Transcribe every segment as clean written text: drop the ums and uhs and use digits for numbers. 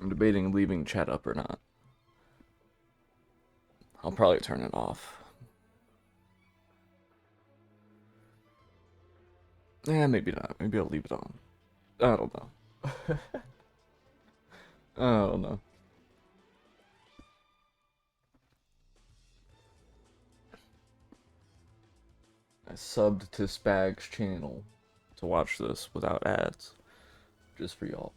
I'm debating leaving chat up or not. I'll probably turn it off. Maybe not. Maybe I'll leave it on. I don't know. I don't know. I subbed to Spag's channel to watch this without ads. Just for y'all.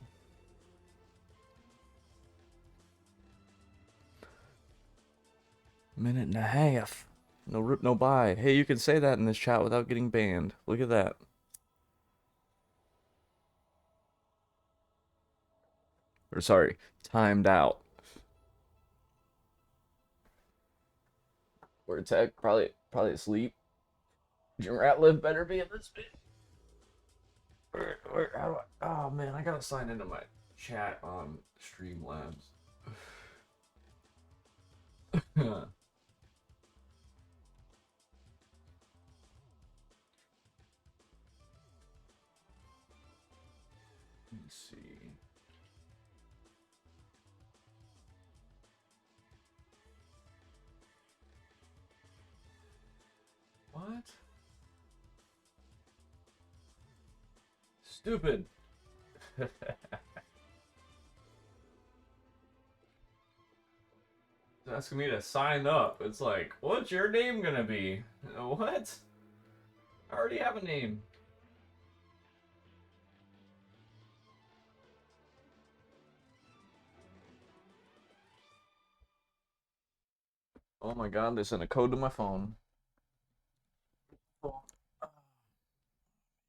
Minute and a half. No rip, no buy. Hey, you can say that in this chat without getting banned. Look at that. Or sorry, timed out. Word tech, probably asleep. Jim Ratliff better be in this bit. How do I? Oh man, I gotta sign into my chat on Streamlabs. Let me see. What? Stupid. It's asking me to sign up. It's like, what's your name gonna be? What? I already have a name. Oh my god, they sent a code to my phone.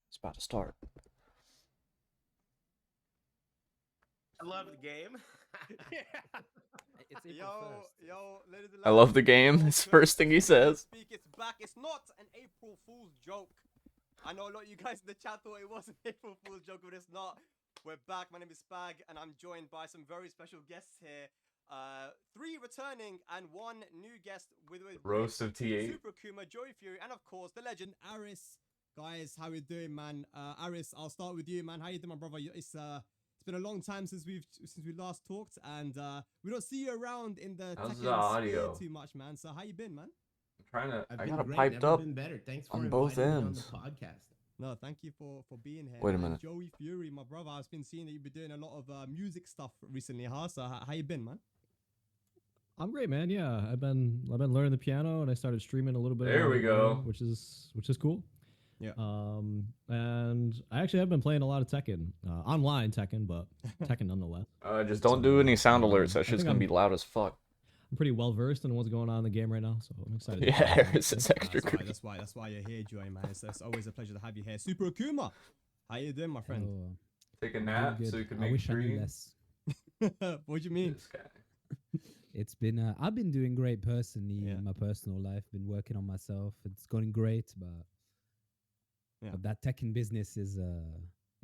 It's about to start. I love the game. Yeah. It's April 1st. Ladies and I love the game. It's the first thing he says. It's back. It's not an April Fool's joke. I know a lot of you guys in the chat thought it was an April Fool's joke, but it's not. We're back. My name is Spag, and I'm joined by some very special guests here. 3 returning and 1 new guest with Roast of T8. Super Kuma, Joey Fury, and of course the legend Aris. Guys, how we doing, man? Aris, I'll start with you, man. How you doing, my brother? It's been a long time since we last talked, and we don't see you around in the How's Tekken the audio? sphere too much, man. So how you been, man? I'm trying to. I've I been got it great. piped Never up been better. Thanks for on both inviting me ends. on the podcast. No, thank you for being here. Wait a man. minute. Joey Fury, my brother. I've been seeing that you've been doing a lot of music stuff recently, huh? So how you been, man? I'm great, man. Yeah, I've been learning the piano, and I started streaming a little bit. There we go. Which is cool. Yeah. And I actually have been playing a lot of Tekken, online Tekken, but Tekken nonetheless. Just don't do any sound alerts. That shit's think gonna be loud as fuck. I'm pretty well versed in what's going on in the game right now, so I'm excited. Yeah, it's extra That's creepy. that's why you're here, Joey, man. It's always a pleasure to have you here. Super Akuma, how you doing, my friend? Take a nap Good. so you can I make wish I knew streams. less. What do you mean? This guy. It's been I've been doing great personally Yeah. in my personal life. Been working on myself. It's going great, but that Tekken business is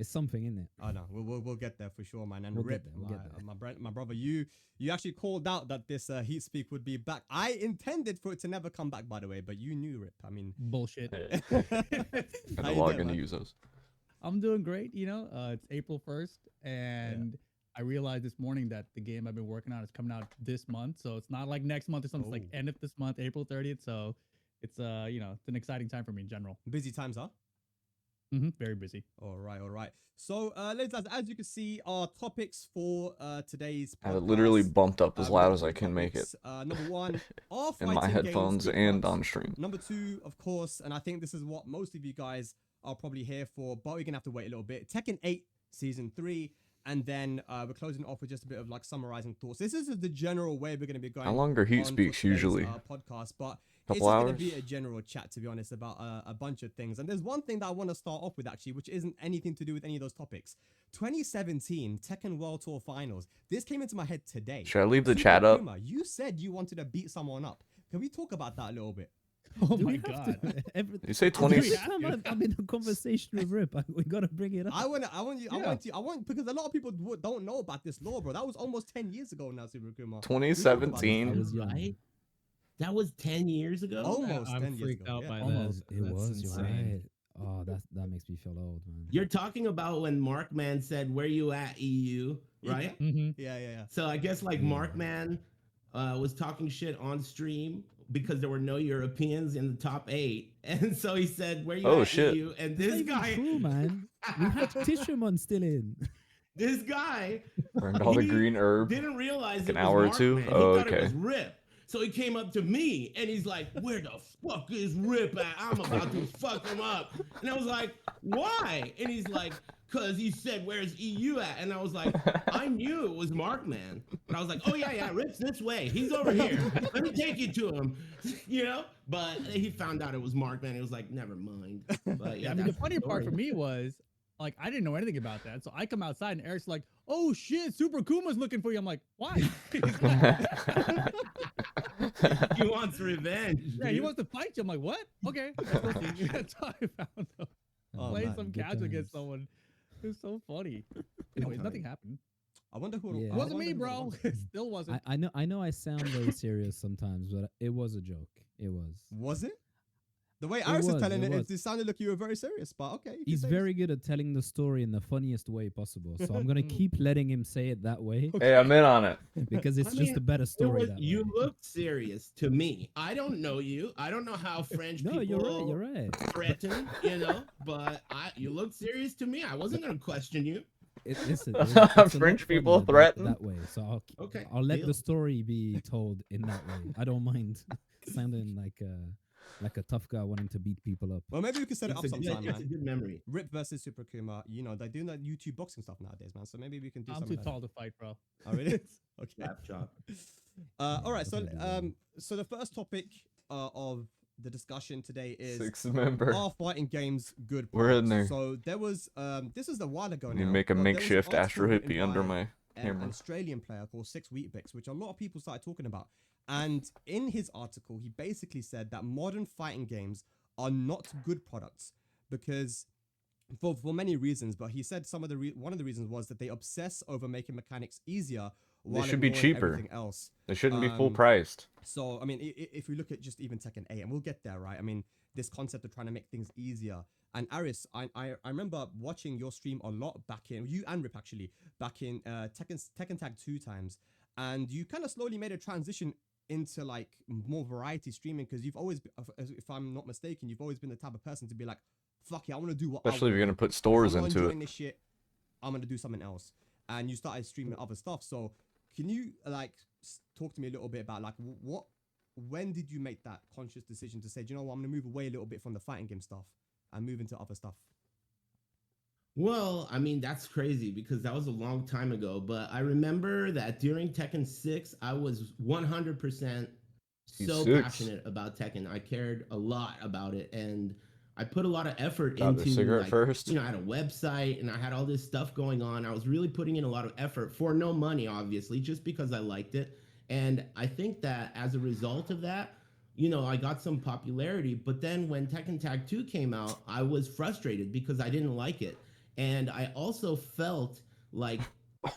something, isn't it? Oh no, we'll get there for sure, man. And We'll Rip, get there, we'll get there. my brother, you actually called out that this Heatspeak would be back. I intended for it to never come back, by the way, but you knew, Rip. I mean, Bullshit. Yeah. how Gotta you log doing, in to man? use those. I'm doing great. It's April 1st, and I realized this morning that the game I've been working on is coming out this month. So it's not like next month or something. It's like end of this month, April 30th. So it's it's an exciting time for me in general. Busy times, huh? Very busy. All right. So, ladies and gentlemen, as you can see, our topics for today's I have it literally podcast, bumped up as we loud got as I three can make it. topics. Number 1, our In my fighting games headphones group and clubs. on stream. Number 2, of course, and I think this is what most of you guys are probably here for, but we're gonna have to wait a little bit. Tekken 8 Season 3, and then we're closing off with just a bit of like summarizing thoughts. This is the general way we're gonna be going. How long are Heat on for Speaks today's, usually? Podcast, but Couple it's just hours? gonna be a general chat, to be honest, about a bunch of things. And there's one thing that I want to start off with actually, which isn't anything to do with any of those topics. 2017 Tekken World Tour Finals. This came into my head today. Should I leave the Super chat up? Kuma, you said you wanted to beat someone up. Can we talk about that a little bit? Oh Do my we have god. to? You say Every 20? time I'm in a conversation with Rip, we gotta bring it up. I want because a lot of people don't know about this law, bro. That was almost 10 years ago now, Super Kuma. 2017? I was young. Right? That was 10 years ago. Almost I'm 10 years freaked ago. out yeah. by Almost. that. It That's was. You're insane. right. Oh, that makes me feel old, man. You're talking about when Markman said, "Where you at, EU?" right? Yeah. So I guess like Markman was talking shit on stream because there were no Europeans in the top 8, and so he said, "Where you Oh, at, shit. EU?" And That's this not even guy, true, man. We had Tisherman still in. this guy, Burned all the he green herb. didn't realize Like it an was hour or Markman. two? He Oh, thought it okay. was Rip. So he came up to me and he's like, "Where the fuck is Rip at? I'm about to fuck him up." And I was like, "Why?" And he's like, "Cause he said, 'Where's EU at?'" And I was like, I knew it was Markman, but I was like, "Oh yeah, Rip's this way. He's over here. Let me take you to him." You know? But he found out it was Markman. He was like, "Never mind." But yeah, I mean, the that's funny part for story. me was like I didn't know anything about that, so I come outside and Eric's like, "Oh shit, Super Kuma's looking for you." I'm like, "Why?" He wants revenge. Yeah, he dude. wants to fight you. I'm like, "What? Okay, let's go see." That's how I found him. Oh, Playing man, some good casual against times. someone. It was so funny. Anyways, times. nothing happened. I wonder who. Yeah. It I wasn't wonder me, who bro. won. It still wasn't. I know I sound very serious sometimes, but it was a joke. It was. Was it? The way It Aris is was, telling it it, was. it sounded like you were very serious. But okay, you can He's say very good at telling the story in the funniest way possible. So I'm gonna keep letting him say it that way Hey, I'm in on it. because it's I just mean, a better story that you way. look serious to me. I don't know you. I don't know how French No, people you're right. threaten, but you look serious to me. I wasn't gonna question you. Listen, it's a lot French funnier people that- threaten? that way. So Okay, I'll let deal. the story be told in that way. I don't mind sounding like a tough guy wanting to beat people up. Well, maybe we can set it up It's a good, sometime, it's a man. good memory. Rip versus Super Kuma. You know, they're doing that YouTube boxing stuff nowadays, man. So maybe we can do I'm something too like tall that. to fight, bro. Oh, really? Okay. Slap chop. All right. So, definitely do so the first topic of the discussion today is 6 member. are fighting games good? We're in products? there. So there was this is a while ago You now. make a but there was an makeshift article Astro written Hippie under by my an camera. Australian player called 6 Wheatbix, which a lot of people started talking about. And in his article, he basically said that modern fighting games are not good products because for many reasons. But he said some of the one of the reasons was that they obsess over making mechanics easier. While should be ignoring cheaper. everything else. They shouldn't be full Um, priced. So, I mean, if we look at just even Tekken 8, and we'll get there, right? I mean, this concept of trying to make things easier. And Aris, I remember watching your stream a lot back in, you and Rip actually, back in Tekken Tag 2 times. And you kind of slowly made a transition into like more variety streaming because you've always, if I'm not mistaken, you've always been the type of person to be like, fuck it, I want to do what Especially if I you're want. going to put stores I'm not into enjoying it. this shit, I'm going to do something else. And you started streaming other stuff. So, can you like talk to me a little bit about like when did you make that conscious decision to say, do you know what, I'm gonna move away a little bit from the fighting game stuff and move into other stuff? Well, I mean, that's crazy because that was a long time ago. But I remember that during Tekken 6, I was 100% so Six. passionate about Tekken. I cared a lot about it. And I put a lot of effort Got the into, cigarette like, first. you know, I had a website and I had all this stuff going on. I was really putting in a lot of effort for no money, obviously, just because I liked it. And I think that as a result of that, you know, I got some popularity. But then when Tekken Tag 2 came out, I was frustrated because I didn't like it. And I also felt like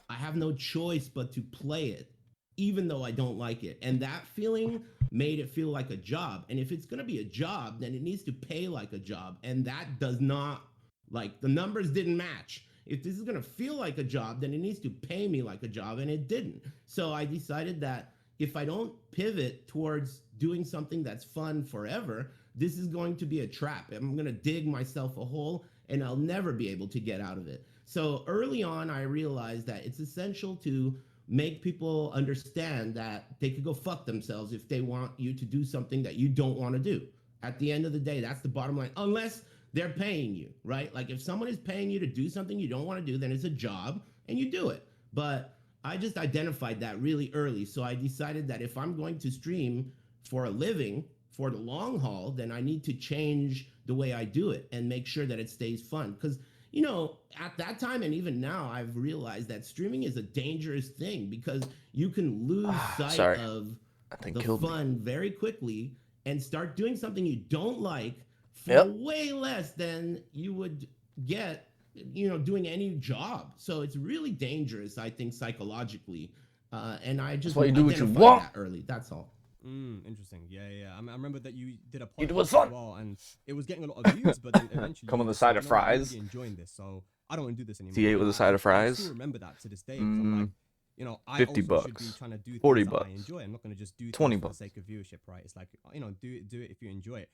I have no choice but to play it, even though I don't like it. And that feeling made it feel like a job. And if it's going to be a job, then it needs to pay like a job. And that does not, like, the numbers didn't match. If this is going to feel like a job, then it needs to pay me like a job. And it didn't. So I decided that if I don't pivot towards doing something that's fun forever, this is going to be a trap. I'm going to dig myself a hole and I'll never be able to get out of it. So early on, I realized that it's essential to make people understand that they could go fuck themselves if they want you to do something that you don't want to do. At the end of the day, that's the bottom line, unless they're paying you, right? Like if someone is paying you to do something you don't want to do, then it's a job and you do it. But I just identified that really early. So I decided that if I'm going to stream for a living, for the long haul, then I need to change the way I do it and make sure that it stays fun. Because, you know, at that time and even now, I've realized that streaming is a dangerous thing because you can lose sight of the fun very quickly and start doing something you don't like for way less than you would get, you know, doing any job. So it's really dangerous, I think, psychologically. And I just identified that early. That's all. Interesting. Yeah. I remember that you did a It podcast was fun. as well, and it was getting a lot of views. But then eventually, Come on you the said, side "You of know what, I'm fries." really enjoying this. So I don't want to do this anymore. T8 with a side of I still fries? remember that to this day. 'Cause I'm like, you know, I 50 also should be bucks, trying to do 40 things that I bucks, enjoy. I'm not going to just do 20 things for the bucks. sake of viewership, right? It's like, you know, do it if you enjoy it.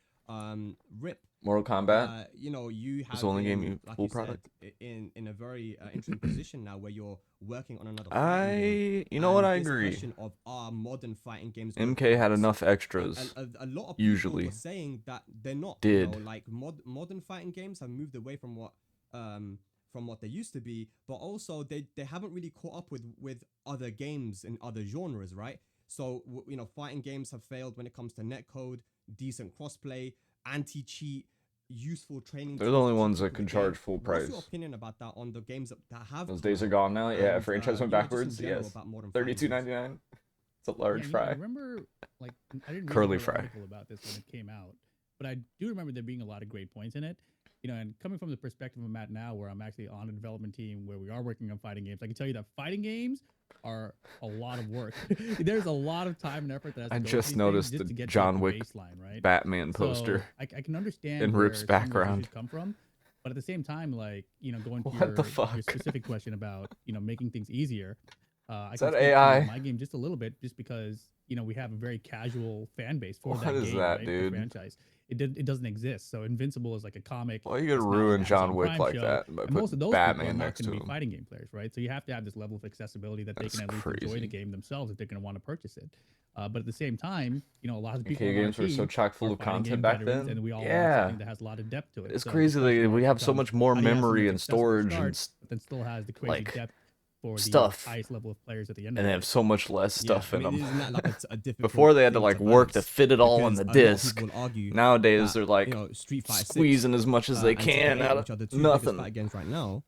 Rip. Mortal Kombat You know, you have was the only game been, you like full you product. said, in a very interesting position now where you're working on another fighting game. You know what, I this agree. question of are modern fighting games gonna MK had progress? enough extras. A lot of people Usually were saying that they're not. did. You know, like modern fighting games have moved away from what they used to be, but also they haven't really caught up with other games in other genres, right? So you know, fighting games have failed when it comes to netcode, decent crossplay, anti-cheat, useful training. They're the tools only to ones keep that up can with the game. charge full What's price. your opinion about that on the games that have Those come days are out? gone now. Yeah, And, franchise went you know, just in backwards. general Yes, about modern fighting games. $32.99. It's a large Yeah, fry. I remember, like, I didn't read Curly a whole fry. article about this when it came out, but I do remember there being a lot of great points in it. You know, and coming from the perspective I'm at now, where I'm actually on a development team where we are working on fighting games, I can tell you that fighting games are a lot of work. There's a lot of time and effort that has to I go into just these noticed things just the to get to, John like, Wick baseline, right? Batman poster. So I can understand in where Rip's some of those background. issues come from, but at the same time, like, you know, going to What the your fuck? specific question about, you know, making things easier, I Is can that speak AI? to my game just a little bit, just because, you know, we have a very casual fan base for What that is game, that, right? dude? The franchise. It doesn't exist. So Invincible is like a comic. Why are you it's gonna now an ruin John Amazon Wick Prime like show, that by and most of putting those people are Batman not next going to to be him? fighting game players, right? So you have to have this level of accessibility that That's they can at least enjoy crazy. the game themselves if they're going to want to purchase it. But at the same time, you know, a lot of people MK on our games were so team chock full are of fighting content game back veterans, then. and we all want Yeah, something that has a lot of depth to it. it's So the crazy question that we mark have so becomes, much more how do you have something memory that's and accessible to storage start, and but then still has the crazy like depth for the stuff, highest level of players at the end and of they it. have so much less stuff in them. Isn't that like a difficult Before they had to thing like work to balance? fit it all on Because the a lot of disc. people will argue Nowadays that, they're like you know, Street Fighter 6, squeezing as much as they and can Tekken 8, out which are of the two biggest nothing. fighting games right now,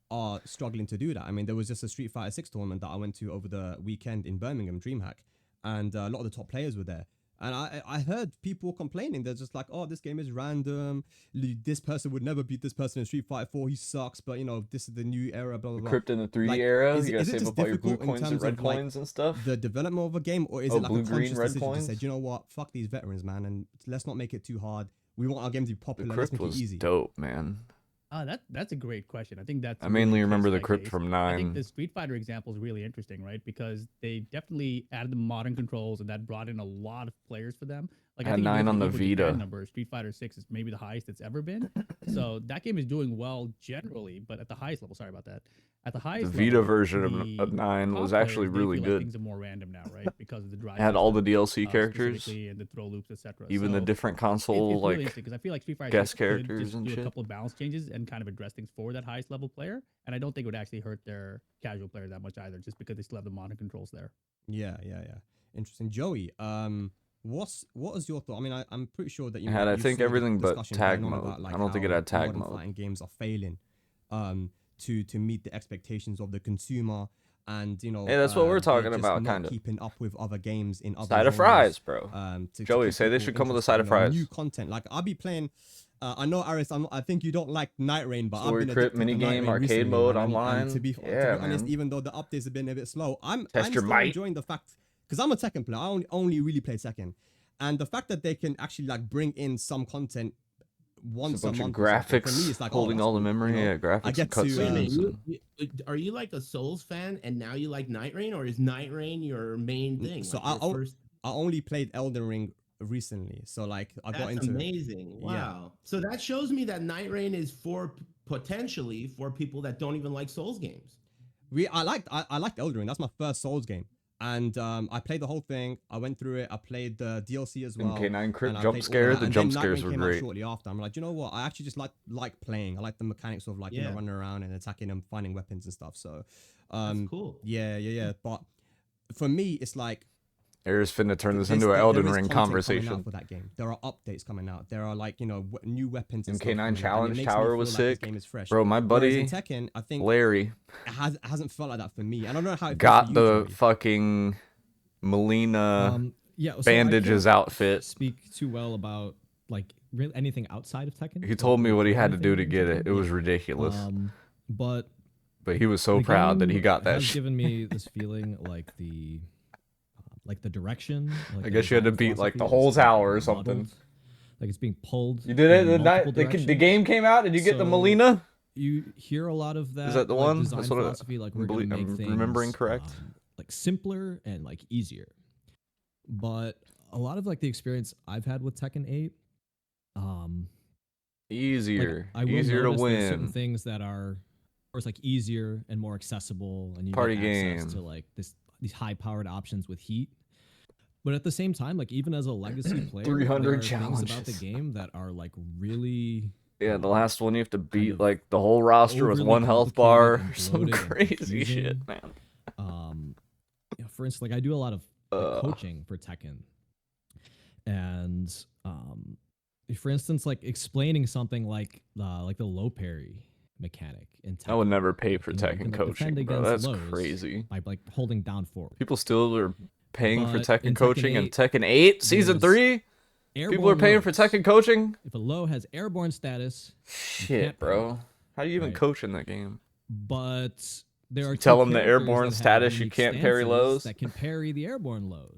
are struggling to do that. I mean, there was just a Street Fighter 6 tournament that I went to over the weekend in Birmingham, DreamHack, and a lot of the top players were there. And I heard people complaining. They're just like, oh, this game is random. This person would never beat this person in Street Fighter 4. He sucks, but, you know, this is the new era, blah, blah, blah. Crypt in the 3D Like, era, is you it gotta save just up all your blue difficult in coins and terms red of, like, coins and stuff. the development of a game, or is Oh, it like blue, a green, conscious red decision to coins? say, you know what, fuck these veterans, man, and let's not make it too hard. We want our game to be The popular. Let's Crypt make it was easy. dope, man. That's a great question. I think that's I really mainly case remember the by Crypt case. from I think 9. the Street Fighter example is really interesting, right? Because they definitely added the modern controls, and that brought in a lot of players for them. Like, I Had think if you 9 look on at the Evo Japan Vita. number, Street Fighter 6 is maybe the highest it's ever been. So that game is doing well generally, but at the highest level, sorry about that. At the The highest Vita level, version the of 9 top was actually players, they really feel like good. things are more random now, right? Because of the drive. It had all the system, DLC characters, specifically, and the throw loops, etc. even the So different it's console really like interesting because I feel like Street Fighter guest 6 could characters just and do shit. a couple of balance changes and kind of address things for that highest level player, and I don't think it would actually hurt their casual player that much either, just because they still have the modern controls there. Yeah. Interesting. Joey, what was your thought? I mean, I'm pretty sure that you It had, I you think, saw the everything but discussion tag going on mode. about, like, I don't think it how had tag modern mode. fighting games are failing to meet the expectations of the consumer, and, you know, Hey, that's what we're they're talking just about, not kinda. keeping up with other games in other Side of genres, fries, bro. to Joey, keep say they people should come with a interested, side of you know, fries. new content. Like, I'll be playing. I know, Aris, I think you don't like Night Rain, but Story I've been Crypt, addicted to Night minigame, Rain arcade recently, mode, man, online. And to be Yeah, honest, man. even though the updates have been a bit slow, I'm Test your still might. enjoying the fact, because I'm a Tekken player. I only really play Tekken, and the fact that they can actually, like, bring in some content once It's a bunch a of month or something, for graphics me, it's like, holding that's all the cool, memory. you know? Yeah, graphics I get and to, Wait a minute, cutscenes. are you like a Souls fan and now you like Night Rain, or is Night Rain your main thing? So like your first... I only played Elden Ring recently, so, like, I got That's into amazing. Yeah. Wow. So that shows me that Night Rain is for potentially for people that don't even like Souls games. I liked Elden Ring. That's my first Souls game, and I played the whole thing. I went through it. I played the DLC as well. MK9 and Crypt I jump played all scare. of that, The and jump then Night scares Rain were came out great. shortly after. I'm like, you know what? I actually just like playing. I like the mechanics of, like, you know, Yeah. running around and attacking and finding weapons and stuff. So, That's cool. yeah. But for me, it's like, Air's finna turn this there's- into an there Elden is Ring content coming out conversation. for that game. There are updates coming out. There are, like, you know, new weapons. And stuff MK9 coming out, and it Challenge makes me Tower feel was like this sick. game is fresh. Bro, my Whereas buddy in Tekken, I think Larry it hasn't felt like that for me. I don't know how it feels got for you, the Joey. fucking Melina Yeah, so I bandages can't outfit. speak too well about, like, really anything outside of Tekken. He told me what he had to do to Anything get in it. It Tekken. was ridiculous. But But he was so the proud that he game got that has shit. given me this feeling like the direction. Like I the guess you had to design beat like the philosophy whole is, like, tower or something. muddled. Like, it's being pulled. You did it in the night multiple the directions. game came out. Did you get the So- Melina? you hear a lot of that. Is that the like, one? design That's what philosophy, like we're gonna make I'm things remembering correct. like simpler and like easier. But a lot of like the experience I've had with Tekken 8, Easier, I will easier to notice there's certain win. things that are, of course, like easier and more accessible, and you Party get access game. to like these high-powered options with heat. But at the same time, like even as a legacy player, 300 there are things about the challenges. game that are like really Yeah, the last one you have to beat of like the whole roster with overly one health complicated bar. and Some bloated and crazy shit, confusing. man. For instance, like I do a lot of like, Uh, coaching for Tekken, and for instance, like explaining something like the low parry mechanic in Tekken. I would never pay for You Tekken can, like, coaching, defend bro. against That's lows crazy. by like holding down forward. People still are paying for But Tekken in Tekken coaching and 8, Tekken 8 season there's 3. People are Airborne paying for lows. Tekken coaching. If a low has airborne status, you Shit, can't parry bro. it, How do you even right? coach in that game? But there are You two tell them the characters airborne that have status, you unique can't parry stances lows. that can parry the airborne lows.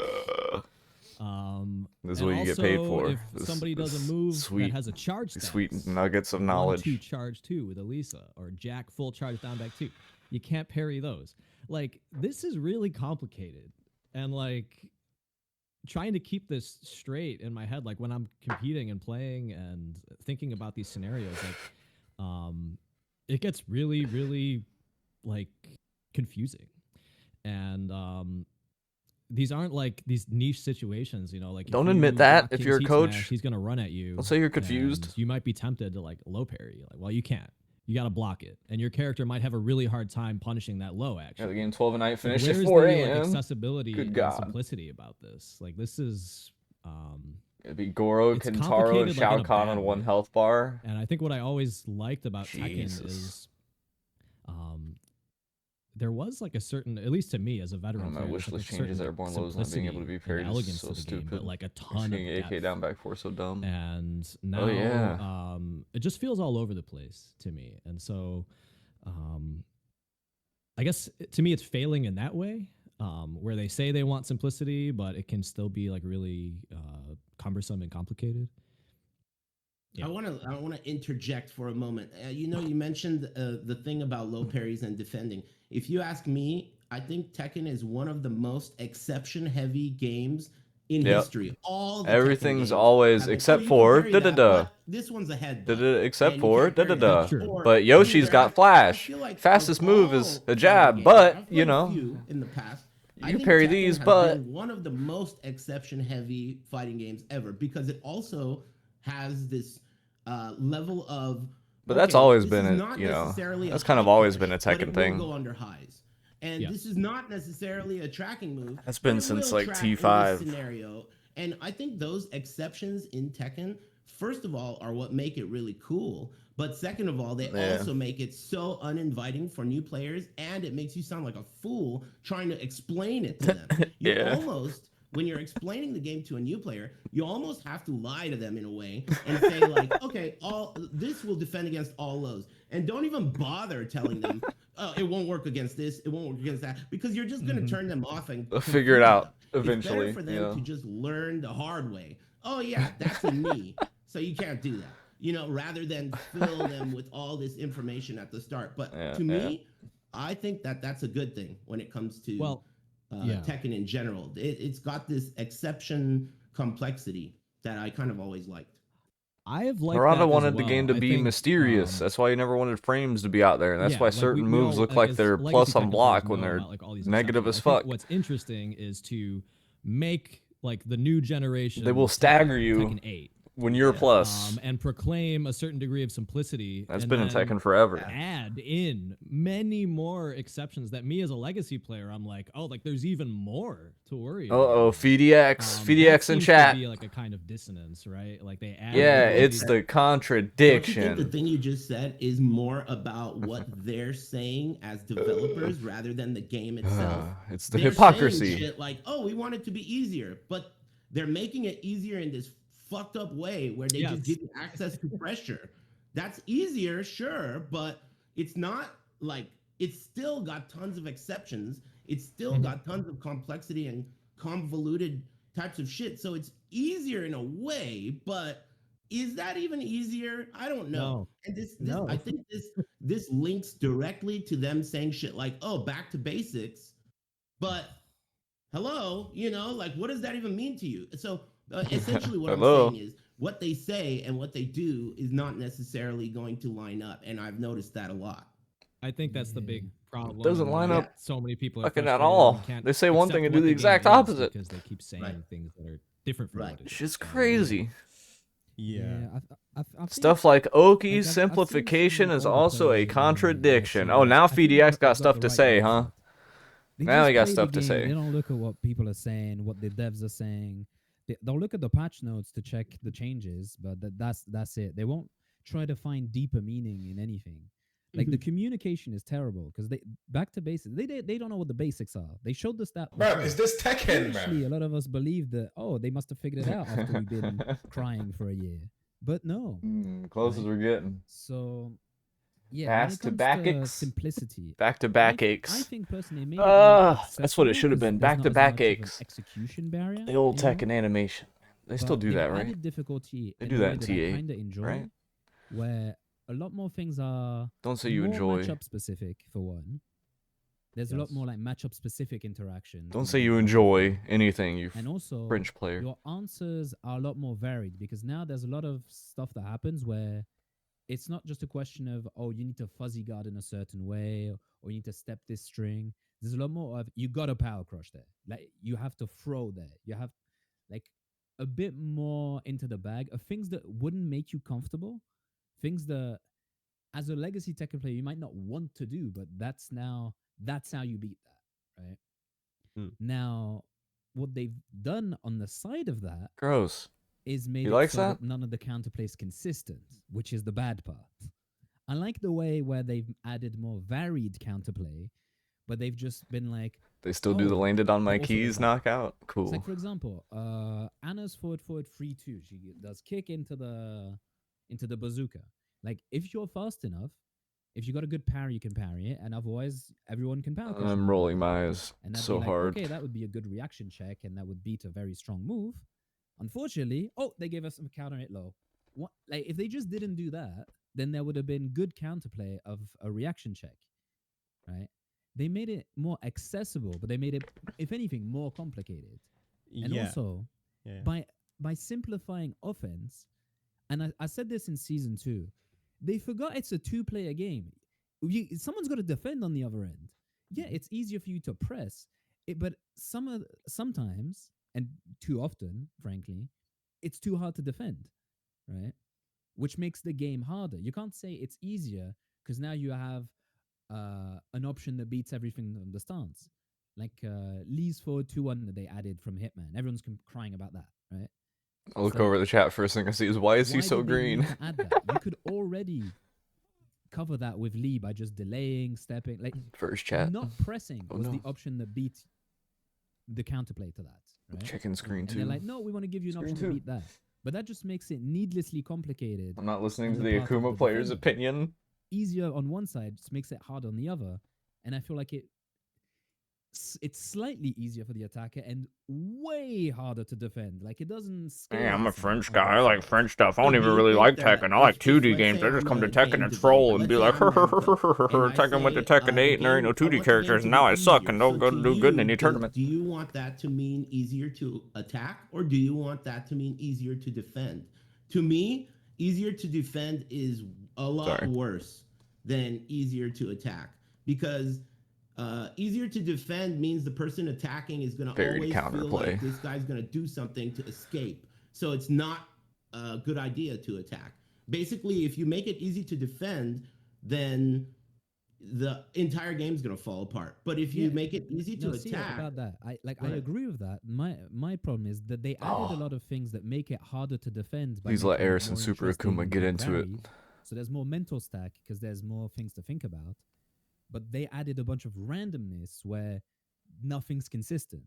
This is And what you get paid also, for. if somebody does a move sweet, that has a charge these stance, sweet nuggets of like knowledge. 1-2 charge 2 with Elisa, or Jack full charge down back 2, you can't parry those. Like, this is really complicated, and like trying to keep this straight in my head, like when I'm competing and playing and thinking about these scenarios, like it gets really, really like confusing. And these aren't like these niche situations, you know, like Don't if admit you that block if King's you're a Heat coach. Smash, he's gonna run at you. Don't say you're confused. and you might be tempted to like low parry. Like, well, you can't. You got to block it, and your character might have a really hard time punishing that low Yeah, action. the game 12 at night, Like, finished at where's 4 the like a.m. accessibility Good and God. simplicity about this? Like, this is It'd be Goro, it's Kentaro, and complicated, like, Shao in a Kahn bad on one way. health bar. And I think what I always liked about Jesus. Tekken is there was like a certain, at least to me as a veteran My player, wish there's, like, list a changes certain airborne lows not being able to be simplicity and parried is elegance so to the game, stupid. but like a ton of Seeing AK depth. down back 4 so dumb. And now Oh, yeah. it just feels all over the place to me. And so I guess to me it's failing in that way, where they say they want simplicity, but it can still be like really cumbersome and complicated. Yeah. I want to interject for a moment. You know, you mentioned the thing about low parries and defending. If you ask me, I think Tekken is one of the most exception-heavy games in Yep. history. All the Everything's Tekken games always have, like, except you can for parry that, da-da-da. but this one's a headbutt. Da-da-da, except and you for can't parry that. da-da-da. True. Or But two, Yoshi's there got have- I flash. feel like Fastest of move is all a fighting jab, games, but, I've you played a know, few in the past. I you think parry Tekken these, has but been one of the most exception-heavy fighting games ever, because it also has this level of. But that's okay, always this been is a- not you know, necessarily that's a kind of high always push, been a but Tekken it thing. will go under highs. And Yeah. this is not necessarily a tracking move. That's but been it since, will like, track in this T5. scenario. And I think those exceptions in Tekken, first of all, are what make it really cool. But second of all, they Yeah. also make it so uninviting for new players, and it makes you sound like a fool trying to explain it to them. You Yeah. almost, when you're explaining the game to a new player, you almost have to lie to them in a way and say like, okay, this will defend against all lows, and don't even bother telling them, oh, it won't work against this, it won't work against that, because you're just going to turn them off and They'll figure it confuse out them. eventually. It's better for them to just learn the hard way. Oh yeah, that's in me, so you can't do that. You know, rather than fill them with all this information at the start. But Yeah, to me, I think that that's a good thing when it comes to Tekken in general. It's got this exception complexity that I kind of always liked. I have liked Murata that wanted as the game well. to I be think, mysterious. That's why he never wanted frames to be out there. And that's yeah, why like, certain we moves all, look like as they're legacy plus on Tekken block players when know they're about, like, all these negative as exceptions. I fuck. think what's interesting is to make like the new generation. They will Tekken- stagger you Tekken 8. When you're plus. And proclaim a certain degree of simplicity. That's and been in then Tekken forever. Add in many more exceptions that me as a legacy player, I'm like, oh, like there's even more to worry about. Uh-oh, FDX. That FDX in seems chat. To be like a kind of dissonance, right? Like they add. Yeah, ability it's to- the Don't you contradiction. think the thing you just said is more about what they're saying as developers rather than the game itself? It's the They're hypocrisy. saying shit like, oh, we want it to be easier, but they're making it easier in this fucked up way where they just give you access to pressure. That's easier, sure, but it's not like, it's still got tons of exceptions. It's still got tons of complexity and convoluted types of shit. So it's easier in a way, but is that even easier? I don't know. No. And this No. I think this links directly to them saying shit like, "Oh, back to basics." But hello, like what does that even mean to you? So essentially what I'm Hello. saying is what they say and what they do is not necessarily going to line up, and I've noticed that a lot. I think that's the big problem. Doesn't and line why up so many people are fucking at frustrated all. and can't They say one thing accept and do what the game exact is opposite. because they keep saying Right. things that are different from Right. what it is. Shit's So, crazy. Yeah. I think Stuff like Oki's I've seen simplification some is older also a players in contradiction. that Oh, series. now I think FDX got they've stuff the to right say, huh? mindset. They Now just he got play stuff the to game. say. They don't look at what people are saying, what the devs are saying. They'll look at the patch notes to check the changes, but that's it. They won't try to find deeper meaning in anything. Like the communication is terrible because they back to basics. They don't know what the basics are. They showed the stat. Bro, before. is this Tekken, Actually, man? a lot of us believe that they must have figured it out after we've been crying for a year, but no. Close as Right. we're getting. So yeah, Pass when to it comes back to aches. simplicity, Back to I back I aches. think personally it made it more accessible. That's what it should have 'cause been. there's Back not to as back much of an aches. execution barrier. The old anymore. Tekken animation. They still But do they've that, right? added difficulty They in do a that way in that TA, I kind of enjoy, right? where a lot more things are Don't say you more enjoy. matchup specific for one. There's a lot more like matchup specific interactions. Don't in say the you game enjoy before. anything, you And also, French player. your answers are a lot more varied because now there's a lot of stuff that happens where it's not just a question of, oh, you need to fuzzy guard in a certain way or you need to step this string. There's a lot more of, you got to power crush there. Like, you have to throw there. You have, like, a bit more into the bag of things that wouldn't make you comfortable, things that, as a legacy Tekken player, you might not want to do, but that's how you beat that, right? Now, what they've done on the side of that Gross. is made He it likes so that? that none of the counterplay is consistent, which is the bad part. I like the way where they've added more varied counterplay, but they've just been like, They still do the oh, landed on but my also keys there's that. knockout. It's Cool. like, for example, Anna's forward 3-2. She does kick into the bazooka. Like, if you're fast enough, if you got a good parry, you can parry it, and otherwise everyone can power crush. I'm rolling my eyes And that'd so be like, hard. okay, that would be a good reaction check, and that would beat a very strong move. Unfortunately, they gave us some counter hit low. What, like, if they just didn't do that, then there would have been good counterplay of a reaction check, right? They made it more accessible, but they made it, if anything, more complicated. And also, by simplifying offense, and I said this in season 2, they forgot it's a 2-player game. Someone's got to defend on the other end. Yeah, it's easier for you to press, but sometimes, and too often, frankly, it's too hard to defend, right? Which makes the game harder. You can't say it's easier because now you have an option that beats everything on the stance. Like Lee's forward 2-1 that they added from Hitman. Everyone's crying about that, right? I look like, over the chat first thing I see is, why is he why so did they need green? to add that? You could already cover that with Lee by just delaying, stepping, like First chat. not pressing Oh, was the no. option that beat the counterplay to that, right? Checking screen And two. they're like, no, we want to give you an Screen option two. to beat that. But that just makes it needlessly complicated. I'm not listening on to the the part of Akuma the player's defender. opinion. Easier on one side just makes it hard on the other. And I feel like it's slightly easier for the attacker and way harder to defend. Like, it doesn't scale. Hey, I'm a the same French on guy. both I like sides. French stuff. I So don't do even you really think like that Tekken. I like if 2D let's games. say I just I'm come to a Tekken game and designer, troll and let's be say like, I'm Namco, and I Tekken went to say, Tekken 8 and there ain't no the game, 2D I want the characters game and to now be I suck easier. and So don't go to do good in you, any tournament. do you want that to mean easier to attack, or do you want that to mean easier to defend? To me, easier to defend is a lot Sorry. worse than easier to attack, because easier to defend means the person attacking is going to Varied always feel counterplay. like this guy's going to do something to escape. So it's not a good idea to attack. Basically, if you make it easy to defend, then the entire game's going to fall apart. But if you make it easy to See attack, about that. I Go ahead. agree with that. My problem is that they added a lot of things that make it harder to defend. By Please let making it Eris and more Super interesting Akuma and get more into it. varied. So there's more mental stack because there's more things to think about. But they added a bunch of randomness where nothing's consistent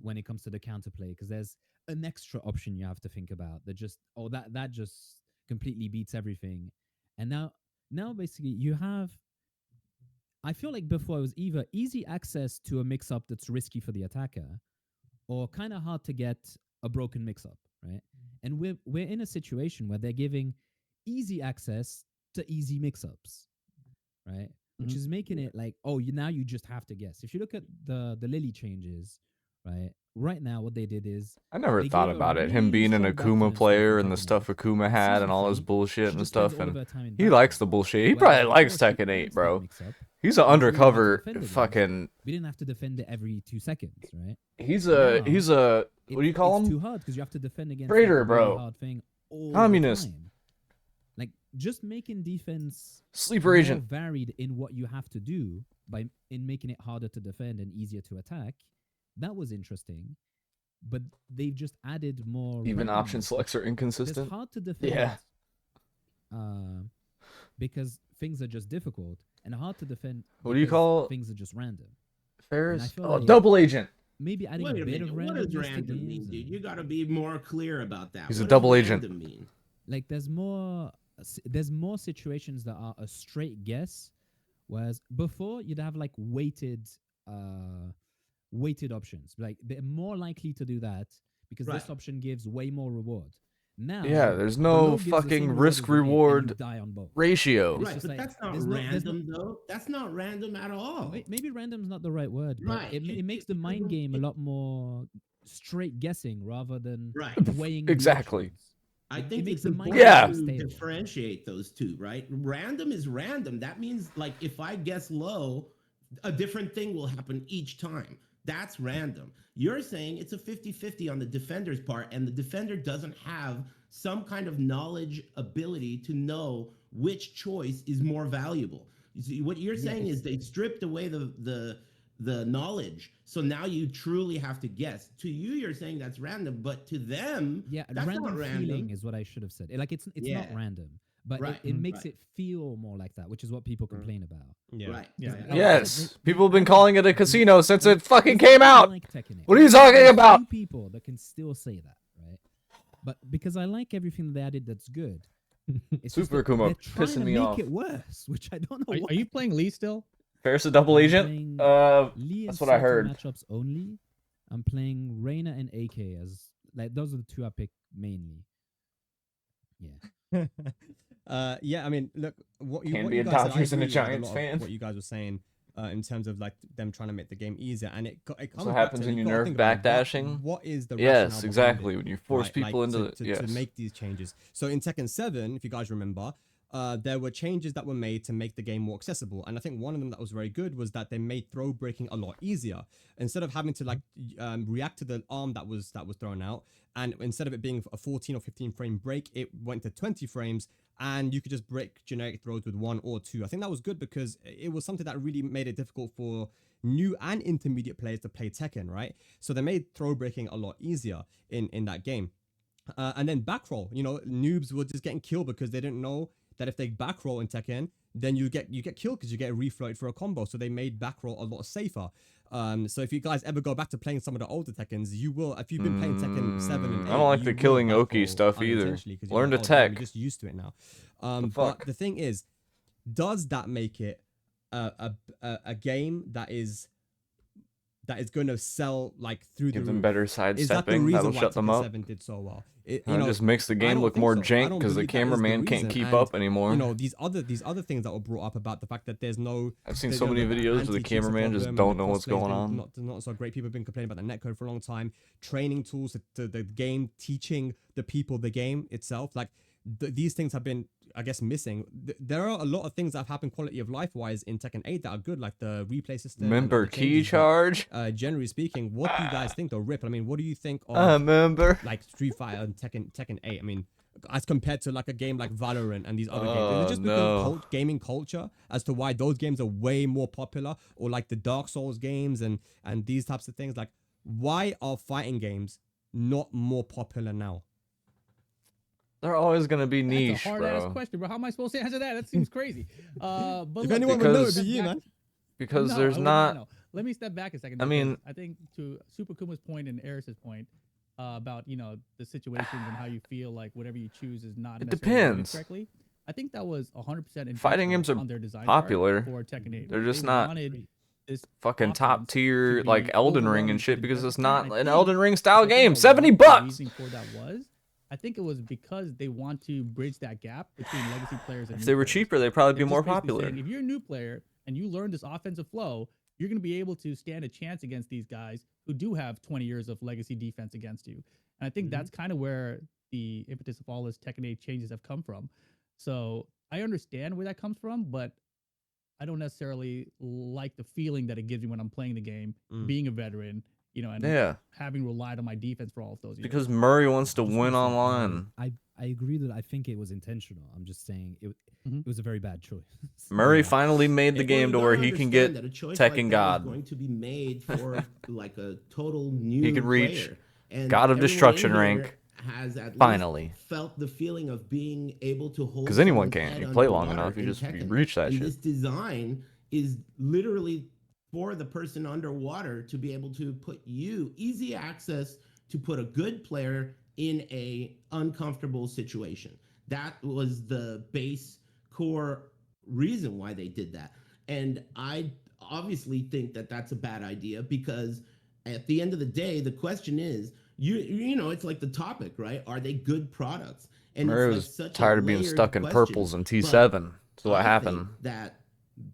when it comes to the counterplay because there's an extra option you have to think about that just that just completely beats everything. And now basically you have, I feel like before it was either easy access to a mix-up that's risky for the attacker or kind of hard to get a broken mix-up. right? And we're in a situation where they're giving easy access to easy mix-ups, right? Which is making it like, oh, now you just have to guess. If you look at the Lily changes, right? Right now, what they did is I never they thought gave a about it. Him really being an strong Akuma balance player with and the Tekken stuff 8. Akuma In had Season and all his 3, bullshit she and just spends stuff, all of and her time in he likes the backline. bullshit. He Whereas probably likes before she Tekken 8, owns that bro. mix-up, He's an we really had to undercover defend against. fucking. We didn't have to defend it every 2 seconds, right? He's Now, a what do you call it's him? too hard because you have to defend against Traitor, like, a really bro. hard thing all Communist. the time. Like just making defense Sleeper more agent. varied in what you have to do in making it harder to defend and easier to attack. That was interesting, but they've just added more. Even option randomness. selects are It's inconsistent. hard to defend. Yeah. Because things are just difficult, and hard to defend. What do you because call things are just random? Ferris? feel Oh, like- double agent. Maybe adding Wait a a bit minute. of What randomness does to random mean, games dude? and- You got to be more clear about that. He's What a does double agent. random mean? Like there's more situations that are a straight guess, whereas before you'd have like weighted options. Like they're more likely to do that because this Right. option gives way more reward. Now, Yeah, there's the no low gives the same fucking reward as the hit, and you risk-reward die on both. ratio. It's Right, just but like, that's not there's no- there's no- random, though. That's not random at all. Maybe random's not the right word, but Right. it makes the mind game a lot more straight guessing rather than Right. weighing the Exactly. options. I It think makes it's the mind important Yeah. game to stable. differentiate those two, right? Random is random. That means, like, if I guess low, a different thing will happen each time. That's random. You're saying it's a 50-50 on the defender's part, and the defender doesn't have some kind of knowledge ability to know which choice is more valuable. You see, what you're saying is they stripped away the knowledge, so now you truly have to guess. To you, you're saying that's random, but to them, Yeah, that's random not random. feeling is what I should have said. Like it's not Yeah. random, but Right, it makes right. it feel more like that, which is what people complain about. Yeah. Right. Yeah. right. Yes, They- people have been they- calling it a casino since it fucking There's came people out. like Tekken 8. What are you talking There's about? few people that can still say that, right? But because I like everything they added that's good. It's just Super that Akuma they're trying pissing to me make off. it worse, which I don't know. Are, why. are you playing Lee still? Ferris a double I'm agent? playing Lee and That's what I Sato heard. matchups only. I'm playing Reina and AK as like those are the two I pick mainly. Yeah. Yeah, I mean, look, Can what be you a guys said, I Dodgers and a agree with Giants lot of fan. What you guys were saying in terms of like them trying to make the game easier, and it comes what back happens to, when you you gotta nerf think about it, backdashing. What is the rationale Yes, behind exactly. it, When you force right? people Like, into to, the yes. to make these changes. So in Tekken 7, if you guys remember, there were changes that were made to make the game more accessible, and I think one of them that was very good was that they made throw breaking a lot easier. Instead of having to like react to the arm that was thrown out, and instead of it being a 14 or 15 frame break, it went to 20 frames, and you could just break generic throws with 1 or 2. I think that was good because it was something that really made it difficult for new and intermediate players to play Tekken, right? So they made throw breaking a lot easier in that game. And then back roll, you know, noobs were just getting killed because they didn't know that if they back roll in Tekken, then you get killed because you get refloated for a combo. So they made back roll a lot safer. So if you guys ever go back to playing some of the older Tekkens, you will. If you've been playing Tekken 7 and 8, I don't like you the will killing back Oki roll stuff either. unintentionally 'cause you're Learn to like, "Oh, damn, tech." You're just used to it now. The But fuck? the thing is, does that make it a game that is going to sell like through Give the them roof? better Is that the sidestepping. reason That'll why shut them Tekken up. 7 did so well? It, It just makes the game don't look think more so. I jank don't because the believe that is the cameraman can't reason. keep And, up anymore. You know, these other things that were brought up about the fact that there's no. I've seen that, so you know, many the videos where the anti-cheats are cameraman just problem, don't and know the what's cosplay's going been on. Not so great. People have been complaining about the netcode for a long time. Training tools to the game, teaching the people the game itself. Like these things have been, I guess, missing. There are a lot of things that have happened quality of life wise in Tekken 8 that are good, like the replay system. and Member other key changes, but, charge. generally speaking, what do you guys think? Though, Rip, I mean, what do you think of Member. like Street Fighter and Tekken 8? I mean, as compared to like a game like Valorant and these other games, is Oh, it just because of gaming culture as to why those games are way more popular, or like the Dark Souls games and these types of things? Like, why are fighting games not more popular now? They're always gonna be niche, That's a hard ass bro. question, bro. How am I supposed to answer that? That seems crazy. But If look, anyone would know, it'd be you, man. Because No, there's I would not. know. Let me step back a second. I mean- because I think to Super Kuma's point and Eris's point about the situations and how you feel like whatever you choose is not It necessarily doing depends. correctly. I think that was 100% Fighting games are on their design popular. part for Tekken 8. They're Like, just they not wanted this Fucking offense top tier to like be Elden Ring overwhelming and to shit the because best it's extent. not And I an think Elden Ring style something game. that $70 the bucks. reasoning for that was I think it was because they want to bridge that gap between legacy players and If new they were players. cheaper, they'd probably be They're more just basically popular. saying, if you're a new player and you learn this offensive flow, you're going to be able to stand a chance against these guys who do have 20 years of legacy defense against you. And I think that's kind of where the impetus of all this Tekken 8 changes have come from. So I understand where that comes from, but I don't necessarily like the feeling that it gives me when I'm playing the game, being a veteran, you know, and Yeah, having relied on my defense for all of those years. because Murray wants to Just win gonna say, online. I agree that I think it was intentional. I'm just saying it was a very bad choice. Murray Yeah. finally made the Well, game you to where gotta he can understand get that a choice Tekken like that is God. going to be made for like a total new can reach player. And God of everyone Destruction in here rank, has at finally. least felt the feeling of being able to hold, Because anyone someone's can. head You play long underwater enough, you in just Tekken. reach that and shit. This design is literally for the person underwater to be able to put you easy access to put a good player in a uncomfortable situation. That was the base core reason why they did that. And I obviously think that that's a bad idea, because at the end of the day, the question is, you know, it's like the topic, right? Are they good products? And Murray it's like was such tired a of being layered stuck in question. purples in But T7. That's what I happened. think that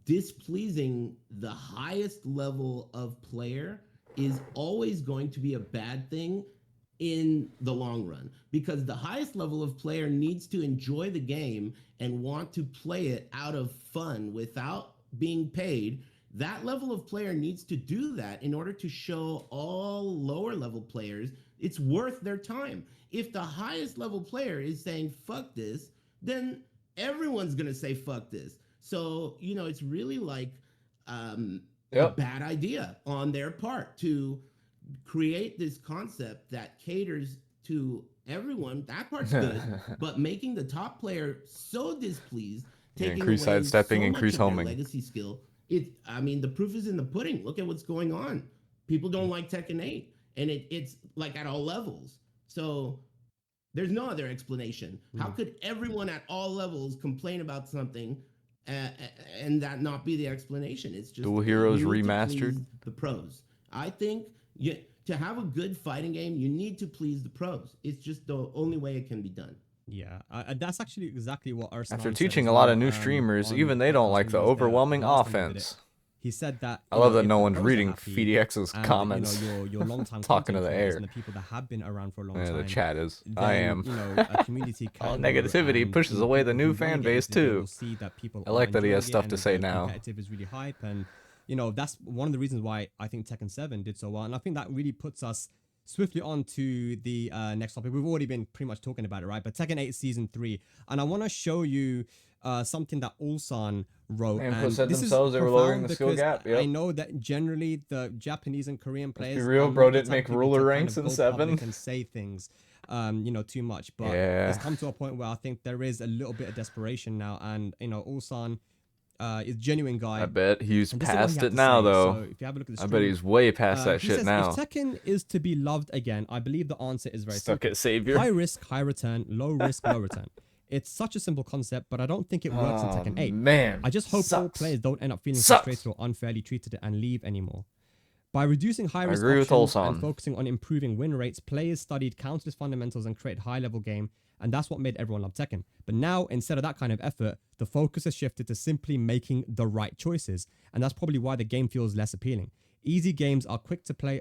displeasing the highest level of player is always going to be a bad thing in the long run, because the highest level of player needs to enjoy the game and want to play it out of fun without being paid. That level of player needs to do that in order to show all lower level players it's worth their time. If the highest level player is saying fuck this, then everyone's gonna say fuck this. So, you know, it's really like a Yep. bad idea on their part to create this concept that caters to everyone. That part's good, but making the top player so displeased, Yeah, taking increase away sidestepping, so increase much of their homing. legacy skill. I mean, the proof is in the pudding. Look at what's going on. People don't like Tekken 8, and it's like at all levels. So there's no other explanation. How could everyone at all levels complain about something and that not be the explanation? It's just Dual Heroes you need to Remastered. please the pros. I think to have a good fighting game, you need to please the pros. It's just the only way it can be done. Yeah, that's actually exactly what Arslan After said teaching as a lot well, of new streamers, on even they podcast don't like when the he was there overwhelming last time we did it. offense. He said that I love that if no the one's pros are reading happy FDX's and, comments. You know, your long-time Talking to content the creators air. and the people that have been around for a long Yeah, time. the chat is. Then, I am. You know, a community can All grow, negativity and, pushes you know, away the people new who wanna fan get base into the game too. will see that people I like are that he has enjoying it stuff and to say the now. competitive is really hype, and you know that's one of the reasons why I think Tekken 7 did so well, and I think that really puts us swiftly on to the next topic. We've already been pretty much talking about it, right? But Tekken 8 Season 3, and I want to show you something that Ulsan wrote. Namco And said this themselves is they were lowering profound the skill because gap, I yep. know that generally the Japanese and Korean Let's be players real, are bro not the didn't type make of people ruler to ranks kind in of go 7. public and say things, you know, too much. But Yeah. it's come to a point where I think there is a little bit of desperation now, and you know, Ulsan is a genuine guy. I bet he's And this is what he past had it to now, say. though. So if you have a look at the I stream, bet he's way past that he shit says, now. if Tekken is to be loved again, I believe the answer is very Stuck simple. at Savior. High risk, high return, low risk, low return. It's such a simple concept, but I don't think it works in Tekken 8. Man. I just hope all sucks. players don't end up feeling Sucks. frustrated or unfairly treated and leave anymore. By reducing high risk agree with options Ulsan. and focusing on improving win rates, players studied countless fundamentals and created high level game, and that's what made everyone love Tekken. But now, instead of that kind of effort, the focus has shifted to simply making the right choices, and that's probably why the game feels less appealing. Easy games are quick to play,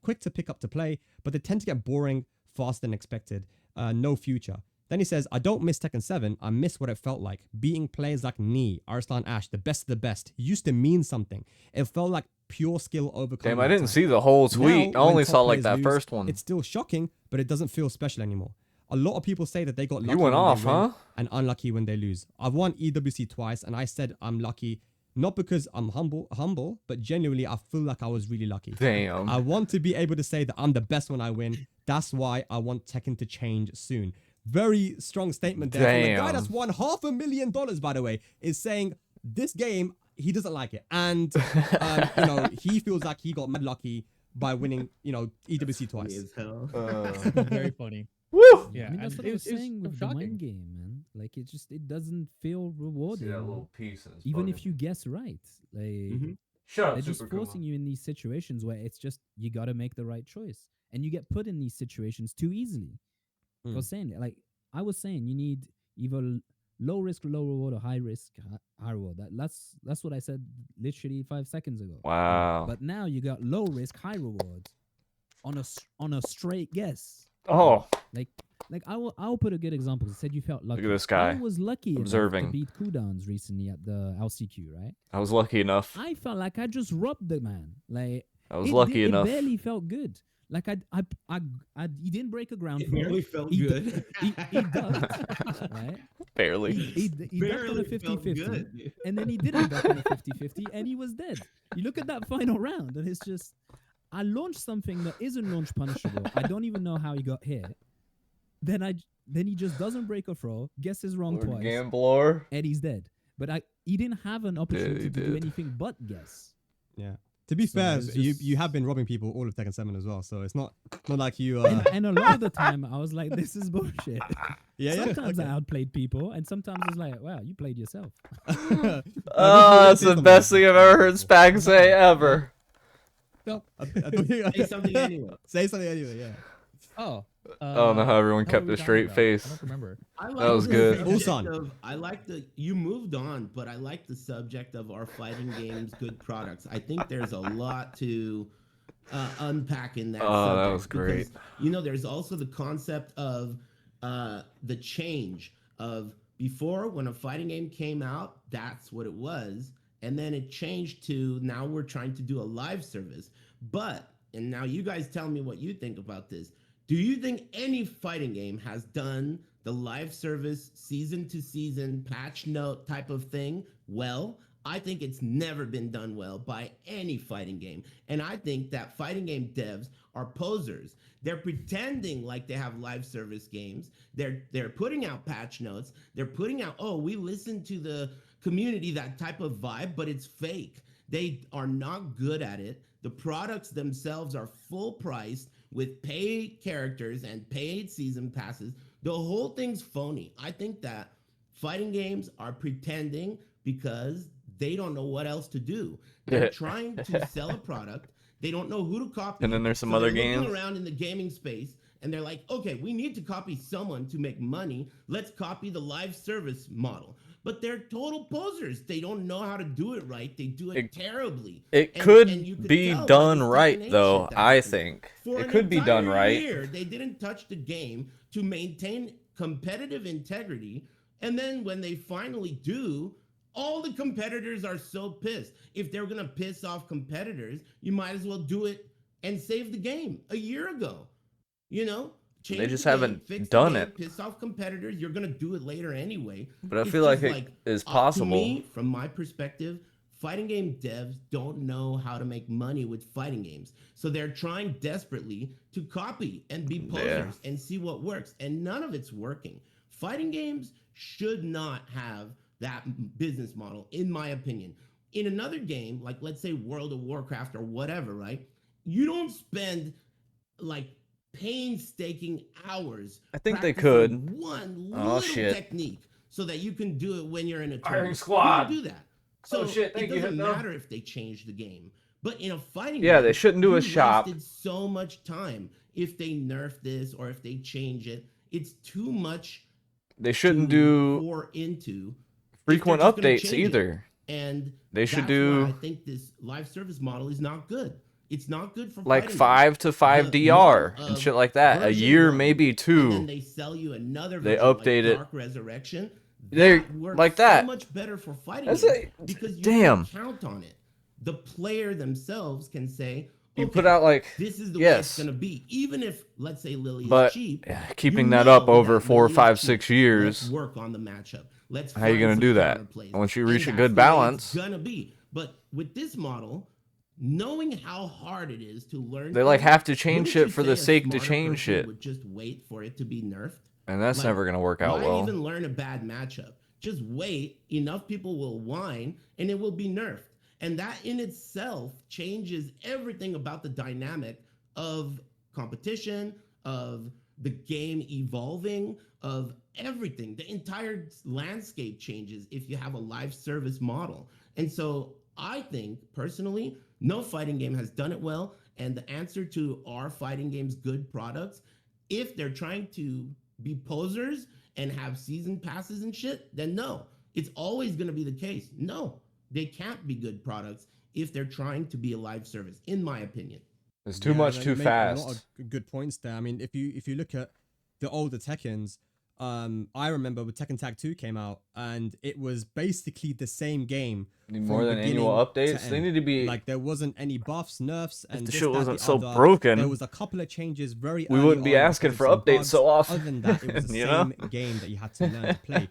quick to pick up to play, but they tend to get boring faster than expected. No future. Then he says, I don't miss Tekken 7, I miss what it felt like. Beating players like Knee, Arslan Ash, the best of the best, used to mean something. It felt like pure skill overcoming. Damn, I that didn't time. see the whole tweet. Now, I when only top saw like players that lose, first one. It's still shocking, but it doesn't feel special anymore. A lot of people say that they got lucky You went when off, they win huh? and unlucky when they lose. I've won EWC twice, and I said I'm lucky, not because I'm humble, but genuinely I feel like I was really lucky. Damn. I want to be able to say that I'm the best when I win. That's why I want Tekken to change soon. Very strong statement there. From the guy Damn. that's won $500,000, by the way, is saying this game, he doesn't like it. And, you know, he feels like he got mad lucky by winning, you know, EWC Funny twice. as hell. Very funny. Woo! Yeah, I mean, that's and what I was it was saying with the shocking. mind game, man. Like, it doesn't feel rewarding. piece. And Even if you guess right. Like, Shut up, they're just forcing you in these situations where it's just, you got to make the right choice. And you get put in these situations too easily. I was saying like I was saying you need either low risk, low reward, or high risk, high reward. That's what I said literally 5 seconds ago. Wow. But now you got low risk, high rewards on a straight guess. Oh, Like I'll put a good example. You said you felt lucky. look at this guy. I was lucky enough observing. to beat cooldowns recently at the LCQ, right? I was lucky enough. I felt like I just robbed the man. Like I was lucky enough. It barely felt good. Like he didn't break a ground It for really it. felt He good. He ducked, right? Barely. He ducked on Barely a felt 50-50, good. and then he didn't duck on a 50-50, and he was dead. You look at that final round, and it's just, I launched something that isn't launch punishable. I don't even know how he got hit. Then he just doesn't break a throw, guesses wrong Lord twice, Gambler. and he's dead. But he didn't have an opportunity he to do did. anything but guess. Yeah. To be So fair, it's you just- have been robbing people all of Tekken 7 as well, so it's not like you. And a lot of the time, I was like, "This is bullshit." Yeah, Sometimes okay. I outplayed people, and sometimes it's like, "Wow, you played yourself." Oh, that's the best thing I've ever heard Spag say ever. Say something anyway. Say something anyway. Yeah. Oh. I don't know how everyone what kept were we a talking straight about? face. I don't remember. I like That was the good. subject Ulsan. of- I like the you moved on, but I like the subject of our fighting games, good products. I think there's a lot to unpack in that. Oh, that subject was great. because, you know, there's also the concept of the change of before when a fighting game came out, that's what it was, and then it changed to now we're trying to do a live service. But and now you guys tell me what you think about this. Do you think any fighting game has done the live service season to season patch note type of thing well? I think it's never been done well by any fighting game. And I think that fighting game devs are posers. They're pretending like they have live service games. They're putting out patch notes. They're putting out, oh, we listen to the community, that type of vibe, but it's fake. They are not good at it. The products themselves are full priced with paid characters and paid season passes. The whole thing's phony. I think that fighting games are pretending because they don't know what else to do. They're trying to sell a product. They don't know who to copy. And then there's some So other they're looking games. around in the gaming space and they're like, okay, we need to copy someone to make money. Let's copy the live service model. But they're total posers. They don't know how to do it right. They do it terribly. It And could you be tell by done the right, Tekken 8 though, shit that I happened. think. For It an could be done entire right. year, they didn't touch the game to maintain competitive integrity. And then when they finally do, all the competitors are so pissed. If they're going to piss off competitors, you might as well do it and save the game a year ago. You know? Change They just the game, haven't fix the done game, it. Piss off competitors. You're going to do it later anyway. But I It's feel like just it is to possible. me, from my perspective, fighting game devs don't know how to make money with fighting games. So they're trying desperately to copy and be posers and see what works. And none of it's working. Fighting games should not have that business model, in my opinion. In another game, like let's say World of Warcraft or whatever, right? You don't spend like painstaking hours. I think they practicing could. one Oh, little shit. technique so that you can do it when you're in a Firing tournament. squad. You don't do that. So Oh, shit, thank it you, doesn't Hypno. matter if they change the game. But in a fighting Yeah, game, they shouldn't do you a shop. wasted so much time. If they nerf this or if they change it, it's too much. They shouldn't to do pour into frequent if they're just gonna updates change it. either. And They should that's do why I think this live service model is not good. It's not good for like fighting 5 to 5 The DR more and of shit like that. A version year, 1, maybe games. And then 2. they sell you another They version, update like it. Dark Resurrection. They're That works like that. so much better for fighting That's games a- because you damn. can count on it. The player themselves can say, You okay, put out like this is the way it's yes, going to be. Even if, let's say, Lily but is cheap. keeping you that know up over that 4, Lily is 5, cheap. 6 Let's years. work on the matchup. Let's How you find gonna some do that? counterplays. Once you And reach a that's good the way balance. it's gonna be. But with this model, knowing how hard it is to learn, They like things, have to change wouldn't shit you for the say a sake to smarter change person shit. Would just wait for it to be nerfed. And that's Like, never gonna work out Why well. even learn a bad matchup? Just wait. Enough people will whine, and it will be nerfed. And that in itself changes everything about the dynamic of competition, of the game evolving, of everything. The entire landscape changes if you have a live service model. And so I think personally, no fighting game has done it well. And the answer to our fighting games good products, if they're trying to be posers and have season passes and shit, then no, it's always going to be the case. No, they can't be good products if they're trying to be a live service, in my opinion. It's too Yeah, much no, too you make a lot fast. of good points there. I mean, if you look at the older Tekkens, I remember when Tekken Tag 2 came out, and it was basically the same game. Need more than beginning annual to updates. They end. need to be Like there wasn't any buffs, nerfs, and the this, shit that, wasn't the so other. broken. There was a couple of changes very we early wouldn't be on asking because for of some updates bugs. so often. Other than that, it was the You same know? game that you had to learn to play.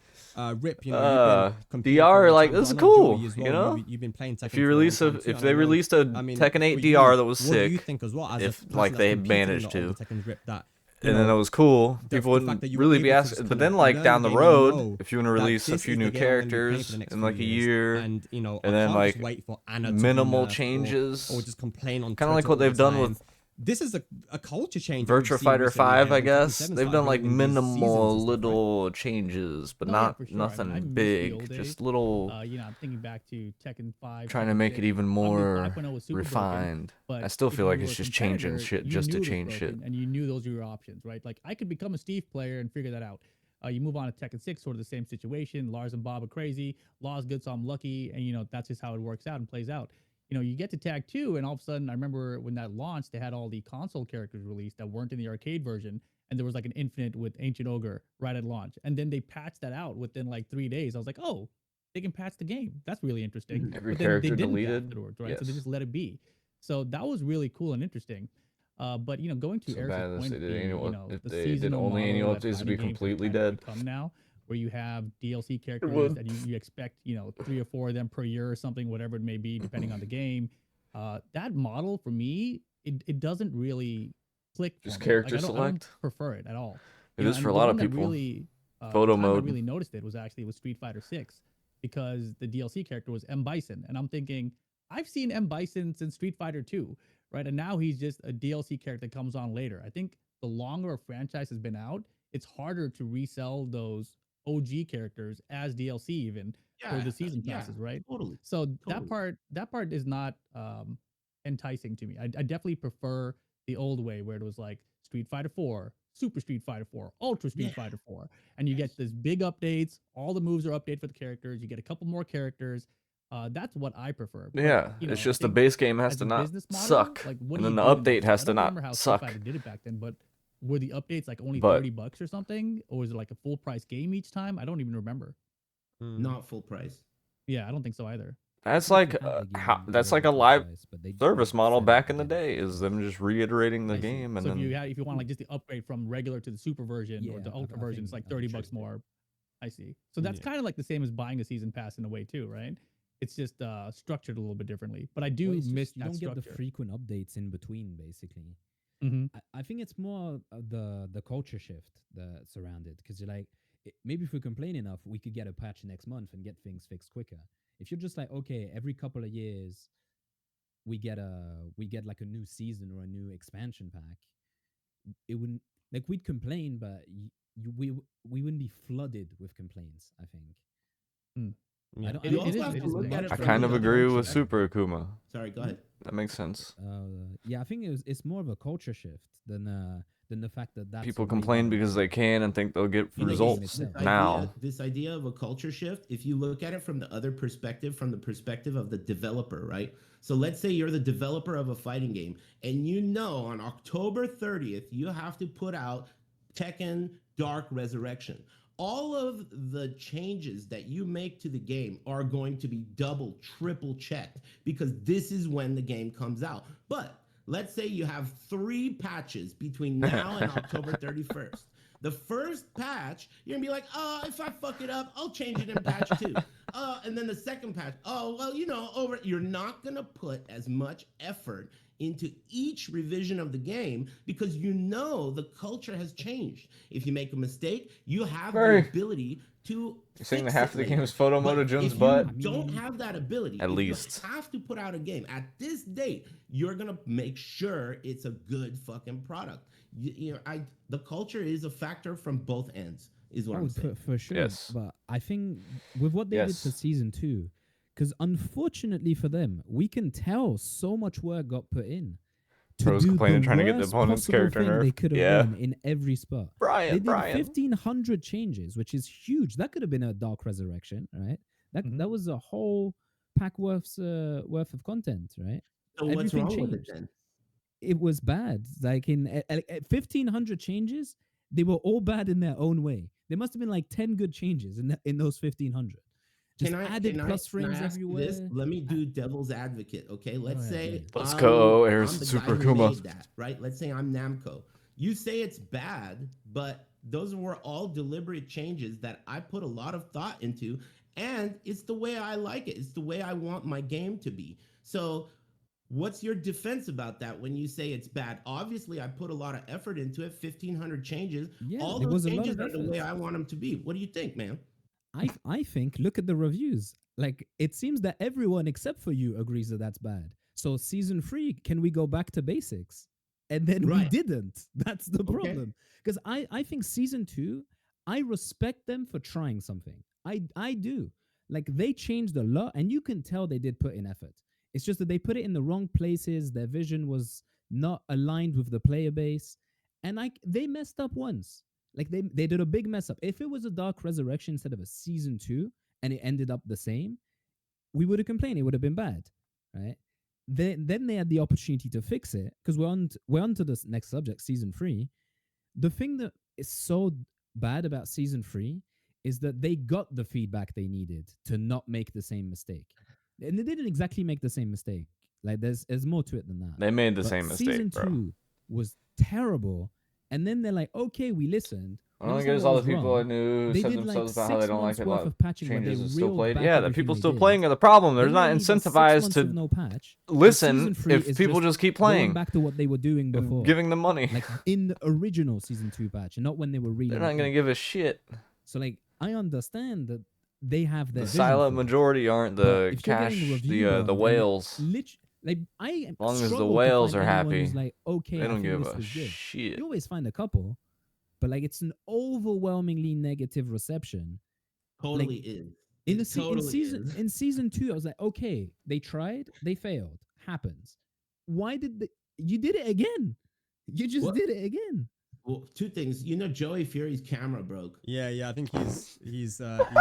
Rip, you know, you've been competing for a DR, long like time, this is but I know cool. Joey as You well, know, you've been playing Tekken if you for a long release time a, too, if and they I know, released a I mean, Tekken 8 for DR you, that was what do you sick, think as well as a if person like that's they competing in managed the older to, Tekken Rip, that you and then know, it was cool, the people fact wouldn't that you were really able be to asking. just But kind of then, like learn down the the game and road, know if you want to that release a this few is the new game I'm gonna be playing characters for the next in few like a years, year, and you know, and I then can't like just wait for Anna to be minimal nerfed changes, or just complain on kind of like Twitter what all the they've done time. with This is a culture change that we've Virtua seen Fighter recently 5, here I when Tekken guess. 7 They've started done like bringing in these seasons minimal and stuff, right? little changes, but No, yeah, not for sure. I mean, I nothing miss the old big. days. Just little, You know, I'm thinking back to Tekken 5, trying to Tekken make it 6. even Obviously, more 5.0 was super broken, refined. but I still if feel you like were it's a just changing competitor, shit you just knew to it was change shit. broken, and you knew those were your options, right? Like I could become a Steve player and figure that out. You move on to Tekken 6, sort of the same situation. Lars and Bob are crazy. Law's good, so I'm lucky, and you know that's just how it works out and plays out. You know, you get to Tag 2, and all of a sudden, I remember when that launched, they had all the console characters released that weren't in the arcade version, and there was like an infinite with Ancient Ogre right at launch, and then they patched that out within like 3 days. I was like, oh, they can patch the game. That's really interesting. Every But then they character didn't deleted. afterwards, right? So they Yes. just let it be. So that was really cool and interesting. But you know, going to So Eric's bad if point, they did the annual. you know If the they did seasonal only model annual that updates, would fighting be games have completely kind of dead. become now, where you have DLC It characters would. that you expect, you know, 3 or 4 of them per year or something, whatever it may be, depending on the game. That model for me, it doesn't really click for Just me. character I don't select. prefer it at all. It You know, is for and a the lot one of that people. really Photo the time I mode. really noticed it was actually with Street Fighter 6 because the DLC character was M Bison, and I'm thinking I've seen M Bison since Street Fighter 2, right? And now he's just a DLC character that comes on later. I think the longer a franchise has been out, it's harder to resell those OG characters as DLC even for Yeah, the season yeah, passes, right? totally. So Totally. that part is not enticing to me. I definitely prefer the old way where it was like Street Fighter 4, Super Street Fighter 4, Ultra Street Yeah. Fighter 4, and you Yes. get this big updates. All the moves are updated for the characters. You get a couple more characters. That's what I prefer. But Yeah, you know, it's I just the think base game has as to a not business model, suck, like what and do then you the do in update those? has I to don't remember not how Street suck. Fighter did it back then, but were the updates like only But $30 or something, or was it like a full price game each time? I don't even remember. Not full price. Yeah, I don't think so either. I that's think like if you had the how game, it that's was like a a full live price, but they service model said at back the in the beginning day. it Is was them just reiterating the I see. game and So then if you want like just the upgrade from regular to the super version or Yeah, the ultra I version, it's think like $30 interesting. more. I see. So that's Yeah. kind of like the same as buying a season pass in a way too, right? It's just structured a little bit differently. But I do Well, it's miss just you that don't get the structure. frequent updates in between, basically. Mm-hmm. I think it's more the culture shift that's around it, because you're like, maybe if we complain enough, we could get a patch next month and get things fixed quicker. If you're just like, okay, every couple of years we get like a new season or a new expansion pack, it wouldn't, like, we'd complain, but we wouldn't be flooded with complaints, I think. Mm. I Yeah. don't, You I also think have it's to as look at much it I from kind the of other agree with perspective. Super Akuma. Sorry, go ahead. That makes sense. yeah, I think it's more of a culture shift than the fact that that's People a way complain better because they game. can and think they'll get You know, results itself. now. this idea of a culture shift, if you look at it from the other perspective, from the perspective of the developer, right? So let's say you're the developer of a fighting game, and you know on October 30th, you have to put out Tekken Dark Resurrection. All of the changes that you make to the game are going to be double, triple checked because this is when the game comes out. But let's say you have 3 patches between now and October 31st. The first patch, you're gonna be like, oh, if I fuck it up, I'll change it in patch 2. And then the second patch, oh, well, you know, you're not gonna put as much effort into each revision of the game because you know the culture has changed. If you make a mistake, you have Very. the ability to You're saying fix that half it of the later. game is photo mode But of Jun's if butt? you don't have that ability, At if least. you have to put out a game at this date, you're gonna make sure it's a good fucking product. You know, the culture is a factor from both ends, is what I'm saying. For sure. Yes. But I think with what they did for Yes. season 2, because unfortunately for them, we can tell so much work got put in Bro's do complaining the trying to get the worst opponent's possible character thing they nerfed. could have Yeah. done in every spot. They Brian, did 1,500 changes, which is huge. That could have been a Dark Resurrection, right? That was a whole pack worth of content, right? So what's Everything wrong with it changed. then? It was bad. Like in 1,500 changes, they were all bad in their own way. There must have been like 10 good changes in those 1,500. Just added plus frames ask you everywhere. this? Let me do devil's advocate, okay? Let's ahead, say Let's go, I'm Ares the Super guy who Kuma. made that, right? Let's say I'm Namco. You say it's bad, but those were all deliberate changes that I put a lot of thought into, and it's the way I like it. It's the way I want my game to be. So what's your defense about that when you say it's bad? Obviously, I put a lot of effort into it, 1,500 changes. Yeah, all there those was a lot changes of are the way effort. I want them to be. What do you think, man? I think look at the reviews. Like it seems that everyone except for you agrees that that's bad. So season 3, can we go back to basics? And then we Right. didn't. That's the Okay. problem. Because I think season 2, I respect them for trying something. I do. Like they changed a lot, and you can tell they did put in effort. It's just that they put it in the wrong places. Their vision was not aligned with the player base, and they messed up once. Like they did a big mess up. If it was a Dark Resurrection instead of a season 2, and it ended up the same, we would have complained. It would have been bad, right? Then they had the opportunity to fix it because we're on to this next subject, season 3. The thing that is so bad about season 3 is that they got the feedback they needed to not make the same mistake, and they didn't exactly make the same mistake. Like there's more to it than that. They made the But same season mistake, bro. 2 was terrible, and then they're like, okay, we listened. I We don't understand guess what all the was people I wrong. knew They said did like themselves about how they 6 don't like months it. A worth lot of patching where they changes are still reeled played. back Yeah, the everything people they still did. playing are the problem. They're Then not they leave us 6 incentivized months to with no patch. And listen season 3 if is people just keep going playing back to what they were doing and before, giving them money. like in the original season 2 patch, and not when they were reading. They're not gonna give a shit. So like, I understand that they have their The vision silent for it. majority aren't But the if you're getting cash, reviewed on the and whales. like I am long as the struggle to whales find are anyone who's happy, like, okay, They I don't think give this a was good. shit. You always find a couple, but like it's an overwhelmingly negative reception. Totally is. In It totally is. in season 2, I was like, okay, they tried, they failed, happens. Why did you did it again? You just What? did it again. Well, two things. You know, Joey Fury's camera broke. Yeah. I think he's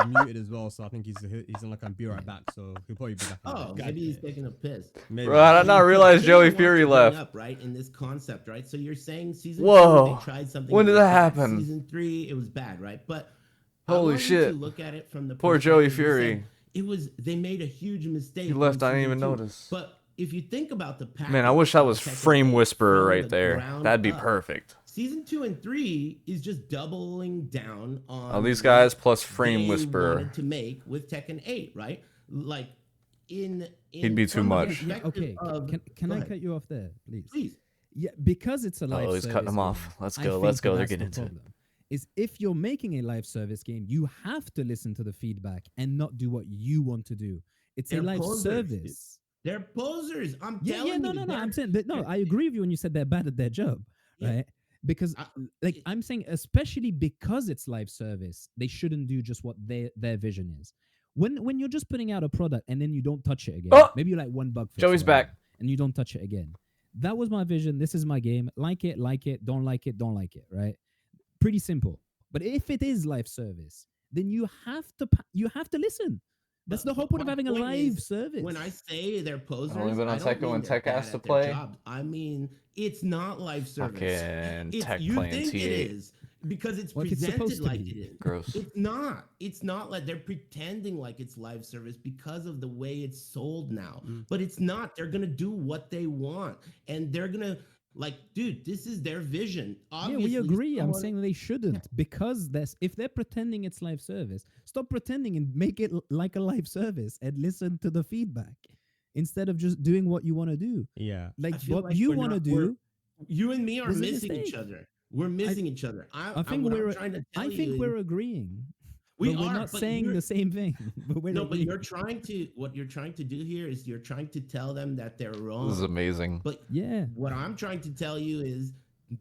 muted as well, so I think he's in like a be right back. So he'll probably be back. in a Oh, bit. maybe he's taking a piss. Maybe. Bro, I did not realize Thing I Joey want to Fury bring left. Up, right, in this concept, right? So you're saying season Whoa. 2, they tried something. When did was that bad. happen? Season 3, it was bad, right? But Holy I want you shit. to look at it from the Poor Joey perspective you Fury. said they made a huge mistake. He left, in I didn't season even 2. notice. But if you think about the package, Man, I wish that was of Tekken Frame 8 Whisperer from right the there. ground That'd be up, perfect. Season 2 and 3 is just doubling down on Oh, these guys what plus Frame they Whisperer. wanted to make with Tekken 8, right? Like in He'd be too from the much. Yeah, perspective okay, of- can Go I ahead. cut you off there, please? Please. Yeah, because it's a live Oh, he's service cutting him game, off. Let's I go. think Let's go. that They're that's the getting into it. problem. Is if you're making a live service game, you have to listen to the feedback and not do what you want to do. It's They're a live posers, service. They're posers. I'm Yeah, telling no. you. I'm saying that, no. I agree with you when you said they're bad at their job, Yeah. right? Because I- like I'm saying, especially because it's live service, they shouldn't do just what their vision is. When you're just putting out a product and then you don't touch it again, Oh! maybe you like one bug fix. Joey's or whatever, back. and you don't touch it again. That was my vision. This is my game. Like it, don't like it, don't like it. Right? Pretty simple. But if it is live service, then you have to listen. That's the whole point of my having a point live is, service. When I say they're posers, only been on I don't Tekken mean when they're Tech bad has at to their play. jobs. I mean, it's not live service. Fucking If Tech you playing think it T8. is because it's Like it's supposed presented to like be. it is. Gross. It's not. It's not like they're pretending like it's live service because of the way it's sold now. But it's not. They're gonna do what they want, and they're gonna like, dude. This is their vision. Obviously, Yeah, we agree. I'm someone- saying they shouldn't because if they're pretending it's live service, stop pretending and make it like a live service and listen to the feedback instead of just doing what you want to do. Yeah. Like I feel what like you we're want to not- do. You and me are was a missing each mistake. other. We're missing each other. I think what I'm we're. trying to tell I you think is- we're agreeing. We but we're are, not but saying you're- the same thing. But we're No, but agreeing. you're trying to. What you're trying to do here is you're trying to tell them that they're wrong. This is amazing. But Yeah. what I'm trying to tell you is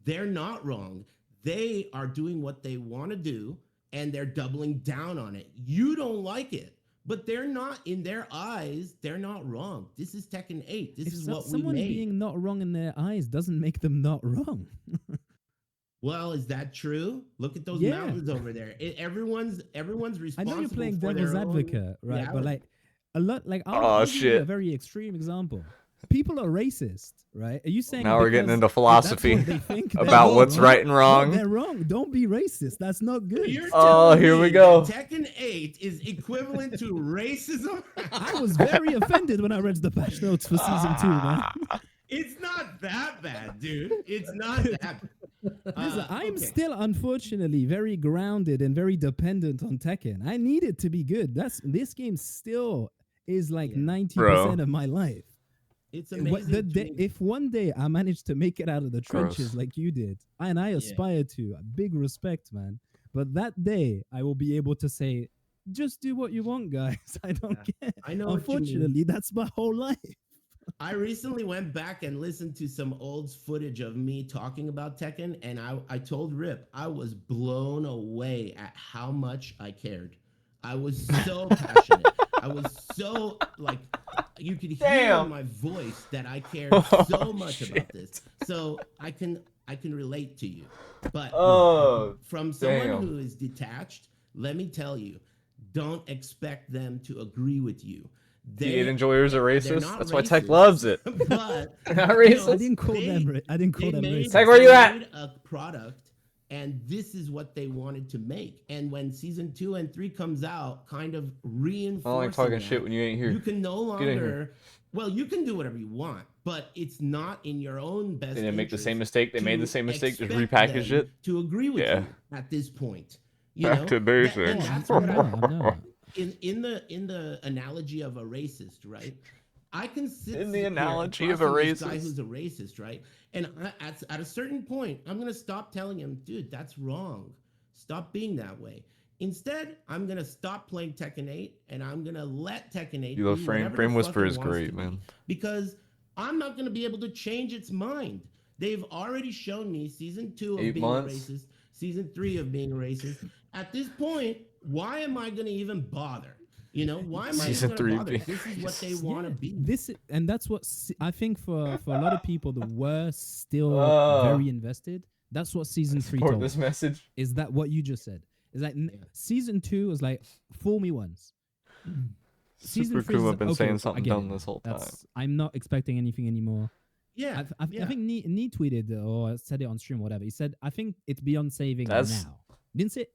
they're not wrong. They are doing what they want to do, and they're doubling down on it. You don't like it, but they're not, in their eyes, they're not wrong. This is Tekken 8. This is what we someone made. being not wrong in their eyes doesn't make them not wrong. Well, is that true? Look at those Yeah. mountains over there. Everyone's I responsible. know you're playing for devil's their own advocate, right? But reality. like a lot, like Oh, I'll give you shit. a very extreme example. People are racist, right? Are you saying Now we're getting because into that's philosophy what they think they're about what's wrong? right and No, wrong. they're wrong. Don't be racist. That's not good. You're Oh, telling here we me go. that Tekken 8 is equivalent to racism? I was very offended when I read the patch notes for season 2, man. It's not that bad, dude. It's not that bad. Listen, I'm Okay. still unfortunately very grounded and very dependent on Tekken. I need it to be good. This game still is like Yeah. 90% Bro. of my life. It's What- amazing. the to day- me. if one day I manage to make it out of the Gross. trenches like you did, and I aspire to, big respect, man. But that day I will be able to say, just do what you want, guys. I don't care. I know what you mean. Unfortunately, that's my whole life. I recently went back and listened to some old footage of me talking about Tekken, and I told Rip I was blown away at how much I cared. I was so passionate. I was so like, you could hear Damn. in my voice that I cared Oh, so much shit. about this. So I can relate to you. But Oh, from someone damn. who is detached, let me tell you, don't expect them to agree with you. The enjoyers are they're racist. not That's why Tech racist, loves it. But Not you know, I racist. didn't call them. I didn't call them racist. Tech, where you at? Made a product, and this is what they wanted to make. And when season 2 and 3 comes out, kind of I reinforcing don't like talking that, shit when you ain't here. you can no Get in here. longer. Well, you can do whatever you want, but it's not in your own best. They didn't make the same interest mistake. They to made the same mistake. Just expect repackaged them it. to agree with Yeah. you at this point. You Back know? to basics. And Oh, that's I what know, I, I know. in the analogy of a racist, right? I can sit In the here analogy across of a from this guy racist. who's a racist, right? And at a certain point, I'm gonna stop telling him, dude, that's wrong. Stop being that way. Instead, I'm gonna stop playing Tekken 8, and I'm gonna let Tekken 8 You love do Frame. whatever the Frame fuck Whisper it is wants great, to be, man. because I'm not gonna be able to change its mind. They've already shown me season 2 of 8 being months. a racist, season 3 of being a racist. At this point, why am I gonna even bother? You know, why am I Season even 3 gonna bother? being This is what they racist. want to be. And that's what I think for a lot of people that were still Oh. very invested. That's what season 3 Support told this me. message. Is that what you just said? Is like Yeah. season 2 was like fool me once. Season Super 3 is Kuma like, been okay, saying I something get dumb it. this whole time. I'm not expecting anything anymore. Yeah, I yeah. think Nee tweeted or said it on stream, whatever. He said, "I think it's beyond saving That's- now."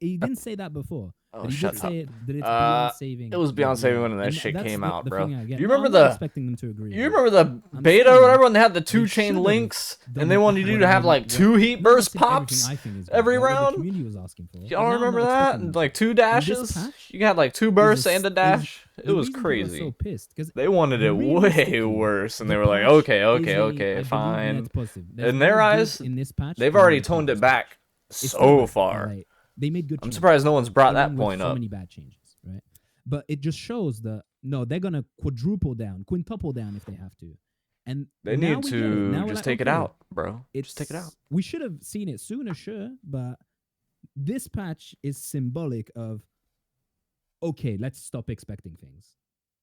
He didn't say that before, Oh, but he shut did up. say that it's beyond saving. It was beyond saving when that And shit that's came the- out, the bro. thing I get. You No, remember I'm not the? expecting them to agree. You with remember the I'm beta saying or whatever when they had the they 2 chain should've links and done they wanted you to what have I like mean, 2 heat not burst necessarily pops everything I think is good, every like what round? the community was asking for. Y'all And now I'm remember not that? expecting them to. Like 2 this dashes? patch You got like 2 bursts and a is- dash. It the was reason people are crazy. So pissed because They wanted it way realistically, worse, and the they were like, patch okay, is okay, a, I okay, believe, fine. net positive. There's In their more good eyes, in this patch they've than already in the toned it previous back patch. It's so still bad, far. like, they made good. I'm changes. surprised no one's brought They that went with point so up. many bad changes, right? But it just shows that no, they're gonna quadruple down, quintuple down if they have to. And They now need we get it. to Now we're just like, take it okay, out, bro. Just take it out. we should have seen it sooner, sure, but this patch is symbolic of okay, let's stop expecting things.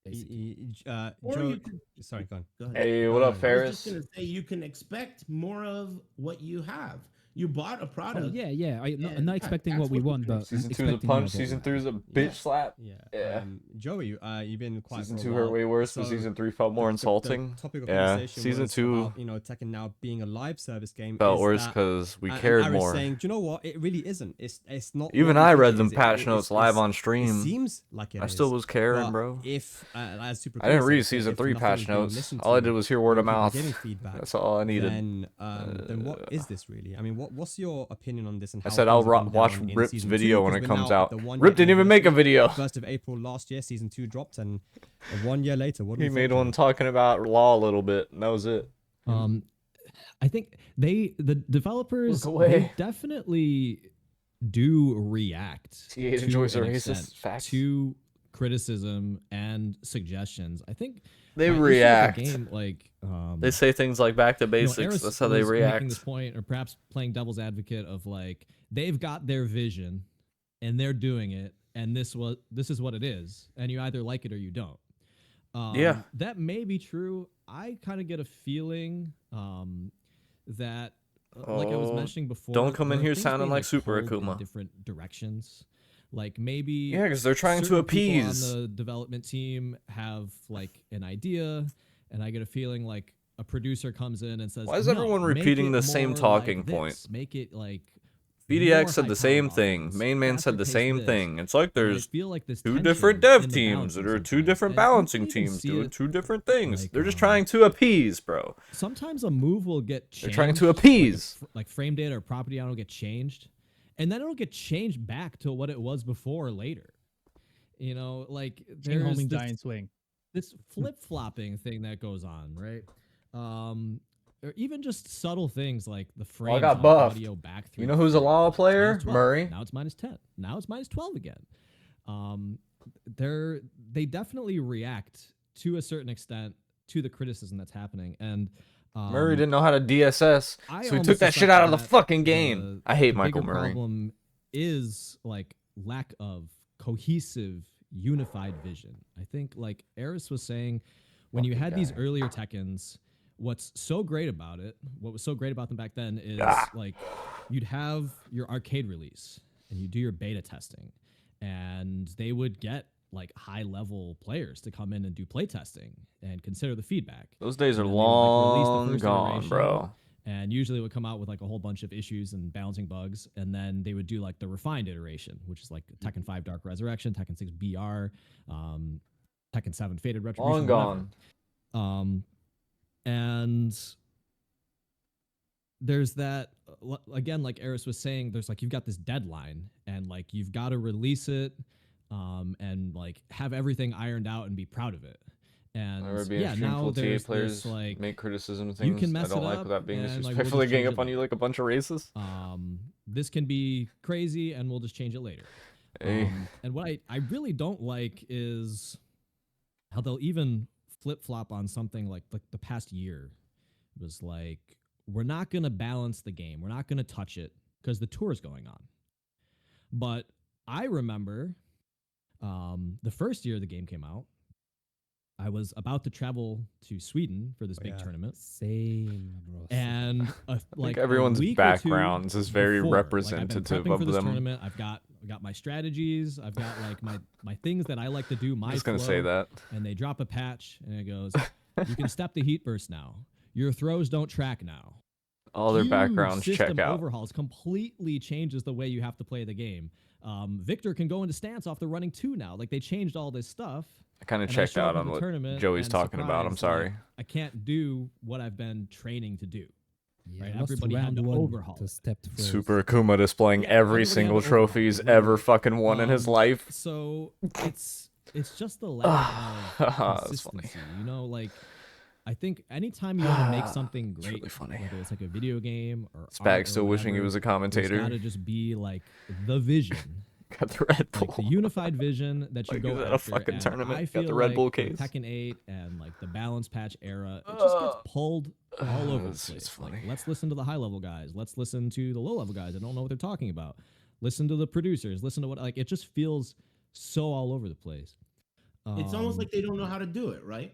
basically. Or Joe, you could- sorry, go on. Go ahead. Hey, what up, I was I was Ferris? just gonna say you can expect more of what you have. You bought a Oh product. yeah, yeah. I'm Yeah, not expecting that's what we what you want, can but Season 2's a expecting more punch. of what Season we 3's a have. bitch slap. Yeah. Yeah. Joey, you've been quiet Season for a 2 while. hurt way worse, but So season 3 felt more the insulting. topic of Yeah, conversation season was 2 about, Tekken now being a live service game. felt is worse that- because we and cared Aris more. saying, do you know what? It really isn't. It's not. Even what we I think read it them is. patch notes live on It stream. seems like it I is, still was caring, but bro. If as Super I didn't Cool read said, season if 3 nothing patch is being notes. listened All I to, did was hear word of people are mouth. giving feedback, That's all I needed. then what is this really? I mean, what's your opinion on this? And I how said I'll things have been watch down in Rip's season video 2, when 'cause it we're comes now at out. the 1 Rip year didn't even make a anniversary. video. 1st of April last year, season 2 dropped, and 1 year later, what do He we made think, one Joey? talking about law a little bit, and that was it. I think the developers Look away. they definitely do react T8 to enjoys an a racist extent fact. to criticism and suggestions. I think They my issue with the react. game, like They say things like back to basics. Eris That's how they was making react. this point, or perhaps playing devil's advocate of like they've got their vision and they're doing it, and this is what it is, and you either like it or you don't. Yeah. That may be true. I kind of get a feeling that, like I was Oh, mentioning before, don't come in there are here things sounding being, like Super pulled in Akuma. different directions. Like maybe Yeah, because they're trying to certain people appease. on the development team have like an idea, and I get a feeling like a producer comes in and says, Why is "No, everyone make repeating it the same more talking like point? this. Make it like VDX more said the high-powered same on thing. this, Main man faster said the pace same this." thing. It's like And I there's feel like this two tension different dev in the teams balancing that are two sometimes, different and you balancing can even teams see doing it, two different things. like, They're just trying to appease, bro. sometimes a move will get changed. They're trying to like appease. like frame data or property data will get changed, and then it'll get changed back to what it was before or later. You know, like King there's homing this, giant swing. this flip-flopping thing that goes on, right? Or even just subtle things like the frames got on buffed. audio back through. You know who's a LoL minus player? 12. Murray. Now it's minus 10. Now it's minus 12 again. They definitely react to a certain extent to the criticism that's happening, and Murray didn't know how to DSS, I so he almost took that shit suspect out of the that fucking game. I hate the Michael bigger Murray. problem is like lack of cohesive, unified vision. I think, like Eris was saying, when you Fucking had these guy. earlier Tekkens, what's so great about it, what was so great about them back then is like you'd have your arcade release and you do your beta testing, and they would get like high level players to come in and do play testing and consider the feedback. Those days are And then they would, like, release the long first gone, iteration, bro. and usually it would come out with like a whole bunch of issues and balancing bugs, and then they would do like the refined iteration, which is like Tekken 5 Dark Resurrection, Tekken 6 BR, Tekken 7 Faded Retribution, Long gone. And there's that again, like Eris was saying, there's like you've got this deadline, and like you've got to release it, and like have everything ironed out and be proud of it. And There being yeah, stream now full TA there's players this, like, make criticism of you things can I mess don't it like up, without being and, like, we'll disrespectfully just gang change up on it you like a bunch of racists. This can be crazy, and we'll just change it later. Hey. And what I really don't like is how they'll even flip flop on something like the past year. It was like, we're not going to balance the game. We're not going to touch it because the tour is going on. But I remember the first year the game came out, I was about to travel to Sweden for this big tournament. Same, bro. And I like think everyone's a week or two backgrounds is very before, like, I've been representative prepping for of this them. tournament. I got my strategies. I've got like my things that I like to do. My I'm just gonna say flow, that. and they drop a patch, and it goes, "You can step the heat burst now. Your throws don't track now." All their Huge backgrounds system check out. overhauls completely changes the way you have to play the game. Victor can go into stance off the running 2 now. Like, they changed all this stuff. I kind of and checked showed out up at on the what tournament Joey's and talking about. I'm surprised, sorry. like, I can't do what I've been training to do. Yeah, Right, lost everybody had round to one overhaul to it. step throws. Super Akuma displaying Yeah, every everybody single had to overhaul trophy he's it, ever literally. fucking won in his life. So it's just the lack of That's funny. consistency. You know, like, I think anytime you want to make something It's great, really funny. whether it's like a video game or Spag art or still wishing he whatever, was a there's commentator. got to just be like the vision, Got the Red Bull. like the unified vision that you Like, go he's at a after. fucking And tournament, I got feel the Red like Bull with case. Tekken 8 and like the balance patch era, it just gets pulled all over the It's place. funny. Like, let's listen to the high level guys. Let's listen to the low level guys. I don't know what they're talking about. Listen to the producers. Listen to what, like, it just feels so all over the place. It's almost like they don't know how to do it, right?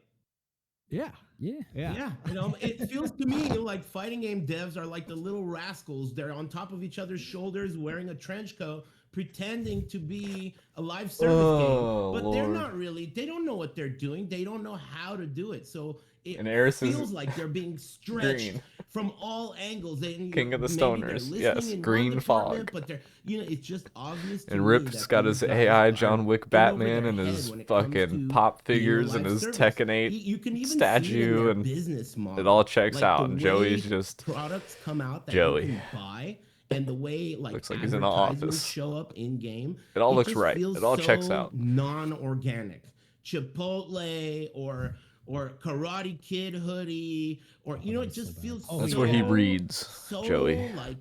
Yeah. Yeah. Yeah. You know, it feels to me like fighting game devs are like the little rascals. They're on top of each other's shoulders, wearing a trench coat, pretending to be a live service Oh, game, but they're Lord. not really. They don't know what they're doing. They don't know how to do it. So it And Eris is feels like they're being stretched green. from all angles. King of the maybe they're Stoners. listening Yes, in one green department, fog. But they're, you know, it's just obvious. To And me Rip's that got these his guys AI are John Wick in over Batman their and head his when it comes fucking to pop being a figures and live his service. Tekken 8 You can even see it in statue, their and business model. it all checks Like, out. the And way Joey's just products come out that Joey. you can buy, and the way like Looks like he's in the advertisements office. show up in game. It all looks just right. feels It all checks so out. Non-organic. Chipotle or Karate Kid hoodie, or you know, it just feels. That's so, where he reads, so, Joey. Like,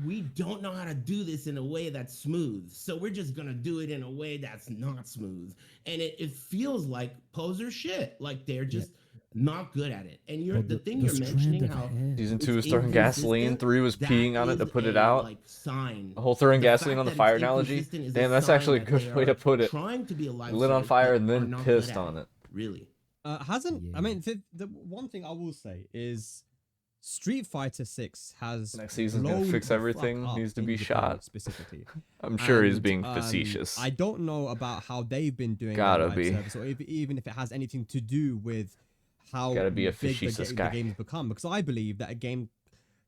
we don't know how to do this in a way that's smooth, so we're just gonna do it in a way that's not smooth, and it feels like poser shit. Like they're just not good at it. And you're Well, the thing the you're mentioning strand of how hair. Season it's 2 was throwing gasoline, inconsistent, 3 was that peeing on it to is put it a, out. like, sign. The whole throwing The gasoline fact on the that fire it's analogy. inconsistent is Damn, a that's sign actually a that good they way to are put it. trying to be a live Lit on service, fire but and are then not pissed good at on it. Really. Hasn't I Yeah. mean the one thing I will say is Street Fighter 6 has Next season's gonna blown fix the everything, fuck up needs to in be Japan shot. specifically. I'm sure he's And, being facetious. I don't know about how they've been doing their Gotta live be. service, or even if it has anything to do with how Gotta be a big facetious the guy. game's become. Because I believe that a game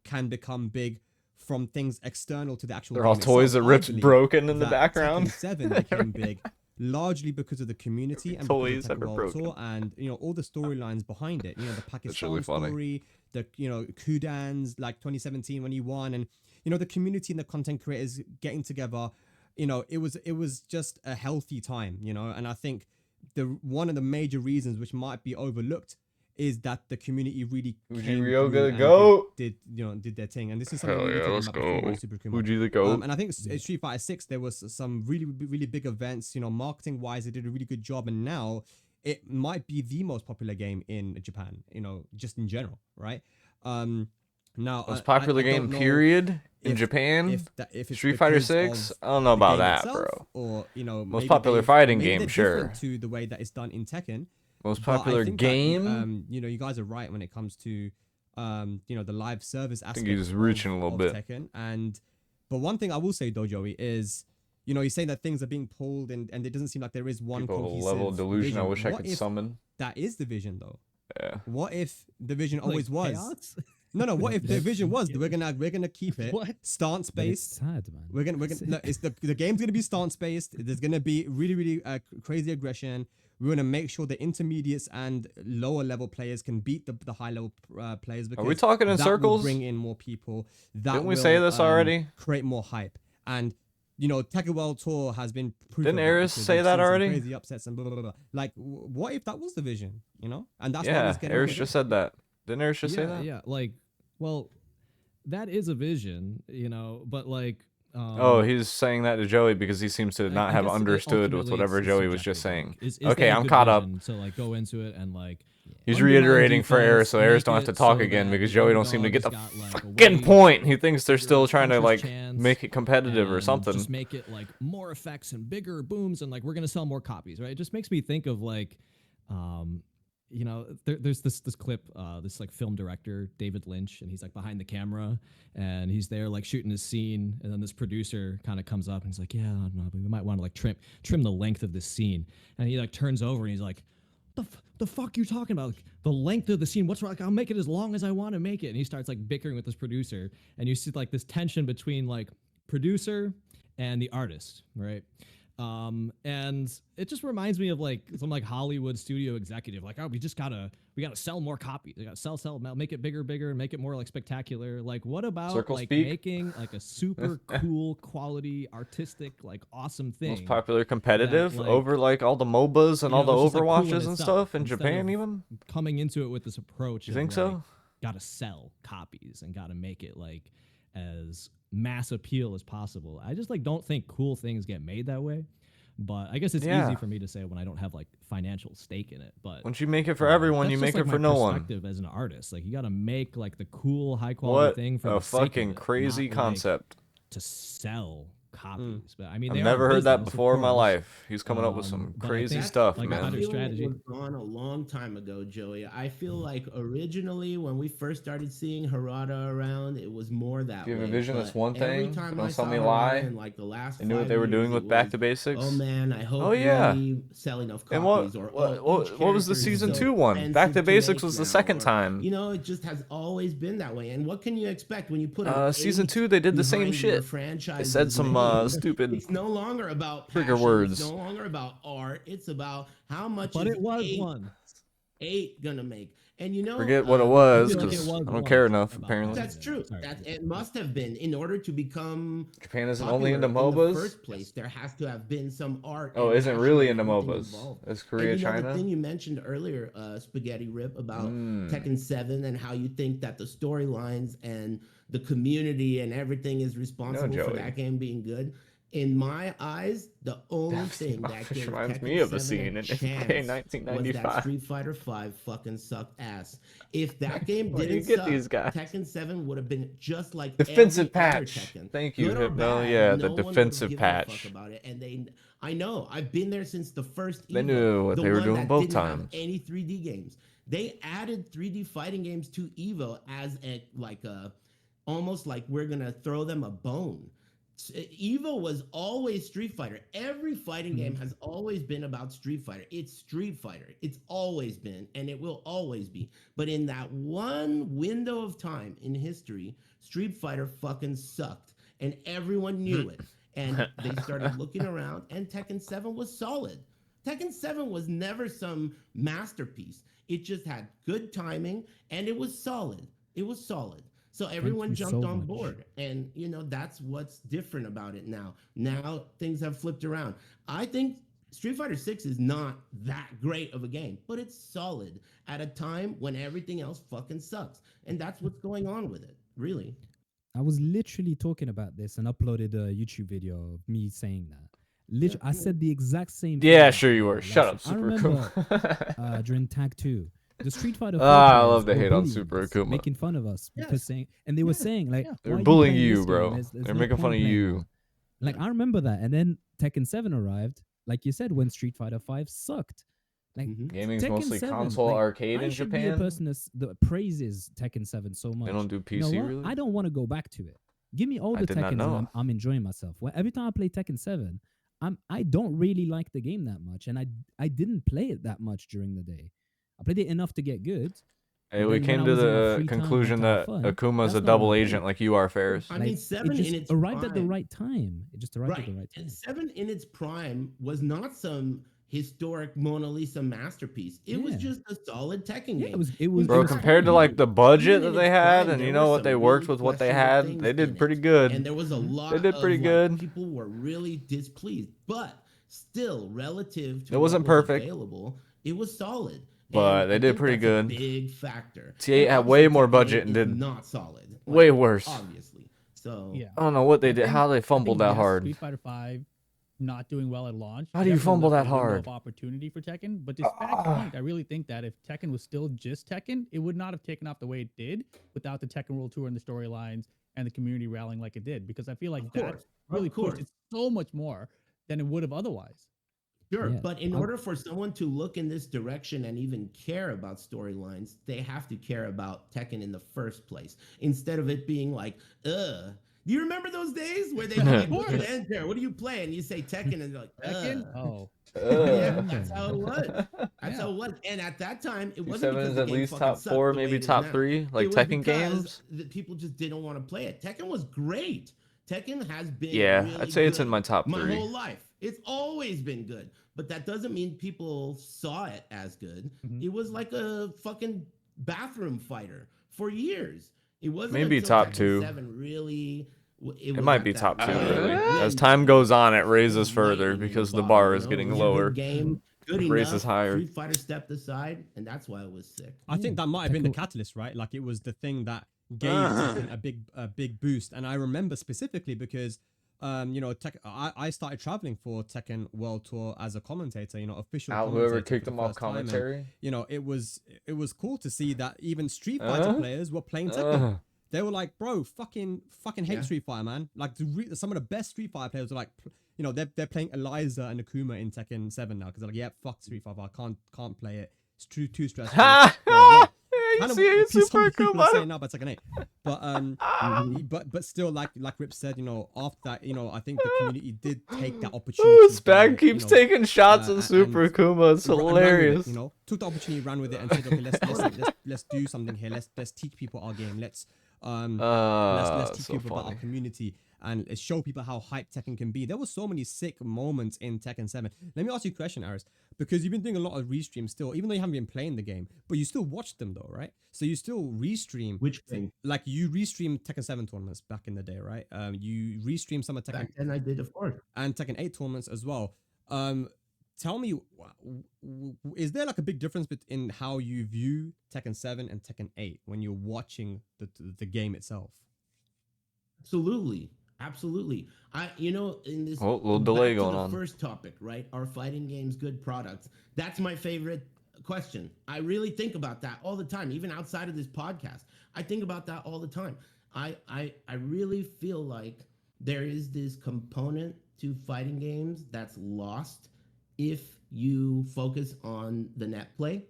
can become big from things external to the actual They're game all toys that itself. I rips believe broken in the that background. Tekken 7 became big largely because of the community and Toys because that of are Tekken World broken. Tour and all the storylines behind it. The Pakistan really funny. story, the Kudans like 2017 when he won, and the community and the content creators getting together. It was just a healthy time. And I think one of the major reasons which might be overlooked is that the community really Fuji came Ryoga through and goat. did their thing, and this is something Hell we were yeah, talking let's about before go. with Super Kuma. Fuji the goat. And I think Street Fighter 6, there was some really big events, marketing wise, they did a really good job, and now it might be the most popular game in Japan, just in general, right? Now Most popular I don't game know period in if- Japan. if it's Street Fighter because 6. of I don't know the about game that, itself, bro. or Most popular fighting game, they're sure. different to the way that it's done in Tekken. Most But I popular think that, game. you guys are right when it comes to, the live service aspect. he's reaching a little of bit. Tekken. But one thing I will say, though, Joey, is, you're saying that things are being pulled, and it doesn't seem like there is one People cohesive level of delusion I vision. wish I What could if summon. that is the vision, though? Yeah. What if the vision always was? chaos? No. What if the vision was we're gonna keep it What? stance But it's based? sad, man. We're gonna no, it's the game's gonna be stance based. There's gonna be really crazy aggression. We're gonna make sure the intermediates and lower level players can beat the high level players. Because Are we talking in that will circles? bring in more people. That Didn't we will, say this already? Create more hype. And Tekken World Tour has been proven. Didn't Aris say that already? Crazy upsets and blah blah blah. Like, what if that was the vision? And that's why Yeah, it's getting Aris bigger. just said that. Didn't Aris just say that? Yeah, well, that is a vision, but Oh, he's saying that to Joey because he seems to not I have guess understood with ultimately whatever it's Joey was just subjective, saying. Is Okay, that a I'm good caught up. vision to go into it and He's undermine reiterating for Aris, defense, so Aris make don't have to it talk so again that because the Joey don't seem to get the underdog has got, a fucking way point. He thinks they're bigger still trying to puncher's chance make it competitive or and something. Just make it more effects and bigger booms and we're gonna sell more copies, right? It just makes me think of there's this clip, this film director David Lynch, and he's behind the camera and he's there shooting his scene, and then this producer kind of comes up and he's like, yeah, I don't know, but we might want to trim the length of this scene, and he turns over and he's like, the fuck you talking about? The length of the scene? What's wrong? I'll make it as long as I want to make it. And he starts bickering with this producer, and you see this tension between producer and the artist, right? And it just reminds me of some Hollywood studio executive, oh, we gotta sell more copies. We gotta sell, make it bigger, and make it more spectacular. What about Circle speak? making a super cool, quality, artistic, awesome thing? Most popular competitive that, over all the MOBAs and all the it's just, cool in Overwatches and itself, stuff in instead Japan of even? coming into it with this approach. You of, think so? Gotta sell copies and gotta make it as mass appeal as possible. I just don't think cool things get made that way. But I guess it's easy for me to say when I don't have financial stake in it. But Once you make it for everyone, you make it for no one. perspective as an artist, you got to make the cool, high quality What thing for a the sake of fucking it, crazy not, concept. to sell copies. But I mean, I've they are never in heard that business, of before in my course. life. He's coming up with some but I crazy think, stuff, like, man. other I feel strategy. it was gone a long time ago, Joey. I feel like originally when we first started seeing Harada around, it was more that If you have way. a vision, but that's one every thing. time Don't I tell saw me Harada lie. in the last I knew what 5 they were doing years, with it Back was, to Basics. oh man, I hope Oh, yeah. you sell enough And copies. Or what was the each season character is 2 one? expensive Back to to Basics make was the now, second or, time. it just has always been that way. And what can you expect when you put an Season 8 2 they did the same behind your shit. They franchise's said some name? stupid It's no longer about trigger passion. words. It's no longer about art. It's about how much But is it was one. 8 gonna make. And Forget what it I was feel like because it was I don't one. care enough About apparently. that's true. Sorry. It must have been in order to become Japan isn't popular only into in the MOBAs. first place. There has to have been some art. Oh, and isn't passion really and into everything MOBAs. involved. Is Korea, And the China? thing you mentioned earlier, Spaghetti Rip, about Mm. Tekken 7 and how you think that the storylines and the community and everything is responsible for Joey. that game being good. in my eyes, the only That thing that just gave reminds Tekken me of a 7 scene in FK chance was that 1995. Street Fighter 5 fucking sucked ass. If that game Where do you didn't get suck, these guys? Tekken 7 would have been just like Defensive every other patch. Tekken. Thank you, Good or Hypno. bad, Yeah, the no one would have defensive given a patch. fuck about it. And I know, I've been there since the first They Evo, knew what the they were one doing that both didn't times. have any 3D games. They added 3D fighting games to Evo as almost like we're gonna throw them a bone. Evo was always Street Fighter. Every fighting game has always been about Street Fighter. It's Street Fighter. It's always been, and it will always be. But in that one window of time in history, Street Fighter fucking sucked, and everyone knew it. And they started looking around, and Tekken 7 was solid. Tekken 7 was never some masterpiece. It just had good timing, and it was solid. It was solid. So everyone you jumped so on much. board. And, you know, that's what's different about it now. Now things have flipped around. I think Street Fighter 6 is not that great of a game, but it's solid at a time when everything else fucking sucks. And that's what's going on with it, really. I was literally talking about this and uploaded a YouTube video of me saying that. Literally, I said the exact same thing. Yeah, sure you were. last Shut week. up, I Super remember Akuma. during Tag 2, the Street Fighter 4 I players love to were hate on bullying Super us, Akuma. making fun of us Yes. because saying, and they were saying like, Yeah. They're "Why are bullying playing you, this bro. game? There's They're no making fun point of playing you." that." Like I remember that, and then Tekken 7 arrived, like you said, when Street Fighter 5 sucked. Like Gaming's Tekken mostly 7, console like, arcade I in should be a Japan. person that praises Tekken 7 so much. They don't do You know PC, what? really? I don't want to go back to it. Give me all I the did not Tekkens and know. I'm enjoying myself. Well, every time I play Tekken 7, I don't really like the game that much, and I didn't play it that much during the day. I played it enough to get good. Hey, but we then when came I to was in my the free time, conclusion like, to that have fun, Akuma's a that's not double what I do. agent like you are, Ferris. I mean, Like, 7 it just in its arrived at the prime- right time. It just arrived at the right time. And 7 in its prime was not some historic Mona Lisa masterpiece. It was Yeah. just a solid Tekken Yeah, game. it was. Bro, it was compared to fun. like the budget Even that in they its had, prime, and you there know were what some they worked really with what they questionable had, things they did in pretty it. good. And there was a lot They did pretty of, good. People were really displeased, but still relative to It wasn't what was perfect. available, it was solid. But And they I did think pretty that's good. a big factor. T8 And had way obviously more Tekken budget 8 and is did not solid. way worse. Obviously. So Yeah. I don't know what they I did. think- How they I think, fumbled that yes, hard. Street Fighter 5 not doing well at launch. How do you definitely fumble left that a window hard? Of opportunity for Tekken, but to Spag's point, I really think that if Tekken was still just Tekken, it would not have taken off the way it did without the Tekken World Tour and the storylines and the community rallying like it did. Because I feel like Of that course, really of course. pushed it so much more than it would have otherwise. Sure, Yeah, but in I'm- order for someone to look in this direction and even care about storylines, they have to care about Tekken in the first place. Instead of it being like, ugh. Do you remember those days where they like, Of course. enter, what do you play? And you say Tekken and they're like, Tekken? ugh. Oh. Yeah, Ugh. that's how it was. That's Yeah. how it was. And at that time, it wasn't 7 because is the at game least fucking top sucked 4, the way maybe it is top now. 3, like It was Tekken because games. the people just didn't want to play it. Tekken was great. Tekken has been Yeah, really I'd say it's in good my top my 3. whole life. It's always been good, but that doesn't mean people saw it as good. Mhm. It was like a fucking bathroom fighter for years. It wasn't Maybe until top Tekken 2. 7 really. It was might at be that top 2, point really. when As time goes on, it raises lightning further in the because the bottle, bar you is know? getting It was a good lower. game, good It raises enough. higher. Street Fighter stepped aside, and that's why it was sick. I think that might have been the Tekken- catalyst, right? Like it was the thing that gave Tekken a big boost. And I remember specifically because, you know, I started traveling for Tekken World Tour as a commentator, you know, official. Out commentator whoever for kicked the them off first time, and, commentary. you know, it was cool to see that even Street Fighter players were playing Tekken. They were like, bro, fucking hate Yeah. Street Fighter, man. Like some of the best Street Fighter players are like, you know, they're playing Eliza and Akuma in Tekken 7 now because they're like, yeah, fuck Street Fighter, I can't play it. It's too stressful. Ha! Blah, blah. You Kind of see it, what some Super people are saying Akuma. now about Tekken 8. But still, like Rip said, you know, after that, you know, I think the community did take that opportunity. Ooh, to, Spag keeps you know, taking shots at and Super Akuma. It's ran with it, hilarious. you know, took the opportunity, ran with it, and said, okay, let's do something here. Let's teach people our game. Let's teach so people about our funny. community and show people how hype Tekken can be. There were so many sick moments in Tekken 7. Let me ask you a question, Aris, because you've been doing a lot of restreams still, even though you haven't been playing the game, but you still watch them though, right? So you still restream. Which thing? Like you restream Tekken 7 tournaments back in the day, right? You restream some of Tekken Back then I did, of course. and Tekken 8 tournaments as well. Tell me, is there like a big difference in how you view Tekken 7 and Tekken 8 when you're watching the game itself? Absolutely. Absolutely. In this Little back delay to going the on. first topic, right? Are fighting games good products? That's my favorite question. I really think about that all the time, even outside of this podcast. I think about that all the time. I really feel like there is this component to fighting games that's lost if you focus on the net play.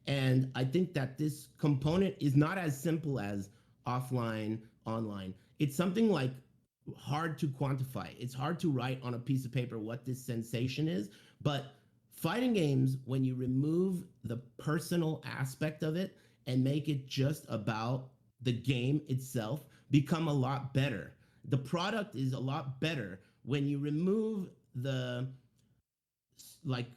And I think that this component is not as simple as offline, online. It's something like hard to quantify. It's hard to write on a piece of paper what this sensation is. But fighting games, when you remove the personal aspect of it and make it just about the game itself, become a lot better. The product is a lot better when you remove the like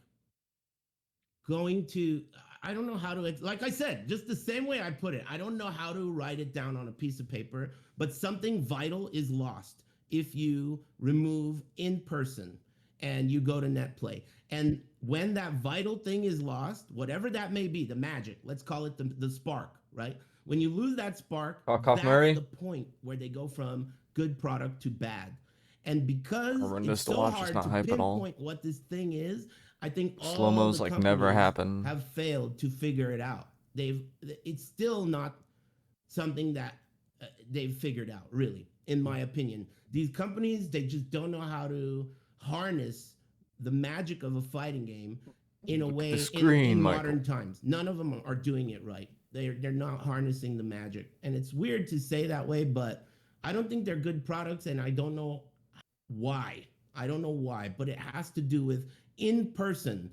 going to I don't know how to like I said, just the same way I put it. I don't know how to write it down on a piece of paper, but something vital is lost if you remove in person and you go to net play. And when that vital thing is lost, whatever that may be, the magic, let's call it the spark, right? When you lose that spark, that's Murray. the point where they go from good product to bad. And because Horrendous it's to so watch, it's hard not to hype at all. pinpoint what this thing is, I think all Slow-mo's the like never companies happen. have failed to figure it out. It's still not something that they've figured out, really, in my opinion. These companies, they just don't know how to harness the magic of a fighting game in a Look at way the screen, in Michael. modern times. None of them are doing it right. They're not harnessing the magic. And it's weird to say that way, but I don't think they're good products, and I don't know why. I don't know why, but it has to do with in-person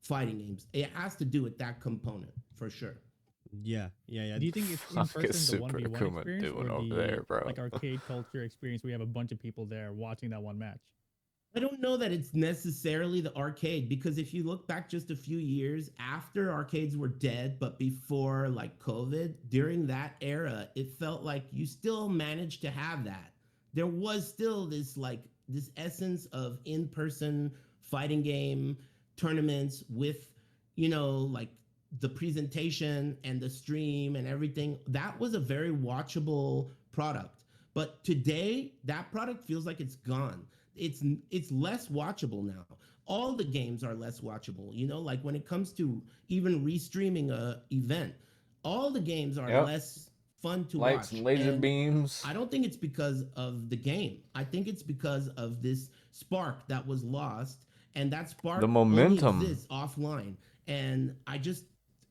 fighting games. It has to do with that component for sure. Yeah, yeah, yeah. Do you think it's in Fuck is person the Super 1v1 Akuma experience doing or over the there, bro? like arcade culture experience where you have a bunch of people there watching that one match? I don't know that it's necessarily the arcade, because if you look back just a few years after arcades were dead, but before like COVID, during that era, it felt like you still managed to have that. There was still this essence of in-person fighting game tournaments with, like the presentation and the stream and everything. That was a very watchable product. But today, that product feels like it's gone. It's less watchable now. All the games are less watchable. Like when it comes to even restreaming a event, all the games are less fun to Lights watch. and laser And beams. I don't think it's because of the game. I think it's because of this spark that was lost, and that spark The momentum. only exists offline. And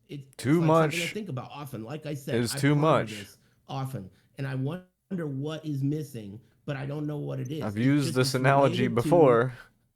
it's Too like something much to think about often. Like I said, is I too ponder much. this often, and I wonder what is missing, but I don't know what it is. I've It's used just this it's analogy related to- before.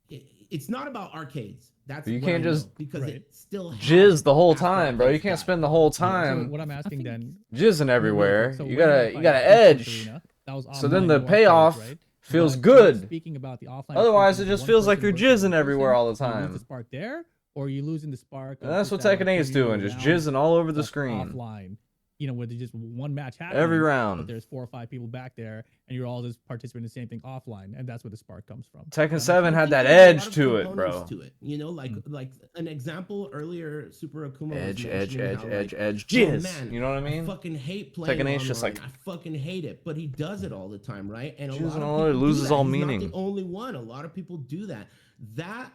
it's not about arcades. That's You what can't I know, just because Right. it still has Jizz the whole after time, bro. You arcades can't died. spend the whole So time what I'm asking then, jizzing real everywhere. quick, so You when gotta fight you gotta at Heatspeak edge. Arena, that was So then online, the no arcades, payoff right? feels But good. Speaking about the offline, Otherwise, it experience, just one feels like person you're versus one jizzing everywhere person, all the you lose the time. spark there, or are you losing the spark? And of that's just what that Tekken 8's doing, occasional just round jizzing all over the that's screen. offline. Where there's just one match happening Every but round. there's 4 or 5 people back there, and you're all just participating in the same thing offline, and that's where the spark comes from. Tekken That 7 makes had I that think there's a lot edge of to it, components bro. to it. Like an example earlier, Super Akuma Edge, was edge, mentioning edge, how, edge, like, edge, oh, jizz. man, You know what I I mean? fucking hate playing Tekken 8's online. just like I fucking hate it, but he does it all the time, right? And a Jizzing lot of all over, people loses do that. all He's meaning. not the only one. A lot of people do that. That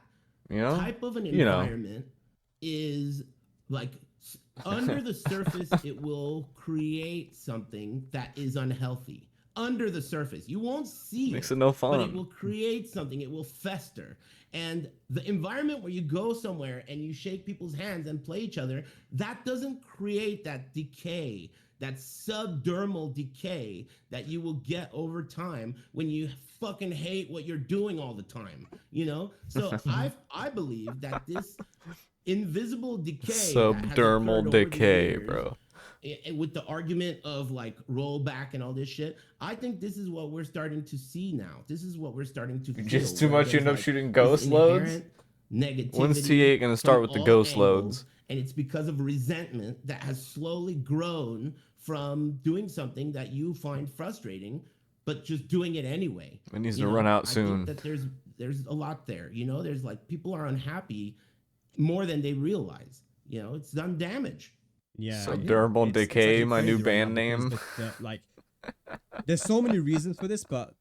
You know? type of an You know. environment is like under the surface, it will create something that is unhealthy. Under the surface, you won't see Makes it, it no but it fun. will create something. It will fester. And the environment where you go somewhere and you shake people's hands and play each other, that doesn't create that decay, that subdermal decay that you will get over time when you fucking hate what you're doing all the time. So I believe that this invisible decay that has occurred Subdermal over the decay, years, bro. with the argument of like rollback and all this shit, I think this is what we're starting to see now. This is what we're starting to feel. Just too where much, you there's, end up like, shooting this ghost loads? inherent negativity. When's T8 gonna start from with the all ghost angles, loads? and it's because of resentment that has slowly grown from doing something that you find frustrating, but just doing it anyway. It needs to run out I soon. think that there's a lot there. There's like people are unhappy more than they realize. It's done damage. Yeah. Subdermal it's decay, actually my new crazy right band now because name. like, there's so many reasons for this, but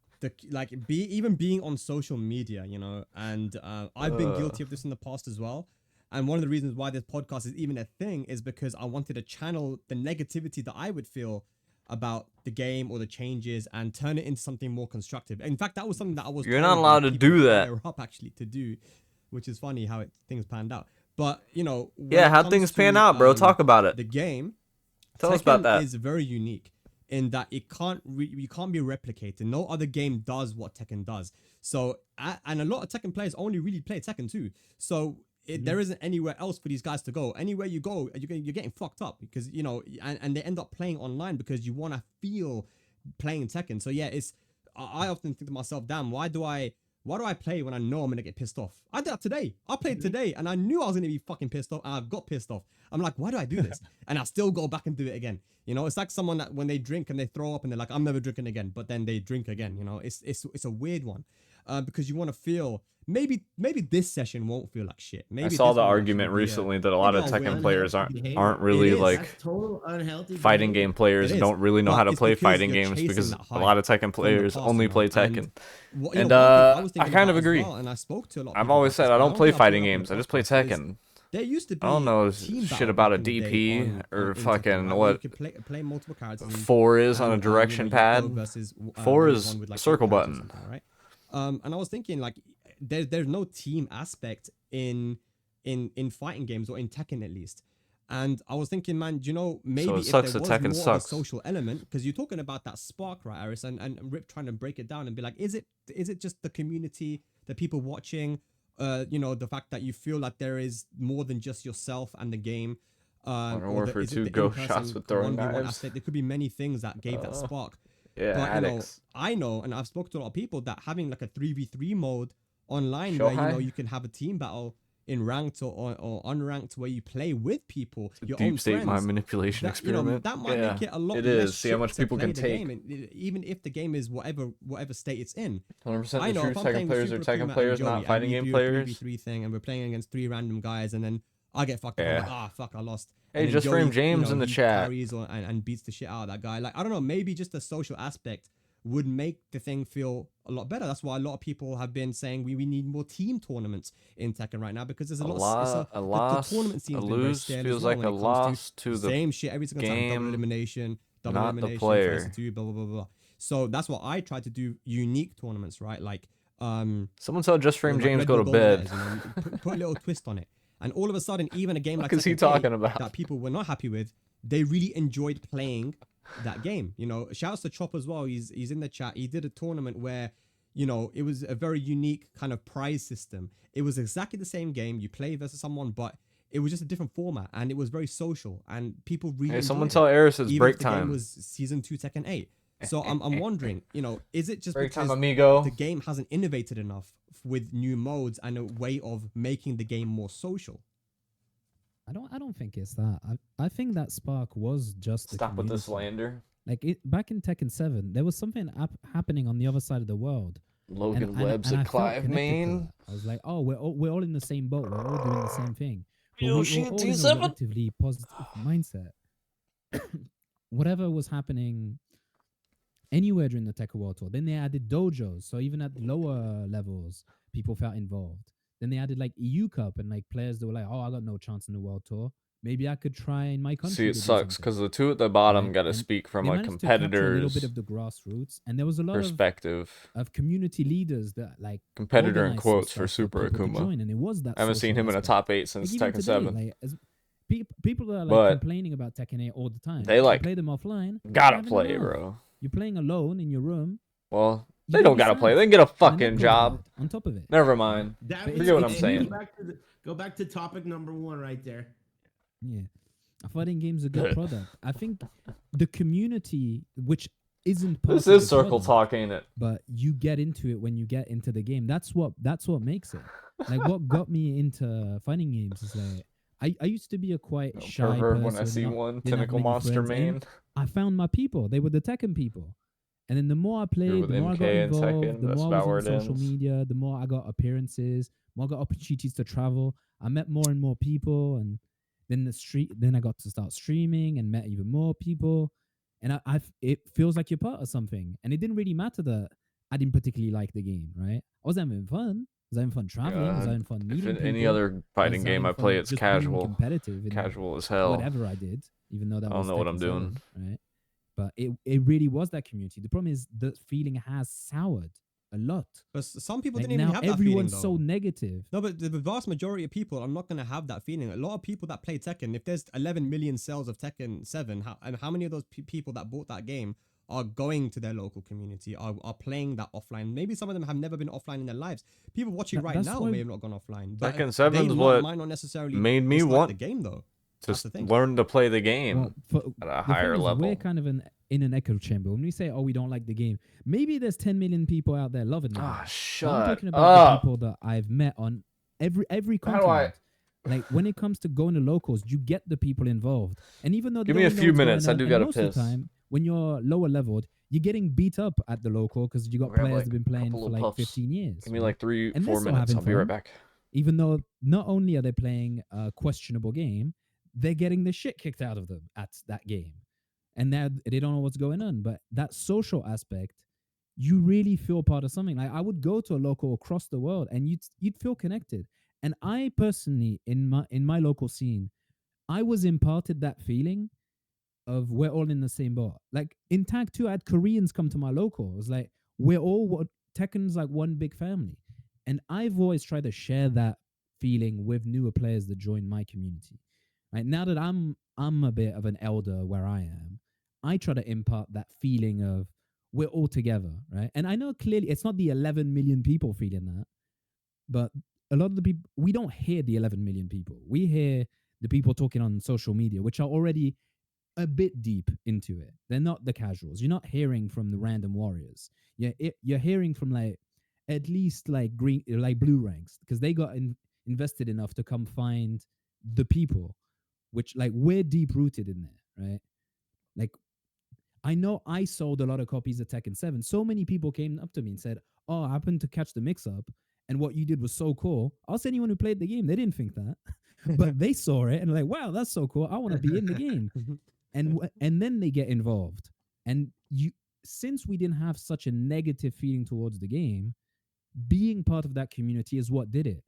even being on social media, you know, and I've been guilty of this in the past as well. And one of the reasons why this podcast is even a thing is because I wanted to channel the negativity that I would feel about the game or the changes and turn it into something more constructive. In fact, that was something that I was You're told not allowed by to people do that. higher up actually to do, which is funny how things panned out. But you know, when Yeah, it how comes things pan to, out, bro. Talk about it. The game, Tell us about Tekken that. is very unique in that you can't be replicated. No other game does what Tekken does. So and a lot of Tekken players only really play Tekken 2. So there isn't anywhere else for these guys to go. Anywhere you go, you're getting fucked up because you know, and they end up playing online because you want to feel playing Tekken. So yeah, I often think to myself, damn, why do I play when I know I'm gonna get pissed off? I did that today. I played today and I knew I was gonna be fucking pissed off and I got pissed off. I'm like, why do I do this? And I still go back and do it again. You know, it's like someone that when they drink and they throw up and they're like, I'm never drinking again, but then they drink again. You know, it's a weird one because you want to feel maybe this session won't feel like shit. Maybe I saw this the will argument actually be recently that a lot of maybe Tekken unhealthy players behavior. aren't It really is. like That's total unhealthy fighting behavior. game players It and is. don't really know But how to it's play because fighting you're games chasing because that a hype lot of Tekken from the players past, only you know, play and Tekken. What, you And know, one thing I was I thinking kind of about as agree. well, and I spoke to a lot of I've people always about said this, I and don't think play I brought it fighting up on games. the I just play podcast, is Tekken. there used to be I don't know team shit battle about a back in the day DP or in Tekken, fucking right, where you what could play multiple characters. 4 is on a And, direction you know, you go pad. versus 4 1v1 is with, like, 8 circle characters or button. something, right? And I was thinking like there's no team aspect in fighting games or in Tekken at least. And I was thinking, man, do you know, maybe So it if sucks there that was Tekken more of a sucks. social element, because you're talking about that spark, right, Aris, and Rip trying to break it down and be like, is it just the community, the people watching, you know, the fact that you feel like there is more than just yourself and the game, Modern or Warfare is it 2 the ghost in-person shots with throwing 1v1 knives. aspect? There could be many things that gave that spark. Yeah, But you know, addicts. I know, and I've spoken to a lot of people that having like a 3v3 mode online Show where you high? know you can have a team battle in ranked or unranked where you play with people, your Deep own state friends. mind manipulation That, you know, experiment. that might Yeah, make it a lot it less is. See how shit much to people play can the take. game, and even if the game is whatever state it's in. 100% I the know true if I'm Tekken playing with players are Super Tekken Akuma players, and Joey, not fighting and we game do a players. 3v3 thing, and we're playing against 3 random guys, and then I get fucked up. I'm like, Yeah. fuck, I lost. Hey, And then just Joey, frame James in the he chat. carries and beats the shit out of that guy. Like, I don't know, maybe just the social aspect would make the thing feel a lot better. That's why a lot of people have been saying we need more team tournaments in Tekken right now, because there's a lot. A loss, the tournament a scene's been very lose stale as feels well like when a it comes loss to to the same shit every single time. Double game, elimination, not the first player. to two, blah blah blah blah. So that's what I try to do. Unique tournaments, right? Like Someone tell Just Frame like James Red go to Bull Golden bed. Letters, you know, put a little twist on it. And all of a sudden, even a game like What is he Tekken 8 talking about? that people were not happy with, they really enjoyed playing that game. You know, shouts to Chop as well. He's in the chat. He did a tournament where, you know, it was a very unique kind of prize system. It was exactly the same game. You play versus someone, but it was just a different format, and it was very social, and people really. Hey, someone enjoyed tell it, Eris it's even break if the game time. was season 2 Tekken 8. So I'm wondering, you know, is it just Break time, because amigo. the game hasn't innovated enough with new modes and a way of making the game more social? I don't think it's that. I think that spark was just the Stop with the community. slander. Like back in Tekken 7, there was something happening on the other side of the world. Logan Webb's I a felt Clive connected to main. that. I was like, oh, we're all in the same boat. We're all doing the same thing. But Yo, we're shit, all in a T7. relatively positive mindset. Whatever was happening anywhere during the Tekken World Tour, then they added dojos. So even at the lower levels, people felt involved. Then they added like EU Cup and like players that were like, oh, I got no chance in the World Tour. Maybe I could try in my country. See, it to do sucks something." because the two at the bottom Right? got to And speak from they a managed to capture a little competitor's bit of the grassroots, and there was a lot perspective. of community leaders that like Competitor in organized some quotes for stuff Super people to Akuma. join, and it was that I haven't seen social him in a aspect. top 8 since Like even Tekken today, 7. like as people are like But complaining about Tekken 8 all the time. they, You like, play them offline. Gotta having a play, laugh. bro. You're playing alone in your room. Well, You they get don't me gotta play. sad. They can get a And the fucking netcode job. card on top of it. Never mind. That But was- Forget what I'm it's saying. Go back to topic number 1 right there. Yeah, a fighting game's a good product. I think the community, which isn't part This of is the circle product, talk, ain't it? but you get into it when you get into the game. That's what makes it. Like what got me into fighting games is like I used to be a quite No shy pervert person. when I see not- one didn't have tentacle many monster friends, and main. I found my people. They were the Tekken people. And then the more I played, with the more I got MK and involved, Tekken, the that's more about I where was on it social ends. media, the more I got appearances, more I got opportunities to travel. I met more and more people, and then I got to start streaming and met even more people. And it feels like you're part of something. And it didn't really matter that I didn't particularly like the game, right? I was having fun. I was having fun traveling. I was God. having fun If meeting in people. any other I fighting was game having I play, fun it's just being casual. competitive in Casual as hell. whatever I did, even though that I was don't know what I'm Tekken doing. 7, right? But it really was that community. The problem is the feeling has soured a lot. But some people Like didn't even now have that feeling everyone's though. so negative. No, but the vast majority of people are not going to have that feeling. A lot of people that play Tekken, if there's 11 million sales of Tekken 7, how many of those people that bought that game are going to their local community, are playing that offline? Maybe some of them have never been offline in their lives. People watching right That's now why- may have not gone offline. But Tekken 7's they what might not necessarily made me dislike want the game though. to That's the thing. learn to play the game Well, at a the higher thing is, level. we're kind of in an echo chamber. When we say, "Oh, we don't like the game," maybe there's 10 million people out there loving the game. Ah, I'm shut talking about the up. people that I've met on every How do I- continent. Like when it comes to going to locals, you get the people involved, and even though they Give me a don't know few what's going minutes, I on, do and gotta most of piss. the time when you're lower leveled, you're getting beat up at the local because you got Grab, players like, that have been a playing couple for of like puffs. 15 years. Give me right? like 3-4 And they're still minutes. having I'll be right fun. back. Even though not only are they playing a questionable game, they're getting the shit kicked out of them at that game. And now they don't know what's going on. But that social aspect, you really feel part of something. Like I would go to a local across the world and you'd feel connected. And I personally, in my local scene, I was imparted that feeling of we're all in the same boat. Like in Tag 2, I had Koreans come to my local. It was like we're all Tekken's like one big family. And I've always tried to share that feeling with newer players that join my community. Right now that I'm a bit of an elder where I am, I try to impart that feeling of we're all together, right? And I know clearly it's not the 11 million people feeling that, but a lot of the people, we don't hear the 11 million people. We hear the people talking on social media, which are already a bit deep into it. They're not the casuals. You're not hearing from the random warriors. You're hearing from like at least like green, like blue ranks, because they got invested enough to come find the people, which like we're deep rooted in there, right? Like I know I sold a lot of copies of Tekken 7. So many people came up to me and said, "Oh, I happened to catch the mix up, and what you did was so cool." Ask anyone who played the game; they didn't think that, but they saw it and like, "Wow, that's so cool! I want to be in the game." And then they get involved. And since we didn't have such a negative feeling towards the game, being part of that community is what did it.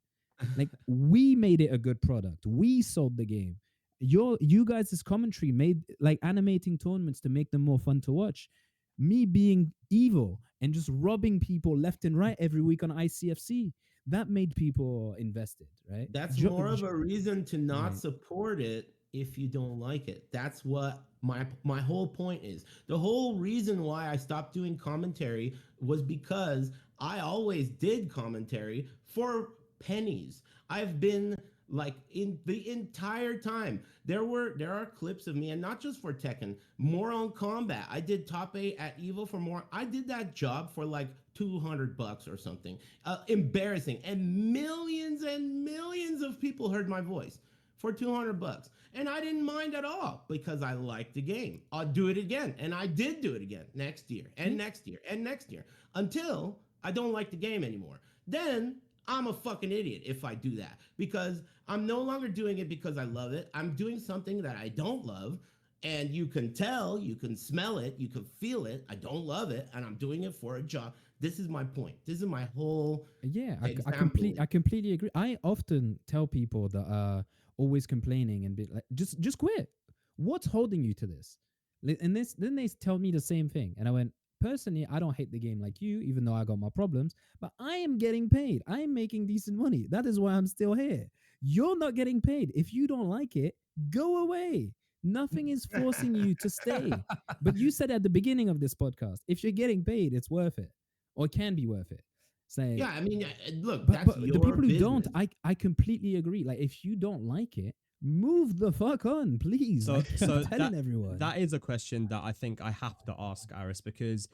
Like we made it a good product. We sold the game. You guys' commentary made like animating tournaments to make them more fun to watch. Me being evil and just robbing people left and right every week on ICFC, that made people invested, right? That's more of a reason to not Right. support it if you don't like it. That's what my whole point is. The whole reason why I stopped doing commentary was because I always did commentary for pennies. I've been like in the entire time. There are clips of me, and not just for Tekken, more on combat. I did top 8 at Evo for more. I did that job for like $200 or something. Embarrassing. And millions of people heard my voice for $200. And I didn't mind at all because I liked the game. I'll do it again. And I did do it again next year and next year and next year until I don't like the game anymore. Then I'm a fucking idiot if I do that because I'm no longer doing it because I love it. I'm doing something that I don't love. And you can tell, you can smell it, you can feel it. I don't love it. And I'm doing it for a job. This is my point. This is my whole Yeah, example. I completely agree. I often tell people that are always complaining and be like, just quit. What's holding you to this? And then they tell me the same thing, and I went, personally, I don't hate the game like you, even though I got my problems, but I am getting paid. I am making decent money. That is why I'm still here. You're not getting paid. If you don't like it, go away. Nothing is forcing you to stay. But you said at the beginning of this podcast, if you're getting paid, it's worth it, or it can be worth it. Say, Yeah, I mean, look, but, that's but your the people who business. don't, I completely agree. Like, if you don't like it, move the fuck on, please. So, Like, so I'm telling everyone. that is a question that I think I have to ask Aris, because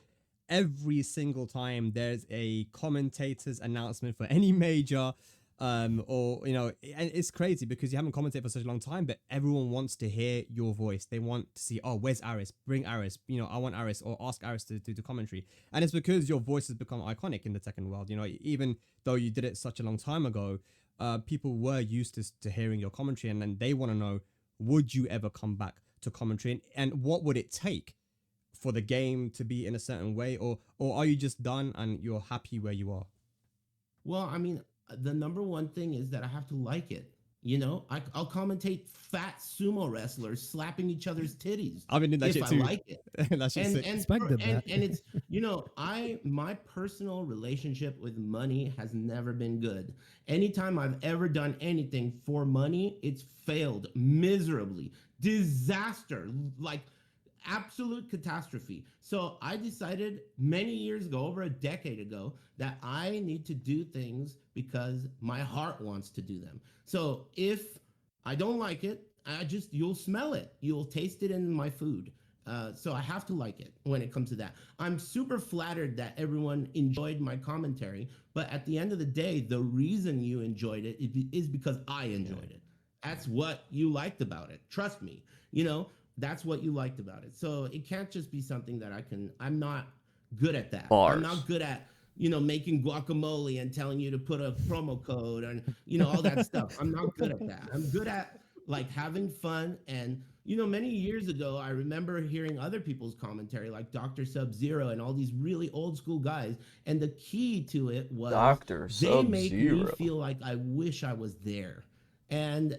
every single time there's a commentator's announcement for any major, or and it's crazy because you haven't commentated for such a long time, but everyone wants to hear your voice. They want to see, oh, where's Aris? Bring Aris. I want Aris, or ask Aris to do the commentary. And it's because your voice has become iconic in the Tekken world. Even though you did it such a long time ago, people were used to hearing your commentary, and then they want to know, would you ever come back to commentary, and what would it take for the game to be in a certain way, or are you just done and you're happy where you are? Well, I mean, the number one thing is that I have to like it. You know, I'll commentate fat sumo wrestlers slapping each other's titties I've been doing that if shit I too. like it. That shit's sick. Expected that. And it's, you know, my personal relationship with money has never been good. Anytime I've ever done anything for money, it's failed miserably. Disaster, like absolute catastrophe. So I decided many years ago, over a decade ago, that I need to do things because my heart wants to do them. So if I don't like it, you'll smell it. You'll taste it in my food. So I have to like it when it comes to that. I'm super flattered that everyone enjoyed my commentary, but at the end of the day, the reason you enjoyed it is because I enjoyed it. That's what you liked about it. Trust me, you know, that's what you liked about it. So it can't just be something that I'm not good at that. Bars. I'm not good at, you know, making guacamole and telling you to put a promo code and, you know, all that stuff. I'm not good at that. I'm good at like having fun. And, you know, many years ago, I remember hearing other people's commentary like Dr. Sub-Zero and all these really old school guys. And the key to it was Dr. they make me Sub-Zero. feel like I wish I was there. And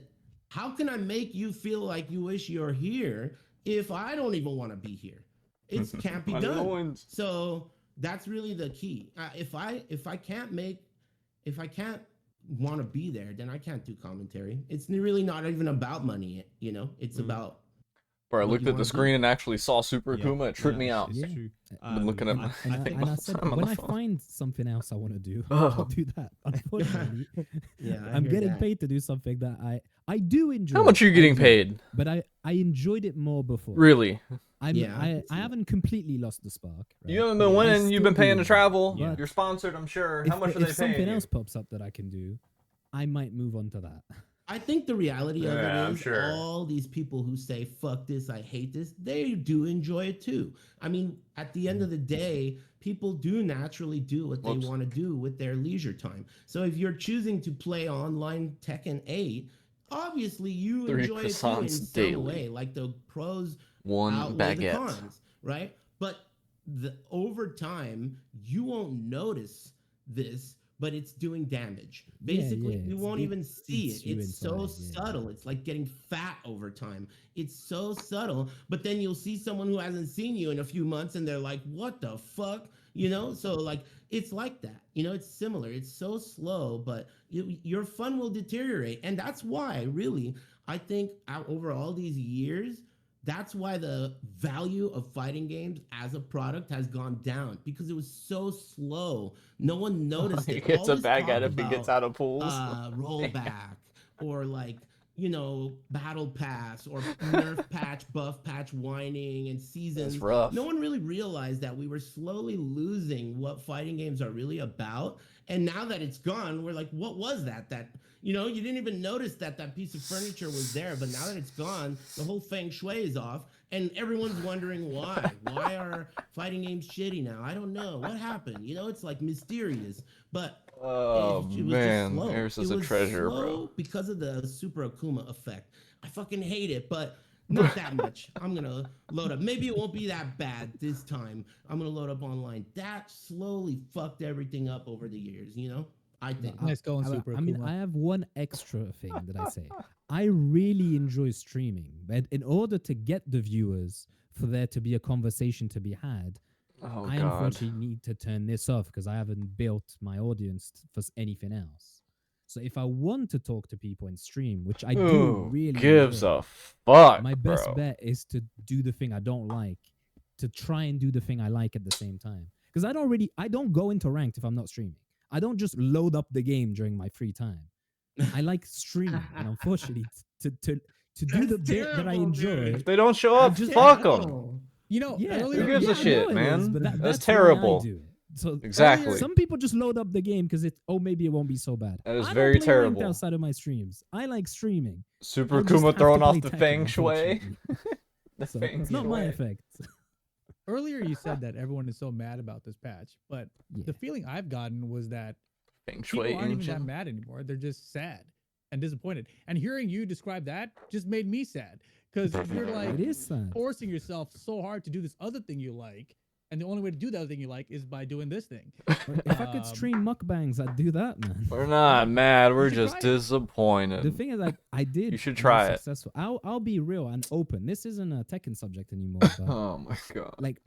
how can I make you feel like you wish you're here if I don't even want to be here? It can't be done. So that's really the key. If I can't want to be there, then I can't do commentary. It's really not even about money, you know. It's about. Where I what looked you at the wanna screen do. and actually saw Super Yeah, Akuma, it tripped me yeah, out. it's Yeah. true. Been looking at I- my- I And, think and I most said, time on when the I phone. find something else I want to do, Oh. I'll do that. Unfortunately, Yeah, I I'm hear getting that. paid to do something that I do enjoy. How much are you I getting do. paid? But I enjoyed it more before. Really? Yeah, I I can see that. haven't completely lost the spark. You right? haven't been I winning. You've been still paying do, to travel. but You're sponsored, I'm sure. If, How much are if they something paying you? else pops up that I can do, I might move on to that. I think the reality of Yeah, it I'm is sure. all these people who say fuck this, I hate this, they do enjoy it too. I mean, at the end of the day, people do naturally do what they Whoops. want to do with their leisure time. So if you're choosing to play online Tekken 8, obviously you 3 enjoy it too in croissants some daily. way. Like the pros 1 outweigh the baguette. cons, right? But over time, you won't notice this, but it's doing damage. Basically, you won't even see eats it. you It's so inside, yeah. subtle. It's like getting fat over time. It's so subtle, but then you'll see someone who hasn't seen you in a few months and they're like, what the fuck? You know? So like, it's like that. You know, it's similar. It's so slow, but your fun will deteriorate. And that's why, really, I think over all these years, that's why the value of fighting games as a product has gone down, because it was so slow. No one noticed He it. gets All a this baguette talk if he gets out of pools. rollback or like, you know, battle pass or nerf patch, buff patch whining and seasons. That's rough. No one really realized that we were slowly losing what fighting games are really about. And now that it's gone, we're like, what was that? That, you know, you didn't even notice that that piece of furniture was there, but now that it's gone, the whole feng shui is off, and everyone's wondering why. Why are fighting games shitty now? I don't know. What happened? You know, it's like mysterious. But Oh, it was just man. slow. Eris It is a was treasure, slow bro. because of the Super Akuma effect. I fucking hate it, but not that much. I'm gonna load up. Maybe it won't be that bad this time. I'm gonna load up online. That slowly fucked everything up over the years, you know? I think. Nice going, I, Super I mean, Akuma. I have one extra thing that I say. I really enjoy streaming, but in order to get the viewers, for there to be a conversation to be had, Oh, I God. unfortunately need to turn this off because I haven't built my audience for anything else. So if I want to talk to people and stream, which I do Who really gives enjoy, a fuck, my best bro? bet is to do the thing I don't like, to try and do the thing I like at the same time. Because I don't go into ranked if I'm not streaming. I don't just load up the game during my free time. I like streaming, and unfortunately, to do the That's bit that I terrible, enjoy. dude. If they don't show I up, just- fuck them. Terrible. You know, Yeah, earlier, Who gives a I know shit, it is, man? but That's that's why I terrible. do it. So Exactly. some people just load up the game because maybe it won't be so bad. That is I don't very play ranked terrible. outside of my streams. I like streaming. Super I'll just Akuma have throwing to off play the Tekken, feng shui. unfortunately. The So feng it's not my shui. effect. earlier you said that everyone is so mad about this patch, but Yeah. the feeling I've gotten was that Feng people shui aren't even that ancient. mad anymore. They're just sad and disappointed. And hearing you describe that just made me sad Because you're like It is sad. forcing yourself so hard to do this other thing you like, and the only way to do that other thing you like is by doing this thing. If I could stream mukbangs, I'd do that, man. We're not mad. We're should just try it. The disappointed. thing is, like, I did. You should and I try was it. Successful. I'll be real and open. This isn't a Tekken subject anymore. But Oh my god. like,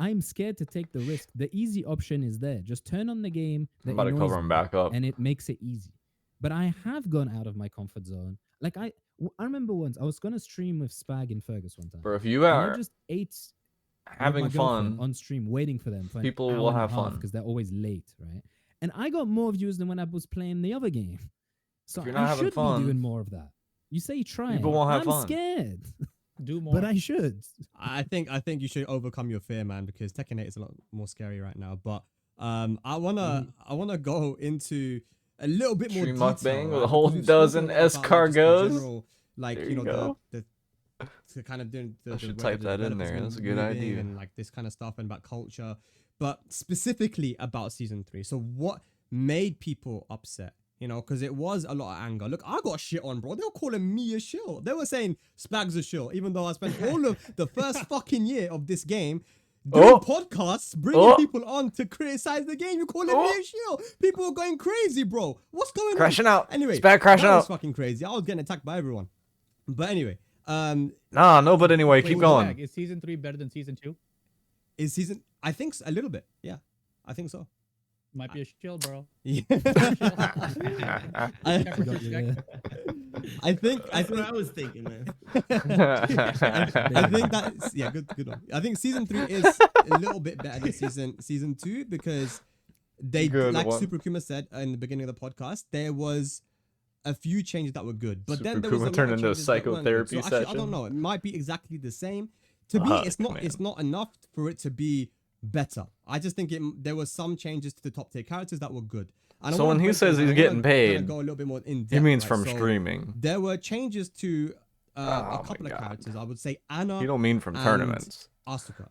I'm scared to take the risk. The easy option is there. Just turn on the game. I'm that about to annoys cover him me, back up. and it makes it easy. But I have gone out of my comfort zone. Like I remember once I was gonna stream with Spag and Fergus one time. Bro, if you And I are just ate having fun, on stream, waiting for them. For people will have fun. because they're always late, right? And I got more views than when I was playing the other game. So you're not I having should fun, be doing more of that. You say try. people won't have I'm fun. scared, Do more. but I should. I think you should overcome your fear, man, because Tekken 8 is a lot more scary right now. But I wanna go into a little bit more Stream detail, mukbang with right? a whole Because we've spoken dozen a lot about, like, just the escargots. general, like, There you you know, go. the kind of doing the I should way type the that in developers there. been That's a good moving idea. and like this kind of stuff and about culture, but specifically about season 3. So what made people upset? You know, because it was a lot of anger. Look, I got shit on, bro. They were calling me a shill. They were saying Spag's a shill, even though I spent all of the first fucking year of this game doing Oh. podcasts, bringing Oh. people on to criticize the game. You're calling Oh. me a shill. People were going crazy, bro. What's going Crashing on? out. Anyway, Spag crashing that was out. fucking crazy. I was getting attacked by everyone. But anyway, Nah, no, but anyway, keep Wait, going. Zach, is season 3 better than season 2? is season? I think a little bit. Yeah, I think so. Might be a chill, bro. Yeah. Check I, for Got you check. there. I think That's what I was thinking, man. I think that's good one. I think season 3 is a little bit better than season 2 because they Good like one. Super Kuma said in the beginning of the podcast, there was a few changes that were good, but then Super there was a Kuma lot turned of into a changes that weren't good. psychotherapy So actually, I session. don't know. It might be exactly the same. To me, Fuck, it's not enough for it to be better. I just think there was some changes to the top tier characters that were good. And I So wanna when he break says it down. he's I wanna getting paid, kinda go a little bit more in depth. He means right? from So streaming. there were changes to Oh a my couple of God. characters. I would say Anna You don't mean from and tournaments. Asuka.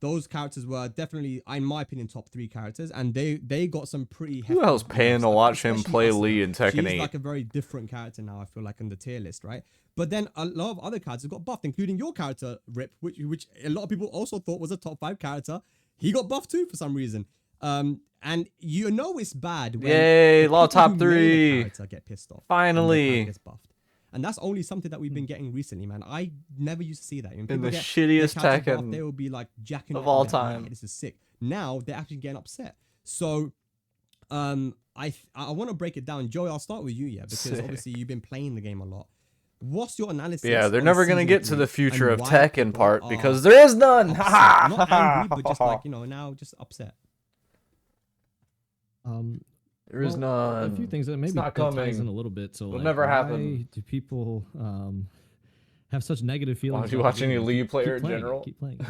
Those characters were definitely, in my opinion, top 3 characters, and they got some pretty. Who hefty else paying to buffs, watch him especially play Asuka. Lee in Tekken She's 8? like a very different character now. I feel like in the tier list, right? But then a lot of other characters got buffed, including your character Rip, which a lot of people also thought was a top 5 character. He got buffed too for some reason. And you know it's bad when Yay, the law people top who made a 3. character get pissed off. when their Finally. character gets buffed. And that's only something that we've been getting recently, man. I never used to see that. When In people the get shittiest their character buffed, Tekken they will be like jacking of it all up, like, time. "Hey, this is sick." Now they're actually getting upset. So, I want to break it down. Joey, I'll start with you, yeah, because Sick. obviously you've been playing the game a lot. What's your analysis? Yeah, they're on never gonna season get to 3 the future and of why Tekken people part are because there is none. upset? Ha Not angry, but just like, you know, now just upset. There is Well, none. A few things that maybe not that ties coming. in a little bit. So It'll like, never why happen. do people have such negative feelings? don't you about watch the any game? League player in playing it, general? Keep playing. Keep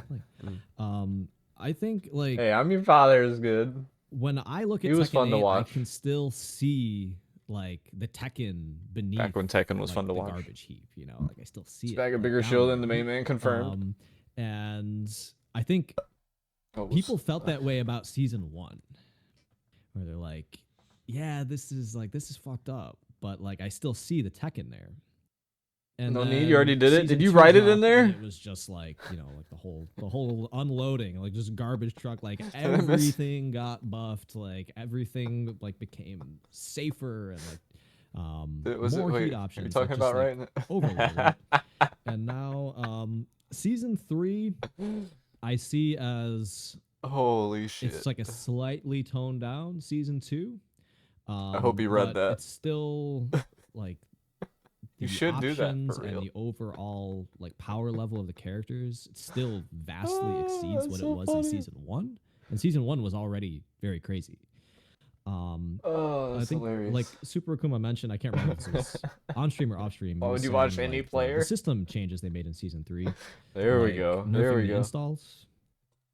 playing. I think like Hey, I'm your father is good. when I look at He was Tekken fun to 8, watch. I can still see like the Tekken beneath. Back when Tekken was like, fun to the watch. garbage heap, you know, like I still see it. Spag a like, bigger down shield there. than the main man confirmed. And I think Oh, people felt that way about season 1, where they're like, "Yeah, this is fucked up," but like I still see the Tekken there. And No need, you then already did it? season Did you 2 write it in dropped, there? and It was just like, you know, like the whole unloading, like just garbage truck, like I miss- everything got buffed, like everything like became safer and like Was more it, wait, heat are you options. talking like, about just, right? like, overloaded. And now season 3 I see as Holy shit. it's like a slightly toned down season 2. I hope you read but that. It's still like You the should do that for options real. and the overall like power level of the characters still vastly Oh, exceeds that's what so it was funny. in season 1. And season 1 was already very crazy. Oh, I that's think hilarious. like Super Akuma mentioned, I can't remember if it was on stream or off stream. Why he would was you watch saying, any like, player? The system changes they made in season 3. There we like, go. There nerfing we the go. installs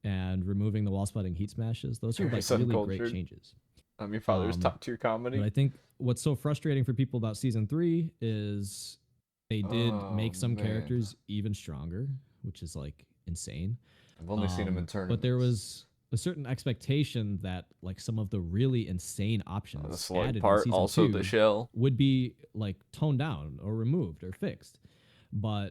and removing the wall spotting heat smashes. Those are Very like really subcultured. great changes. I'm your father's Um, top tier comedy. But I think what's so frustrating for people about season 3 is they did Oh, make some man. characters even stronger, which is like insane. I've only seen him in tournaments. But there was a certain expectation that like some of the really insane options the slug added in part, season also 2 the shell. would be like toned down or removed or fixed. But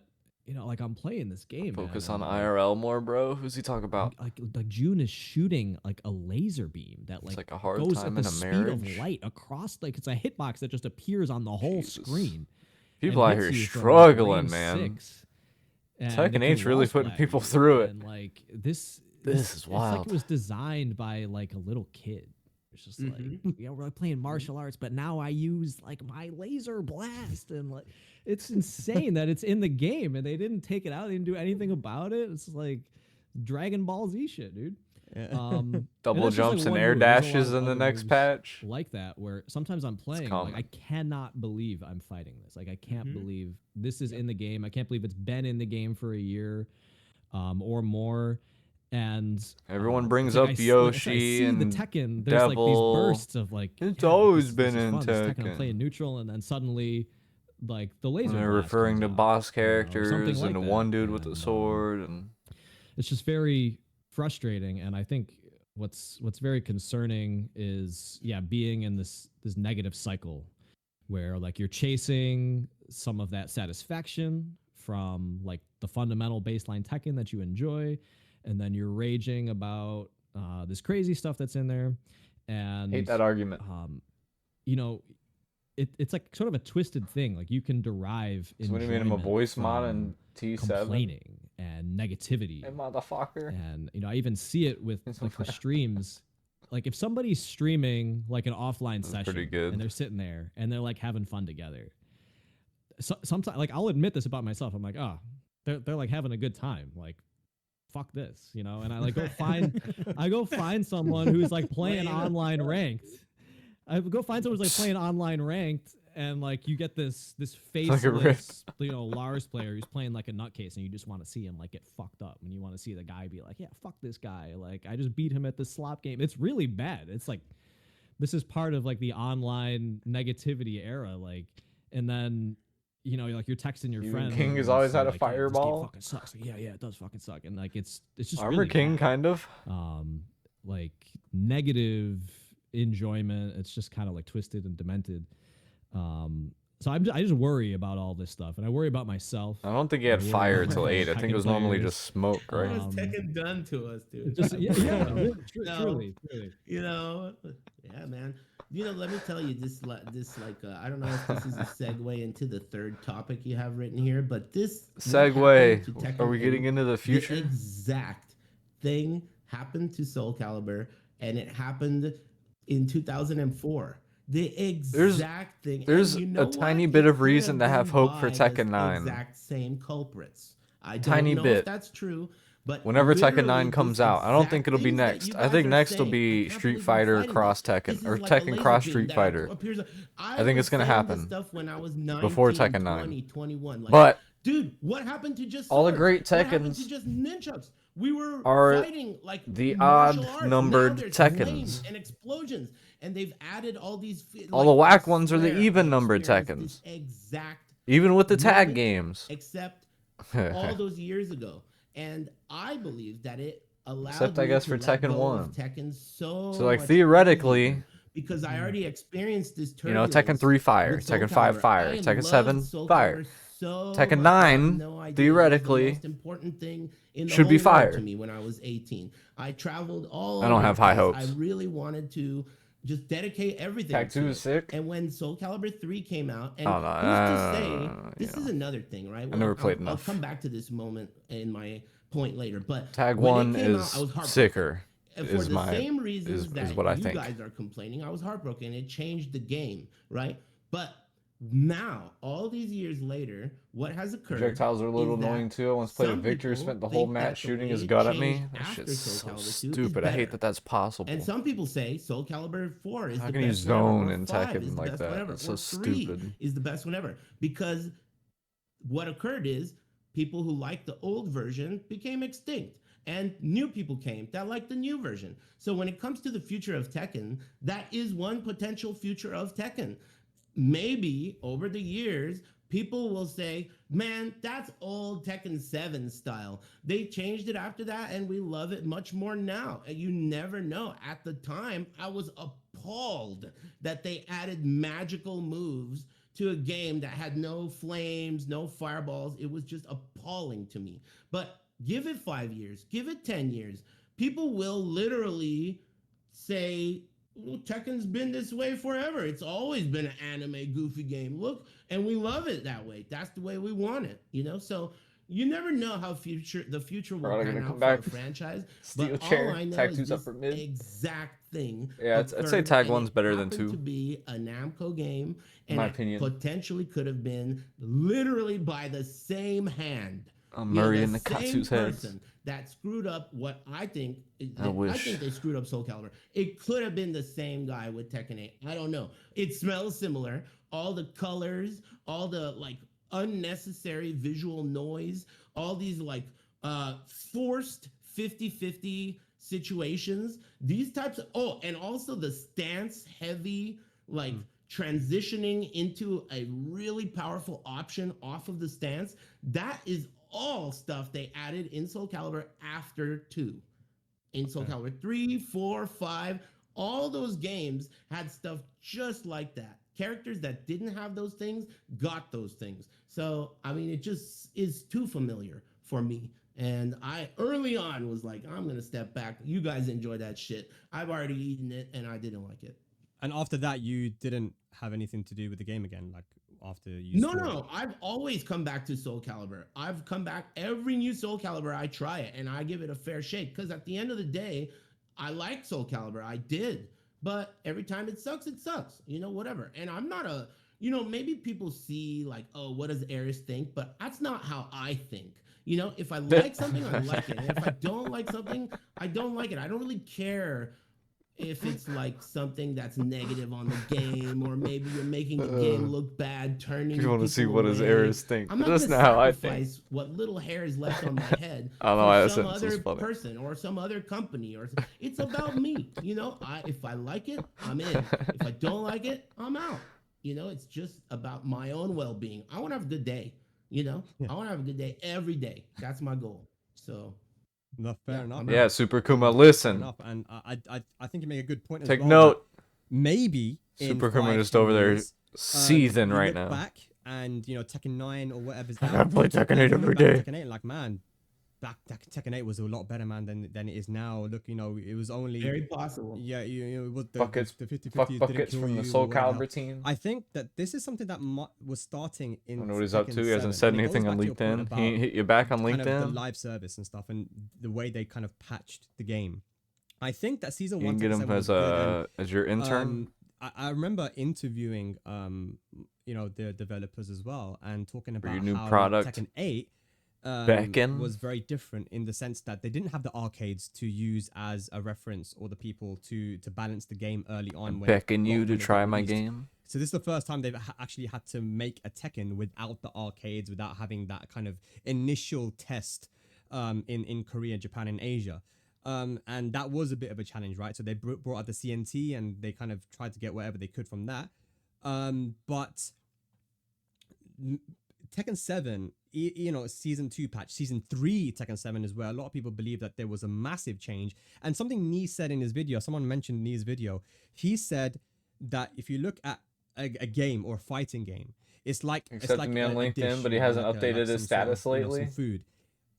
you know, like I'm playing this game. Focus man, on and, IRL more, bro. Who's he talking about? like June is shooting like a laser beam that It's like like a hard goes time at in the a speed marriage. of light across, like it's a hitbox that just appears on the whole Jesus. screen. People and out hits here you from, struggling, range man. 6, and Tekken it can 8's really wall putting splat people you, through it. And like this This is it's wild. like it was designed by like a little kid. It's just like, you know, we're playing martial arts, but now I use like my laser blast, and like it's insane that it's in the game and they didn't take it out. They didn't do anything about it. It's like Dragon Ball Z shit, dude. And Double that's just, like, jumps and one air move. There's a lot dashes of in the other next moves patch. like that, where sometimes I'm playing, like I common. cannot believe I'm fighting this. Like I can't believe this is in the game. I can't believe it's been in the game for a year, or more. And Everyone brings it's like up I Yoshi see and the Tekken. There's like Devil. these bursts of like, It's yeah, like, always this been is in fun. This Tekken, I'm Tekken. playing neutral, and then suddenly, like the laser. When they're blast referring comes to out, boss you know, or something characters like and that. one dude with a And, sword and it's just very frustrating. And I think what's very concerning is being in this negative cycle where like you're chasing some of that satisfaction from like the fundamental baseline Tekken that you enjoy, and then you're raging about this crazy stuff that's in there. And hate that argument. you know, it's like sort of a twisted thing. Like you can derive So what do you mean I'm a enjoyment voice mod from in T7? complaining and negativity. Hey, motherfucker. And you know, I even see it with like the streams. Like if somebody's streaming like an offline That's session, pretty good. and they're sitting there and they're like having fun together. So, sometimes, like I'll admit this about myself. I'm like, oh, they're like having a good time. Like, fuck this, you know. And I like go find someone who's like playing online ranked. I go find someone who's like playing online ranked, and like you get this like a rip. faceless, you know, Lars player who's playing like a nutcase, and you just want to see him like get fucked up, and you want to see the guy be like, yeah, fuck this guy, like I just beat him at this slop game. It's really bad. It's like this is part of like the online negativity era, like, and then you know, like you're texting your Even friend. King has and always say, had a like, "Yeah, this game fireball." fucking sucks. Like, yeah, it does fucking suck, and like it's just Armor really King, bad. kind of. Like negative enjoyment. It's just kind of like twisted and demented. So I just worry about all this stuff, and I worry about myself. I don't think he had I worry fire about till my 8. I think it Tekken was normally players. just smoke, right? What has Tekken done to us, dude? Just really, No. truly. You know, yeah, man. You know, let me tell you this. I don't know if this is a segue into the third topic you have written here, but this what Segue. happened to Tekken Are we getting 8, into the the future? exact thing happened to Soul Calibur, and it happened in 2004. The exact thing. There's And you know a what? tiny It bit of could reason have to have been hope for by Tekken the 9. Exact same culprits. I don't Tiny know bit. if that's true, but Whenever Tekken literally 9 comes this out, I don't exact think it'll be things that next. you I guys think are next will saying, be I can't Street believe you're Fighter fighting Cross this. Tekken This or is like a Tekken laser Cross beam Street that Fighter. appears- I think was it's gonna saying this happen stuff when I was 19, before Tekken 9. 20, 21. Like, But dude, what happened to just all the swords? great What happened Tekkens to just nunchucks? We were are fighting like the martial arts. odd-numbered Now there's Tekkens. flames and explosions, and they've added all these. All the like, whack I ones are the swear I even-numbered experienced Tekkens. this exact even with the tag moment, games. except all those years ago, and I believe that it allowed Except, I me guess, to for let Tekken go 1. of Tekken so like, much theoretically, easier, because I already experienced this you know, turbulence Tekken 3 fire, with Soul Tekken 5 Calibur. fire, I Tekken loved 7 Soul fire. Calibur so Tekken much. I had 9, no idea. It was the theoretically, most important thing in the should be whole world fire. to me when I was 18. I traveled all I don't over have high because hopes. I really wanted to just dedicate everything Tag to 2 it. is sick. And when Soul Calibur 3 came out, and Oh, no, who's to say, you this is know. another thing, right? I never played I'll enough. come back to this moment in my point later, but Tag when 1 it came is out, I was heartbroken. sicker. And for Is the my same reasons is that what I you think. guys are complaining, I was heartbroken. It changed the game, right? But now, all these years later, what has occurred? Projectiles are a little is that annoying too. I once played a some Victor, people spent the whole think that match the shooting way his it gun at me. changed That after shit's Soul so Calibur 2 is stupid. I hate better. that that's possible. And some people say Soul Calibur 4 is How the can you best one ever, zone or in 5 Tekken is the like best that? one ever, It's so or 3 stupid. is the best one ever. Because what occurred is people who liked the old version became extinct. And new people came that liked the new version. So when it comes to the future of Tekken, that is one potential future of Tekken. Maybe over the years, people will say, man, that's old Tekken 7 style. They changed it after that, and we love it much more now. And you never know. At the time, I was appalled that they added magical moves to a game that had no flames, no fireballs. It was just appalling to me. But give it 5 years, give it 10 years. People will literally say, well, Tekken's been this way forever. It's always been an anime goofy game. Look, and we love it that way. That's the way we want it, you know? So you never know how the future will Probably pan gonna out come for a back. franchise. Steel But chair, all I know tag is two's up this for mid. exact thing. Yeah, I'd say occurred, tag and one's it better than happened 2. to be a Namco game, In and my it opinion. potentially could have been literally by the same hand. Murray and the same Nakatsu's heads. person that screwed up what I think. I wish. I think they screwed up Soul Calibur. It could have been the same guy with Tekken 8. I don't know. It smells similar. All the colors, all the like unnecessary visual noise, all these like forced 50-50 situations. These types of and also the stance heavy like transitioning into a really powerful option off of the stance. That is all stuff they added in Soul Calibur after 2. In Soul Calibur 3, 4, 5, all those games had stuff just like that. Characters that didn't have those things got those things. So, I mean, it just is too familiar for me. And I early on was like, I'm going to step back. You guys enjoy that shit. I've already eaten it and I didn't like it. And after that, you didn't have anything to do with the game again, like after you. No. I've always come back to Soul Calibur. I've come back every new Soul Calibur. I try it and I give it a fair shake because at the end of the day, I like Soul Calibur. I did, but every time it sucks, you know, whatever. And I'm not a, you know, maybe people see like, oh, what does Aris think? But that's not how I think. You know, if I like something, I like it. And if I don't like something, I don't like it. I don't really care if it's like something that's negative on the game, or maybe you're making the game look bad, turning. You want to see people what does away. Aris think? I'm not That's gonna not how I sacrifice think. what little hair is left on my head I don't know why for that some sentence was other funny. person or some other company. Or it's about me. You know, if I like it, I'm in. If I don't like it, I'm out. You know, it's just about my own well-being. I want to have a good day. You know, I want to have a good day every day. That's my goal. So. No, fair enough. Yeah, Super Kuma, Fair listen. enough. And I think you make a good point. Take as well, note. that maybe in Super Kuma 5, just 10 over there years, seething you right look now. back and you know Tekken 9 or whatever's I out, gotta play Tekken 8 and you every look back day. at Tekken 8 like, man, Tekken 8 was a lot better, man, than it is now. Look, you know, it was only Very possible. Yeah, you know, it was Buckets, the 50-50 fuck didn't buckets kill from the you Soul or whatever. Calibur team. I think that this is something that was starting in. I don't know what he's up Tekken to. He hasn't 7, said and it goes anything on back to your point LinkedIn. He about hit you back on kind of the LinkedIn. live service and stuff, and the way they kind of patched the game. I think that season You 1 can get him was as good, as your intern. and, I remember interviewing you know, the developers as well, and talking about your new how product, Tekken 8 Becken? was very different in the sense that they didn't have the arcades to use as a reference or the people to balance the game early on. Beckon you to when it try got my released. game. So this is the first time they've actually had to make a Tekken without the arcades, without having that kind of initial test in Korea, Japan, and Asia. And that was a bit of a challenge, right? So they brought out the CNT and they kind of tried to get whatever they could from that. But Tekken 7, you know, season 2 patch, season 3 Tekken 7 is where a lot of people believe that there was a massive change. And something Nee said in his video, someone mentioned Nee's video, he said that if you look at a game or a fighting game, it's like Accepted me on a LinkedIn, dish, but he you know, hasn't like updated his some sort status of, you know, lately. some food.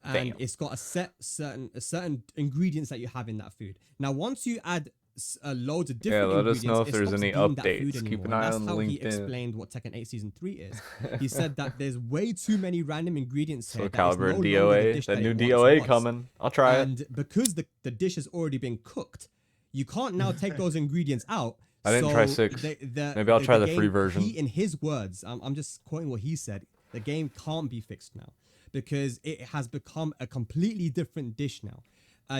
And Damn. it's got a certain ingredients that you have in that food. Now, once you add loads of different let us know ingredients, if it there's stops any being that food updates. Keep anymore. an And eye that's on how he LinkedIn. explained what Tekken 8 Season 3 is. He said that there's way too many random ingredients here. Soul that it's Calibur and no longer the DOA. dish That that new it once DOA was. coming. I'll try it. And because the dish has already been cooked, you can't now take those ingredients out. I didn't try So 6. the- Maybe I'll try the free game, version. He, in his words, I'm just quoting what he said, the game can't be fixed now because it has become a completely different dish now.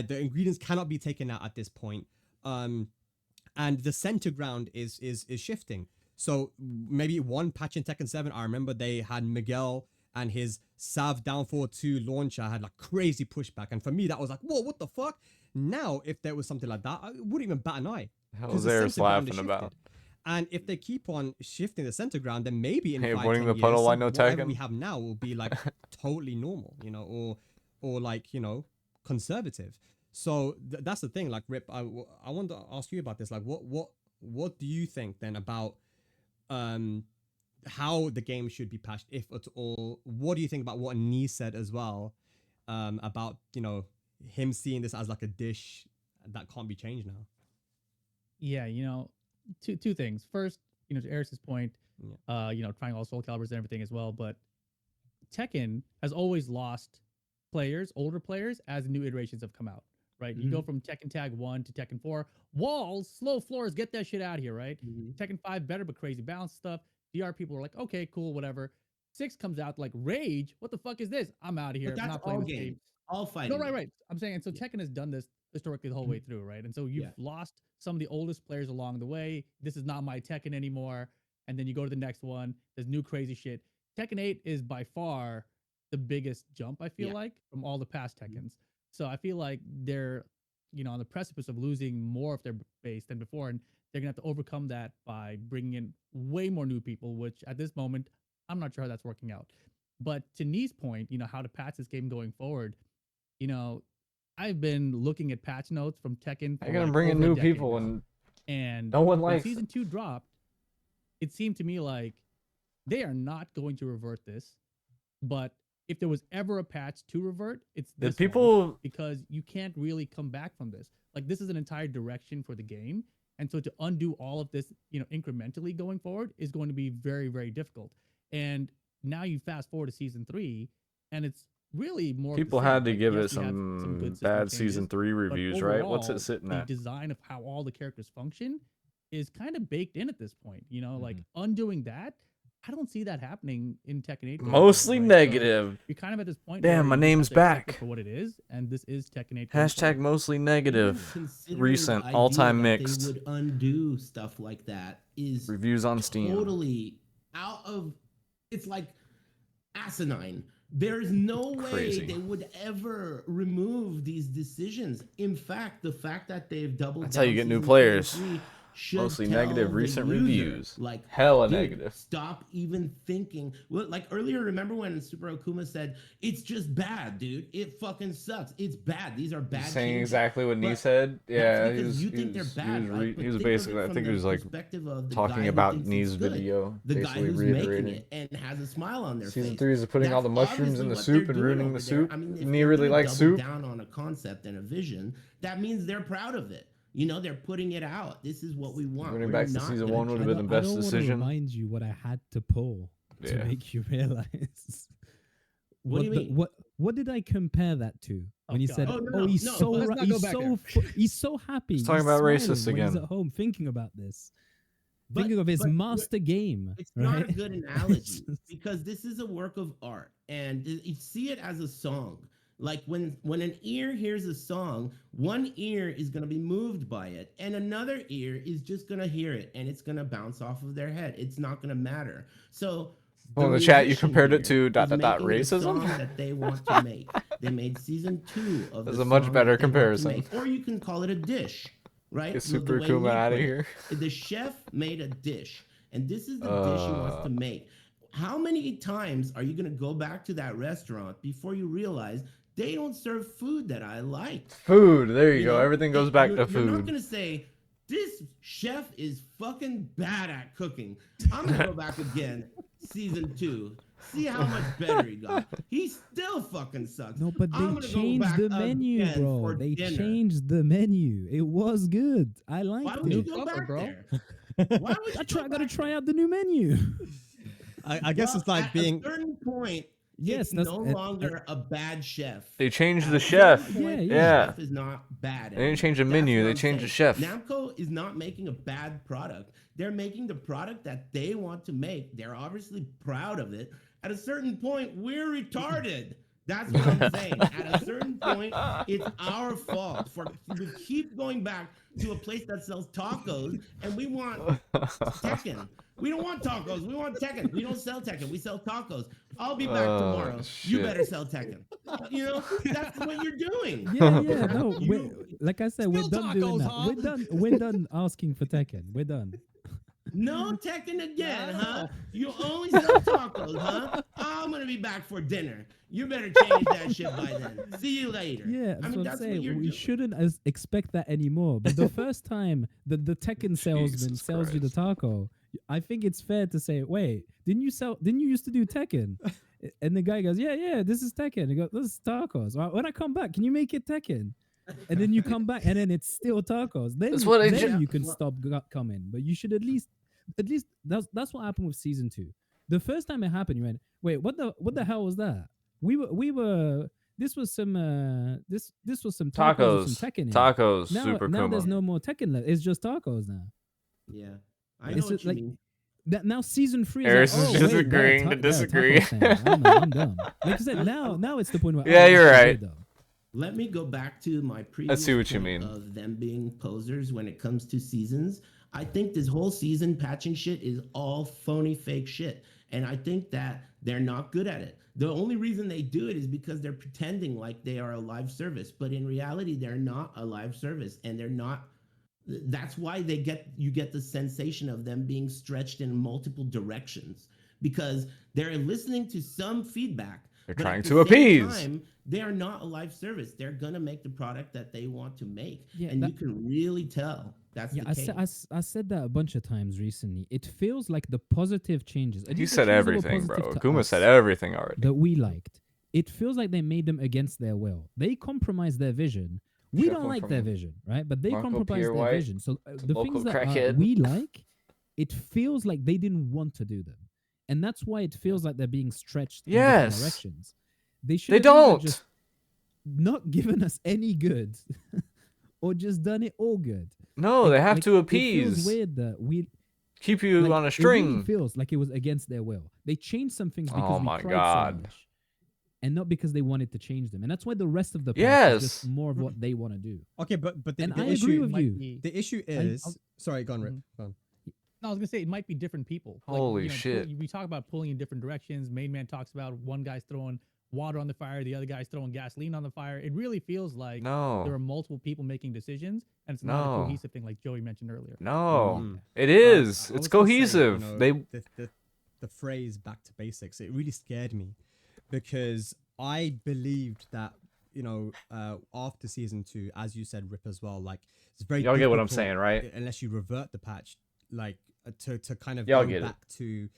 The ingredients cannot be taken out at this point. And the center ground is shifting. So maybe one patch in Tekken 7, I remember they had Miguel and his Sav Downfall 2 launcher had like crazy pushback. And for me, that was like, whoa, what the fuck? Now, if there was something like that, I wouldn't even bat an eye. Hell 'cause was the Aris center ground is laughing about? shifted. And if they keep on shifting the center ground, then maybe in Hey, 5, avoiding 10 the puddle, years, I know whatever Tekken. we have now will be like totally normal, you know, or like, you know, conservative. So that's the thing. Like, Rip, I want to ask you about this. Like, what do you think then about how the game should be patched, if at all. What do you think about what Nee said as well, about him seeing this as like a dish that can't be changed now? Yeah, two things. First, to Eris's point, trying all Soul Calibers and everything as well, but Tekken has always lost players, older players, as new iterations have come out, right? You go from Tekken Tag 1 to Tekken 4, walls, slow floors, get that shit out of here, right? Tekken 5, better but crazy balance stuff. DR people are like, okay, cool, whatever. 6 comes out, like, Rage, what the fuck is this? I'm out of here. But I'm that's not playing all this game. games, all fighting. No, right. I'm saying, and so Tekken has done this historically the whole way through, right? And so you've lost some of the oldest players along the way. This is not my Tekken anymore. And then you go to the next one. There's new crazy shit. Tekken 8 is by far the biggest jump, I feel like, from all the past Tekkens. So I feel like they're, on the precipice of losing more of their base than before. And they're going to have to overcome that by bringing in way more new people, which at this moment, I'm not sure how that's working out. But to Nee's point, how to patch this game going forward, I've been looking at patch notes from Tekken. You're gonna bring in new people, and no one likes when season 2 dropped. It seemed to me like they are not going to revert this. But if there was ever a patch to revert, it's this one, because you can't really come back from this. Like, this is an entire direction for the game, and so to undo all of this, incrementally going forward is going to be very, very difficult. And now you fast forward to season 3, and it's really more. People had to give it some bad season 3 reviews, right? What's it sitting at? The design of how all the characters function is kind of baked in at this point. Like undoing that, I don't see that happening in Tekken 8. Mostly negative. So you're kind of at this point. Damn, my name's back. For what it is, and this is Tekken 8. Hashtag mostly negative. Recent, all-time mixed. They would undo stuff like that is reviews on Steam. Totally out of. It's like asinine. There's no way they would ever remove these decisions. In fact, the fact that they've doubled That's how you get new players. Mostly negative recent user, reviews. Like, hella dude, negative. Stop even thinking. Well, like earlier, remember when Super Okuma said, "It's just bad, dude. It fucking sucks. It's bad. These are bad." Saying changes. exactly what Nee said. Yeah, he was basically, I think he was like talking about Nee's video, the basically guy who's reiterating. making it and has a smile on their Season face. 3 is putting all the mushrooms in the soup and ruining the soup. I mean, if Nee really likes soup. Down on a concept and a vision, that means they're proud of it. They're putting it out. This is what we want. Running back to season 1 would have been the best decision. I don't want to remind you what I had to pull to make you realize. What do you mean? What did I compare that to when you said, he's so happy. He's talking about racist again. He's at home thinking about this. Thinking of his master game. It's not a good analogy because this is a work of art, and you see it as a song. Like when an ear hears a song, one ear is going to be moved by it, and another ear is just going to hear it, and it's going to bounce off of their head. It's not going to matter. So, in the chat, you compared it to ... racism. That they want to make. They made season 2 of. That's a much better comparison. Or you can call it a dish, right? Get Super Kuma out of here. The chef made a dish, and this is the dish he wants to make. How many times are you going to go back to that restaurant before you realize they don't serve food that I like? Food. There you go. Everything goes back to food. You're not going to say, this chef is fucking bad at cooking. I'm going to go back again, season 2. See how much better he got. He still fucking sucks. No, but they changed the menu, bro. They changed the menu. It was good. I liked it. Why would you go back there? Why would I gotta try out the new menu? I guess it's like being... At a certain point, yes, it's no longer a bad chef. They changed the chef. Yeah. Chef is not bad. They didn't change the menu. They changed the chef. Namco is not making a bad product. They're making the product that they want to make. They're obviously proud of it. At a certain point, we're retarded. That's what I'm saying. At a certain point, it's our fault. We keep going back to a place that sells tacos, and we want Tekken. We don't want tacos. We want Tekken. We don't sell Tekken. We sell tacos. I'll be back tomorrow. Shit. You better sell Tekken. That's what you're doing. Yeah. No, like I said, we're done doing that. Huh? We're done asking for Tekken. We're done. No Tekken again, huh? You only sell tacos, huh? I'm gonna be back for dinner. You better change that shit by then. See you later. Yeah, that's what I'm saying. We shouldn't expect that anymore. But the first time the Tekken salesman sells you the taco, I think it's fair to say, wait, didn't you used to do Tekken? And the guy goes, yeah, this is Tekken. He goes, this is Tacos. When I come back, can you make it Tekken? And then you come back, and then it's still Tacos. Then, That's what I then you can stop coming. But you should at least that's what happened with season 2. The first time it happened, you went, wait, what the hell was that? We were. This was some this was some tacos with some Tekken in it. Tacos, Now, Super now Kuma. there's no more Tekken left. It's just tacos now. Yeah, I know It's what just you like mean. that now. Season 3 Harris is is like, just wait, agreeing to they're disagree. taco stand. I'm dumb. Like I said, now it's the point where Yeah, you're this is right. good, though. Let me go back to my previous see what you point mean. of them being posers when it comes to seasons. I think this whole season patching shit is all phony fake shit. And I think that they're not good at it. The only reason they do it is because they're pretending like they are a live service. But in reality, they're not a live service. And they're not. That's why you get the sensation of them being stretched in multiple directions. Because they're listening to some feedback. They're but trying at to the same appease. time, they are not a live service. They're gonna make the product that they want to make, Yeah, and that- you can really tell that's Yeah, the case. I said that a bunch of times recently. It feels like the positive changes. at He least the said changes that were everything, bro. positive to Kuma us said everything already. that we liked. It feels like they made them against their will. They compromised their vision. We Shut don't up like from their vision, right? But they Marco compromised Pierre their White, vision. So the local things that crackhead. we like, it feels like they didn't want to do them, and that's why it feels like they're being stretched in different Yes. directions. They should. They have either don't. just not given us any good, or just done it all good. No, Like- they have like, to It feels appease. weird that we Keep you like, on a It really string. feels like it was against their will. They changed some things because Oh we my tried God. so much, and not because they wanted to change them. And that's why the rest of the patch is Yes. just more of what they want to do. Okay, but the, And the I issue agree with might you. be- the issue And is I'll- sorry, go on, Rip. Mhm. Go on. No, I was gonna say it might be different people. Holy shit. We talk about pulling in different directions. Main Man talks about one guy's throwing water on the fire, the other guy's throwing gasoline on the fire. It really feels like there No. are multiple people making decisions, and it's not a No. cohesive thing, like Joey mentioned earlier. No. Mm. It But is. I It's was gonna say, cohesive. you know, They the phrase "back to basics" it really scared me because I believed that after season 2, as you said, Rip, as well, like it's very Y'all get what I'm difficult, saying, right? unless you revert the patch, like to kind of Y'all go get it. back to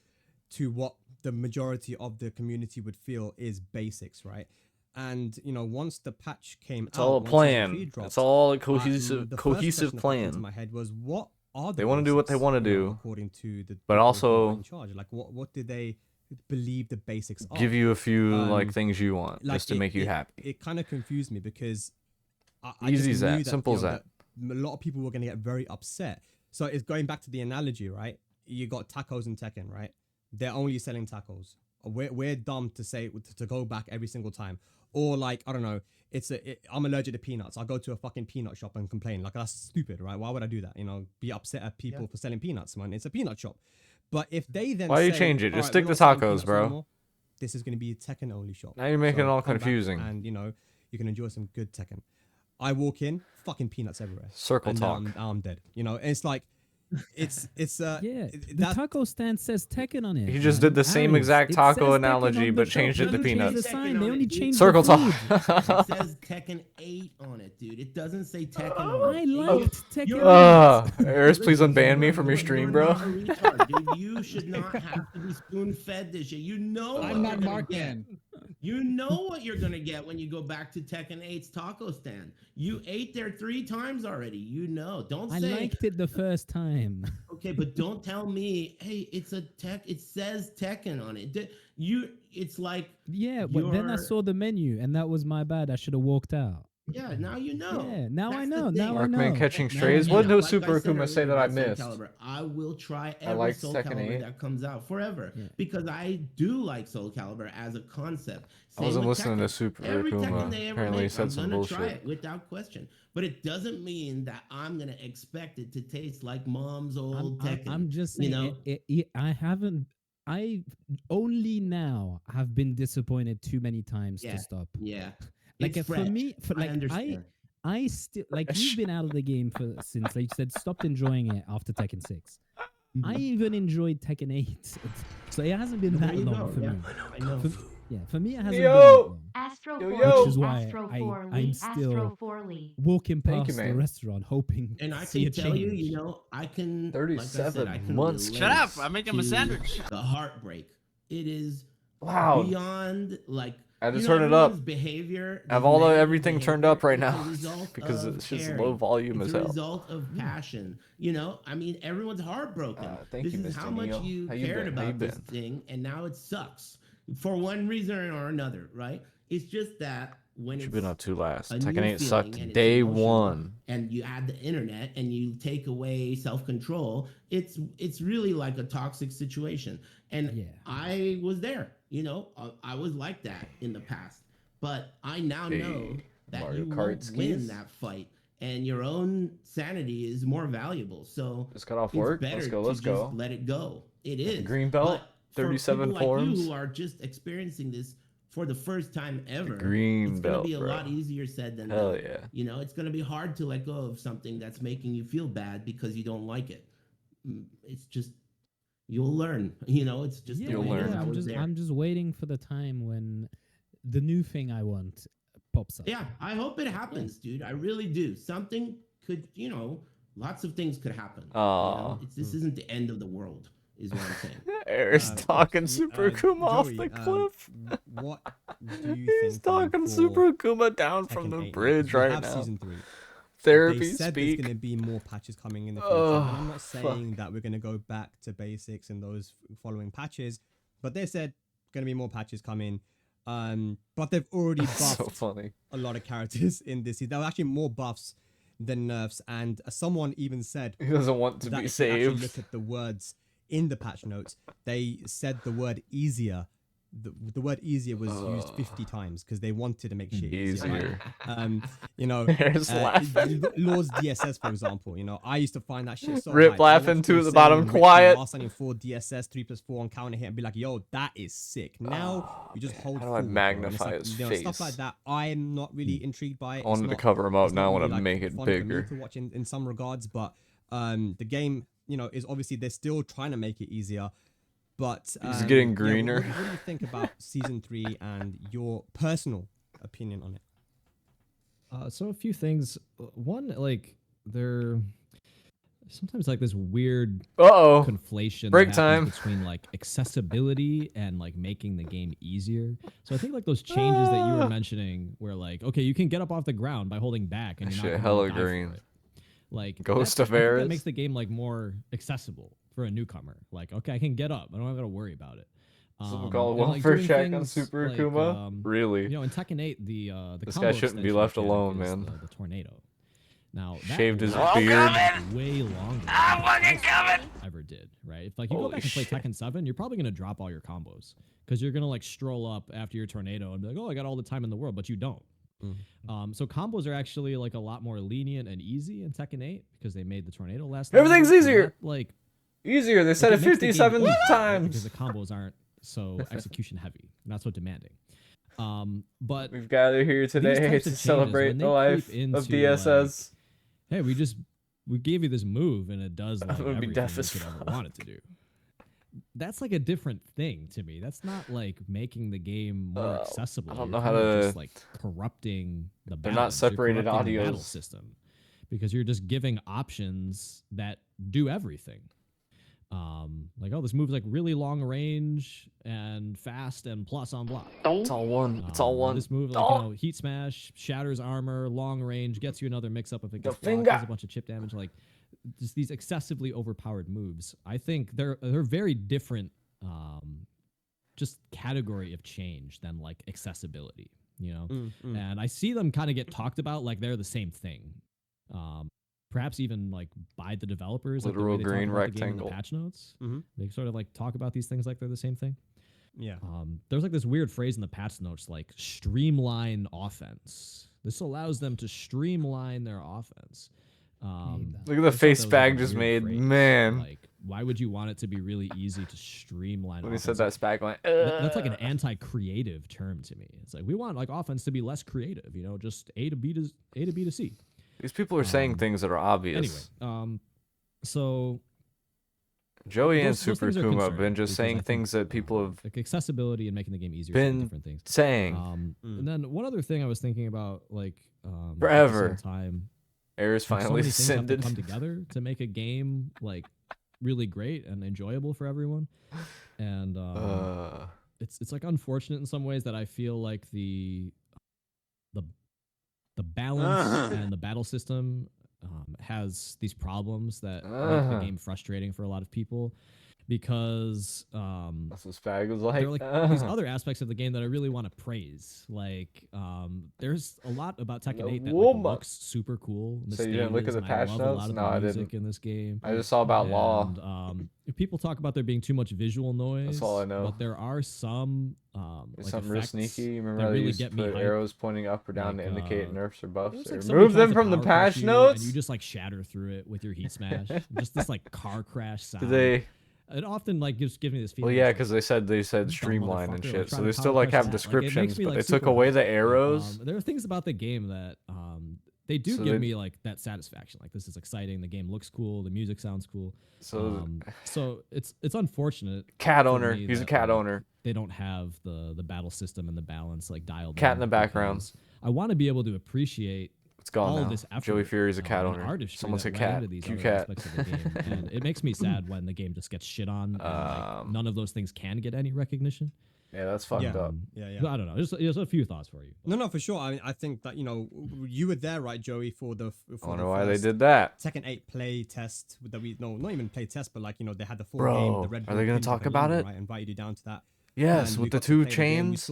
what the majority of the community would feel is basics, right? And once the patch came It's out, all a once season plan. 3 dropped, It's all a the cohesive first cohesive question that popped into plan. my head was, what are They wanna do what they basics, wanna you know, do, according to the but people who also are in charge. Like, what did they believe the basics are? Give you a few like Um, things you want like just to make you happy. It kind of confused me because I Easy just as that, knew simple you as know, that. a lot of people were going to get very upset. So it's going back to the analogy, right? You got tacos and Tekken, right? They're only selling tacos. We're dumb to say to go back every single time. Or like, I don't know, I'm allergic to peanuts. I'll go to a fucking peanut shop and complain. Like, that's stupid, right? Why would I do that? Be upset at people for selling peanuts, man. It's a peanut shop. But if they then Why you say, change it? "All Just right, stick we're to not selling tacos, peanuts bro." anymore, this is going to be a Tekken only shop. Now you're making it all come back confusing. And you can enjoy some good Tekken. I walk in, fucking peanuts everywhere. Circle and talk. Now I'm dead. And it's like, it's Yeah, the that taco stand says Tekken on it. He just man. did the same Harris, exact it taco says Tekken analogy, on but the changed top. it to They didn't change peanuts. the sign, Tekken they on only it, dude. changed Circle the food. talk. It says Tekken 8 on it, dude. It doesn't say Tekken I on it. liked Tekken. You're- Eris, please Listen, unban me you're- from your you're stream, not bro. a retard, dude. You should not have to be spoon-fed this shit. You know what I'm not you're gonna Mark get. Man. You know what you're gonna get when you go back to Tekken 8's taco stand. You ate there 3 times already. You know. Don't I say liked it the first time. okay, but don't tell me, hey, it's a tech. It says Tekken on it. It's like Yeah, but then I You're- saw the menu, and that was my bad. I should have walked out. yeah. Now you know. Yeah, now I That's the know. thing. Now I Markman know. catching Now, strays. yeah, What did like I Super said Akuma say earlier that I about Soul missed? Calibur, I will try every liked Soul Tekken Calibur 8. that comes out forever Yeah. because I do like Soul Calibur as a concept. I Same wasn't with listening to Tekken. Super Every Tekken Akuma. they ever Apparently he make, said I'm some gonna try bullshit. it without question. But it doesn't mean that I'm gonna expect it to taste like mom's old Tekken. I'm just saying. you know? I haven't. I only now have been disappointed too many times Yeah. to stop. Yeah. Like It's for fresh. me, I understand. I still like you've been out of the game since like you said stopped enjoying it after Tekken 6. I even enjoyed Tekken 8, so it hasn't been There that you long go, for yeah. me. I know. For- Yeah, for me, it hasn't been Yo! that long. Astro Yo, 4 yo! Which is why Astro I'm 4 Lee, still Astro 4 Lee. walking Thank you, past the man. restaurant hoping And to I see a can tell you, change. you know, I can, like I said, 37 I can months. relate Shut up, I'm making him a to sandwich. The heartbreak. It is Loud. beyond like. I had to you turn know, it up. everyone's behavior. I have this all the negative everything turned up right behavior, now it's a result because of it's just caring. low volume It's as a hell. result of passion. You know, I mean, everyone's heartbroken. Thank This you, is Mr. how much Neil. you How you cared been? How you about this been? thing, and now it sucks for one reason or another, right? It's just that when What you it's been up to last? a Tekken new 8 sucked feeling and it's day emotional, one. and you add the internet and you take away self-control, it's really like a toxic situation. And Yeah. I was there, you know, I was like that in the past, but I now know Hey, that Mario you Kart won't win skis? that fight, and your own sanity is more valuable. So Just got off it's work. better Let's go. to Let's just go. let it go. It Got the is green belt, but for 37 people like forms. you who are just experiencing this for the first time ever, green it's gonna belt, be a bro. lot easier said than Hell done. yeah. You know, it's gonna be hard to let go of something that's making you feel bad because you don't like it. It's just you'll learn. You know, it's just the You'll way it is. learn. I was there. I'm just waiting for the time when the new thing I want pops up. Yeah, I hope it happens, dude. I really do. Something could, you know, lots of things could happen. You know? Aw. This isn't the end of the world, is what I'm saying. Air's talking Super Kuma off Joey, the cliff. What do you He's think? talking for Super Kuma down from Tekken the 8 now? 'Cause bridge we right have now. Season 3. Therapy They said speak. there's going to be more patches coming in the future. Oh, and I'm not saying that we're going to go back to basics in those following patches, but they said going to be more patches coming. But they've already buffed So funny. a lot of characters in this season. There were actually more buffs than nerfs, and someone even said He doesn't want to that be if you actually saved. look at the words in the patch notes, they said the word easier. The word easier was used 50 times because they wanted to make shit easier. Easier. You know, Air's laughing. Lord's DSS, for example. You know, I used to find that shit so Rip hype. I laughing watched too him at the say bottom, Ricky quiet. Last Signing 4 DSS 3+4 on counter hit and be like, yo, that is sick. Now you just hold How do I forward, bro, and it's magnify like, his you know, stuff like face? that. I'm not really intrigued by it. I wanted It's to not- cover him up. it's Now I not want to really, like, make it fun for me bigger. to watch in some regards, but the game, you know, is obviously they're still trying to make it easier. But He's getting yeah, greener. what do you think about season 3 and your personal opinion on it? So a few things. One, like there sometimes like this weird Uh-oh. conflation Break that time. happens between like accessibility and like making the game easier. So I think like those changes that you were mentioning where like, okay, you can get up off the ground by holding back and That you're shit not hella gonna die for green. it. Like Ghost that, of I think Eras. that makes the game like more accessible for a newcomer. Like, okay, I can get up. I don't have to worry about it. Something called and, welfare doing check on things Super like, Akuma? Really? You know, in Tekken 8, the This combo guy shouldn't be extension left mechanic alone, is man. The tornado. Now that Shaved his lasts beard. way longer. I'm than fucking anything else coming! Ever did, right? If like you go Holy back and play shit. Tekken 7, you're probably gonna drop all your combos because you're gonna like stroll up after your tornado and be like, oh, I got all the time in the world, but you don't. So combos are actually like a lot more lenient and easy in Tekken 8 because they made the tornado last. Everything's longer, and easier. that, like Easier. They said like, it makes the game 57 easier, right? times. Because the combos aren't so execution heavy, not so demanding. But We've gathered here today types of to changes, celebrate when the they life creep of into, DSS. hey, we gave you this move and it does like I'm gonna be everything deaf you as could ever fuck. want it to do. That's like a different thing to me. That's not like making the game more accessible. I don't You're know how kind of to- just like corrupting the They're not balance. You're separated corrupting the audios. battle system because you're just giving options that do everything. Like, oh, this move's like really long range and fast and plus on block. It's all one. It's all Or one. This move, like, you know, heat smash, shatters armor, long range, gets you another mix up if it The gets blocked, finger. does a bunch of chip damage. Like, just these excessively overpowered moves. I think they're very different, just category of change than like accessibility. You know, and I see them kind of get talked about like they're the same thing. Perhaps even like by the developers, like the way Literal they talk green about the game in rectangle. the patch notes. Mhm. They sort of like talk about these things like they're the same thing. Yeah. There's like this weird phrase in the patch notes like streamline offense. This allows them to streamline their offense. Look at the I thought face that was, like, Spag a just weird made. phrase. Man. Like, why would you want it to be really easy to streamline When he offense? said that, Spag went, That's like an anti-creative term to me. It's like we want like offense to be less creative, you know, just A to B to C. These people are saying things that are obvious. Anyway, so Joey and those Super things are Kuma have concerning been just because I saying think, things that people have like accessibility and making the game easier, been different things. saying And then one other thing I was thinking about, like at the forever. same time, Air's like, so finally many things have to ascended. come together to make a game like really great and enjoyable for everyone. And it's like unfortunate in some ways that I feel like the balance and the battle system has these problems that make the game frustrating for a lot of people because That's what Spag was there like. are like these other aspects of the game that I really want to praise. Like there's a lot about Tekken 8 that like, looks super cool. The So you didn't look at stages, the and patch I love a notes? lot of No, the I music didn't. in this game. I just saw about Law. And if people talk about there being too much visual noise. That's all I know. But there are some There's like something real effects sneaky. Remember that how they really used to get me put hyped. arrows pointing up or down Like, to indicate nerfs or buffs? It's Or like somebody remove them tries to from the power crush patch you, notes? and you just like shatter through it with your heat smash. Just this like car crash sound. Did they? It often like gives me this feeling. Well, yeah, it's because like, they said dumb streamline and motherfucker, shit. like, So trying they to still power like crush have that. Like, it makes descriptions, me, but like, they took super away the hyped. arrows. There are things about the game that they do So give they- me like that satisfaction. Like this is exciting. The game looks cool. The music sounds cool. So So it's unfortunate. cat for owner. me He's a that, cat like, owner. They don't have the battle system and the balance like dialed Cat in the in background. because I want to be able to appreciate It's gone all now. this effort. Joey Fury's a cat and owner. artistry Someone that said went cat. into these Q other cat. aspects of the game, and it makes me sad when the game just gets shit on. And, like, none of those things can get any recognition. Yeah, that's fucked Yeah. up. Yeah. But I don't know. Just a few thoughts for you. No, for sure. I mean, I think that you were there, right, Joey, for the. I wonder why they did that. Tekken 8 play test that we not even play test, but like they had the full Bro, game. The Red are Bull they gonna Premium talk Pavilion, about it? Right, invited you down to that. Yes, And we with the got to two play the game. chains.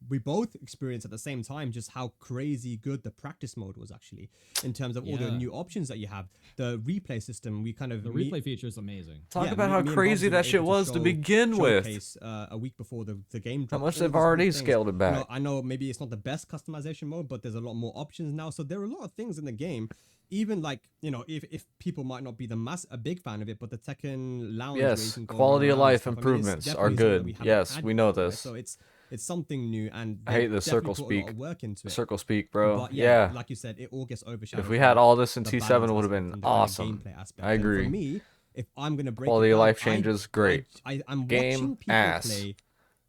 We both experienced at the same time just how crazy good the practice mode was actually in terms of all the Yeah. new options that you have. The replay system, we kind of The replay feature is amazing. Talk yeah, about me- how me and crazy Bobs were that shit able was to begin with. showcase, a week before the game How dropped. much all they've these cool already things. scaled it back. I know maybe it's not the best customization mode, but there's a lot more options now. So there are a lot of things in the game. Even like if people might not be a big fan of it, but the Tekken Lounge, where you Yes, can go quality of around and life stuff, I mean, it's improvements are definitely something that good. we haven't Yes, had we know before, right? this. So it's something new, and I hate they've the circle definitely put a lot speak. of work into it. Circle speak, bro. But Yeah. like you said, it all gets overshadowed. If we by had all this in the T7, balance it would have aspect been and the kind of awesome. gameplay aspect. I And agree. for me, if I'm gonna break Quality it of down, life changes, great. I'm Game watching people ass. play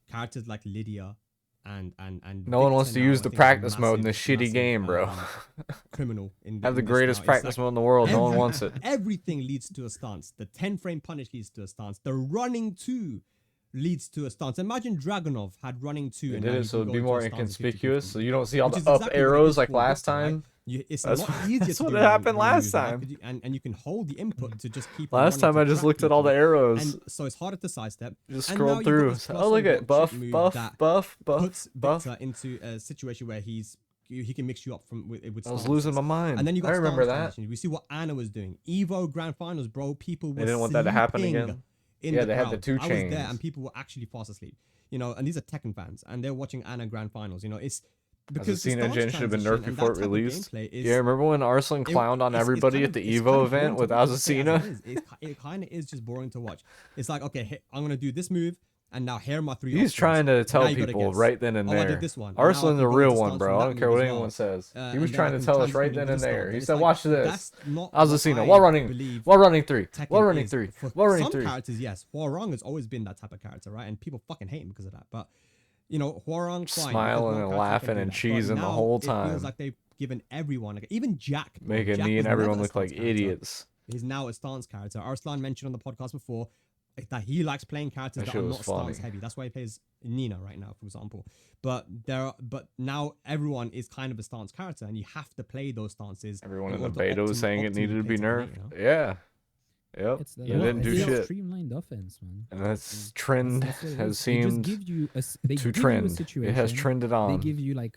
characters like Lydia and No one wants Victor to now, use I the think, is a practice mode in this massive, shitty game, bro. criminal in Have the in this greatest now. It's practice like mode in the world. No one every- wants it. Everything leads to a stance. The 10-frame punish leads to a stance. The running 2 leads to a stance. Imagine Dragunov had running 2. They and did now it you so can it'd go be into more a stance of 50-50. inconspicuous, so you don't see all Which the is up exactly what it arrows is like for last Victor, right? time. It's a That's lot easier that's to what do happened when you last use an time. RPG, and you can hold the input to just keep on Last running time I to just track looked at all the people. arrows. And so it's harder to sidestep. Just And now scrolled you've got through. this Oh, look at plus buff, and buff, that buff, buff, puts buff. Victor into a situation where he can mix you up with I was stances. losing my mind. And then you got I remember stance that. transitions. We see what Anna was doing. Evo Grand Finals, bro. People were They didn't want that to happen sleeping again. in Yeah, the they had the crowd. two I was there, chains. and people were actually fast asleep. And these are Tekken fans, and they're watching Anna Grand Finals. It's As a because the Cena stance gen should have been transition nerfed and before that it type of released. gameplay is- Yeah, remember when Arslan clowned on it's everybody kind at of- the it's Evo kind of event boring to with watch. I'll say it as Azucena? it is. It kind of is just boring to watch. It's like, okay, hey, I'm gonna do this move, and now here are my 3 He's options. trying to Now tell you gotta people guess. right then and Oh, I there. did this one. And now I Arslan's can a go real into one, stance bro. from I that don't care move what as well. anyone says. He And was then trying I to can tell us transition right into then the and there. stance. He It's said, like, watch this. that's not what Azucena, I while running believe while running 3. Tekken While running is. 3. For While running some 3. characters, yes. Huarong has always been that type of character, right? And people fucking hate him because of that. But Huarong, fine. Smiling and laughing and cheesing the whole It time. feels like they've given everyone, like, even Jack, bro. Making Jack me was and everyone never a look like stance character. idiots. He's now a stance character. Arslan mentioned on the podcast before that he likes playing characters That that shit are was not funny. stance heavy. That's why he plays Nina right now, for example. But now everyone is kind of a stance character, and you have to play those stances. Everyone in in the order to beta was saying it optimally needed to be play Tekken 8, nerfed. Yeah. Yep. It's the, It didn't do it's a shit. streamlined offense, man. And that's trend That's what it has is. They just seemed give you they to give you a trend. It has situation, trended They on. give you like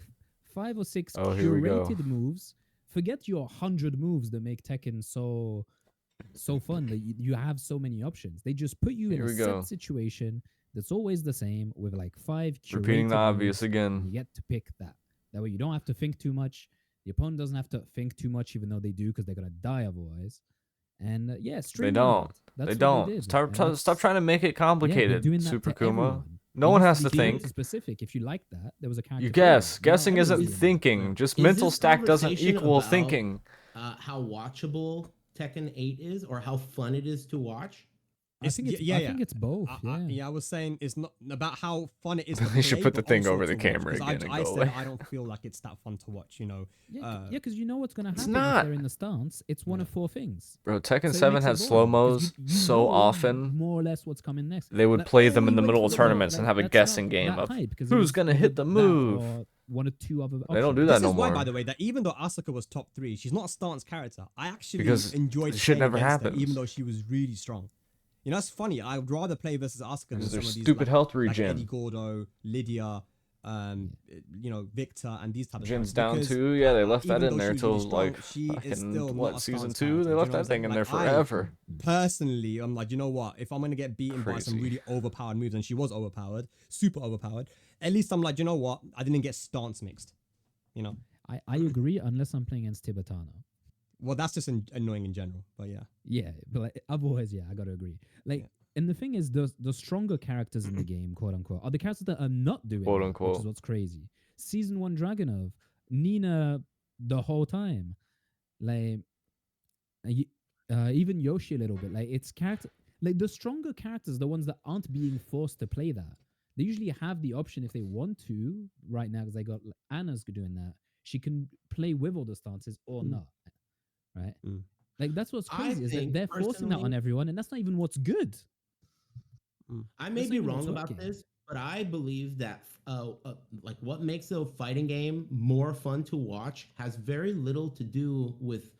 5 or 6 Oh, here we go. curated moves. Forget your 100 moves that make Tekken so fun that you have so many options. They just put you in Here a we go. set situation that's always the same with like 5 curated Repeating the obvious moves, and you again. get to pick that. That way you don't have to think too much. The opponent doesn't have to think too much, even though they do, because they're gonna die otherwise. And yeah, They streamlined. don't. That's They what don't. did. Stop, And stop that's- trying to make it yeah, they're complicated, doing that Super to Kuma. everyone. No It one used has to be very think. Specific. If you like that, there was a character. You for guess. that. Now Guessing isn't everyone's doing that. thinking. Just Is mental this stack doesn't conversation equal about- thinking. How watchable Tekken 8 is, or how fun it is to watch? I think it's I think it's both. Yeah. I was saying it's not about how fun it is. They should put the thing over the to watch, camera 'cause again and I go said away. I don't feel like it's that fun to watch. You know. Yeah, because you know what's gonna happen not. if they're in the stance. It's one of four things. Bro, Tekken So it 7 makes it had boring, slow-mos 'cause you so know often. more or less what's coming next. They would Like, play oh, them in he the went middle for of the tournaments wall. and have a That's guessing not game that of hype, 'cause it who's was gonna either hit the that move. or one or two other They don't options. do that This no is why, more. by the way, that even though Asuka was top 3, she's not a stance character. I actually Because enjoyed shit playing never against her, happens. even though she was really strong. You know, it's funny. I would rather play versus Asuka than Because some their of these stupid health like Eddie regen. Gordo, Lydia, you know, Victor, and these type of Jin's characters. down Because, too. Yeah, they left even that in though there she's till really strong, like she is fucking still not what a season stance 2? character. They Do you left know what that I'm thing in saying? there Like, forever. Personally, I'm like, you know what? If I'm gonna get beaten by some Crazy. really overpowered moves, and she was overpowered, super overpowered, at least I'm like, you know what? I didn't get stance mixed. You know. I agree unless I'm playing against Tibetano. Well, that's just annoying in general, but yeah. Yeah, but like, otherwise, yeah, I gotta agree. Like, and the thing is, the stronger characters in the game, quote unquote, are the characters that are not doing Quote that, unquote. which is what's crazy. Season 1 Dragunov, Nina the whole time, like, even Yoshi a little bit. Like, it's character, like the stronger characters, the ones that aren't being forced to play that. They usually have the option if they want to right now, because they got Anna's doing that. She can play with all the stances or not, right? Like, that's what's I crazy is that think they're forcing that on personally- everyone, and that's not even what's good. I may That's not be even wrong what's about working. this, but I believe that like what makes a fighting game more fun to watch has very little to do with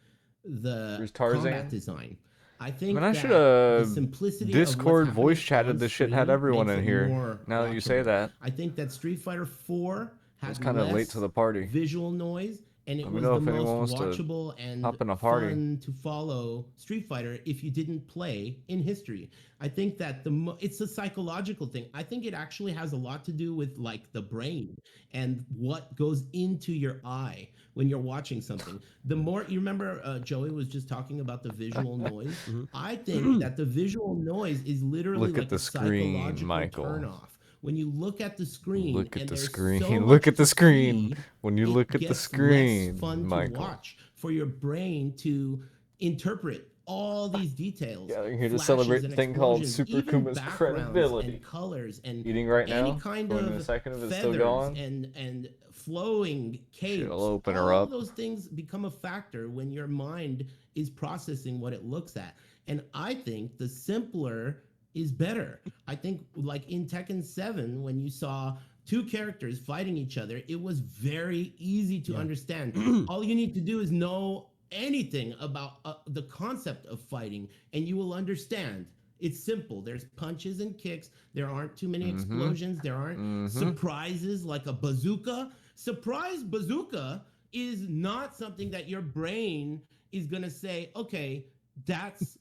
the There's combat Tarzan. design. I think Man, I that should the have simplicity of what's Discord happening voice chatted on this shit, had screen everyone makes in it here. more Now that you say watchable. that. I think that Street Fighter 4 It's had kind of late less to the party. visual noise, and it Let me was know the if anyone most wants to watchable and hop in a party. fun to follow Street Fighter if you didn't play in history. I think that it's a psychological thing. I think it actually has a lot to do with like the brain and what goes into your eye when you're watching something. The more you remember, Joey was just talking about the visual noise. I think that the visual noise is literally Look at like the a screen, psychological Michael. turnoff. When you look at the screen, Look at and the there's screen. so Look much at the to screen. see, When you it look at the gets screen, less fun Michael. to watch for your brain to interpret all these details. Yeah, here to flashes celebrate and the thing called explosions, Super even Kuma's backgrounds credibility. and colors and Eating right any now? kind Going in a of second if it's still feathers going? and flowing capes. I'll open her all up. those things become a factor when your mind is processing what it looks at. And I think the simpler is better. I think like in Tekken 7, when you saw two characters fighting each other, it was very easy to understand. All you need to do is know anything about the concept of fighting, and you will understand. It's simple. There's punches and kicks. There aren't too many explosions. There aren't surprises like a bazooka. Surprise bazooka is not something that your brain is going to say, okay, that's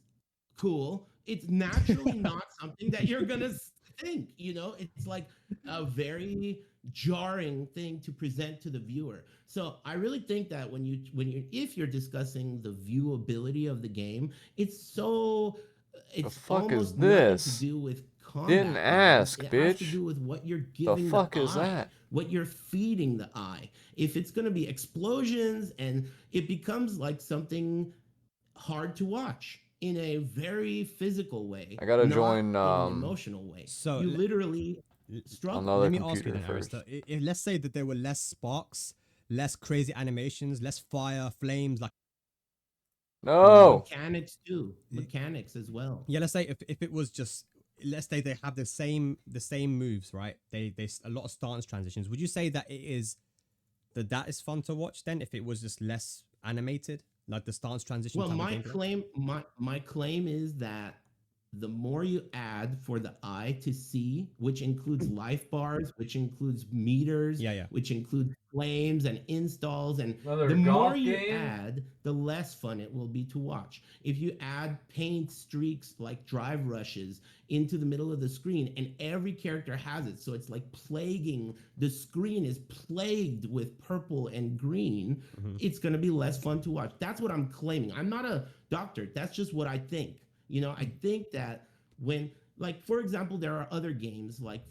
cool. It's naturally not something that you're going to think, you know? It's like a very jarring thing to present to the viewer. So I really think that if you're discussing the viewability of the game, it's fuck is almost nothing this? to do with combat. Didn't ask, It has to bitch. do with what you're giving The fuck the is eye, that? what you're feeding the eye. If it's going to be explosions, and it becomes like something hard to watch in a very physical way. I gotta not join, in an emotional way. So you literally struggle. Another Let me ask you computer then, first. Arista. Let's say that there were less sparks, less crazy animations, less fire, flames, like No! Mechanics too. Mechanics as well. yeah. Let's say if it was just, let's say they have the same moves, right? They a lot of stance transitions. Would you say that that is fun to watch then? If it was just less animated, like the stance transition. Well, type of my gameplay? my claim is that the more you add for the eye to see, which includes life bars, which includes meters, Yeah. which includes flames and installs, and Another the more golf you game? add, the less fun it will be to watch. If you add paint streaks like drive rushes into the middle of the screen, and every character has it, so it's like plaguing, the screen is plagued with purple and green, it's going to be less fun to watch. That's what I'm claiming. I'm not a doctor. That's just what I think. You know, I think that when, like, for example, there are other games like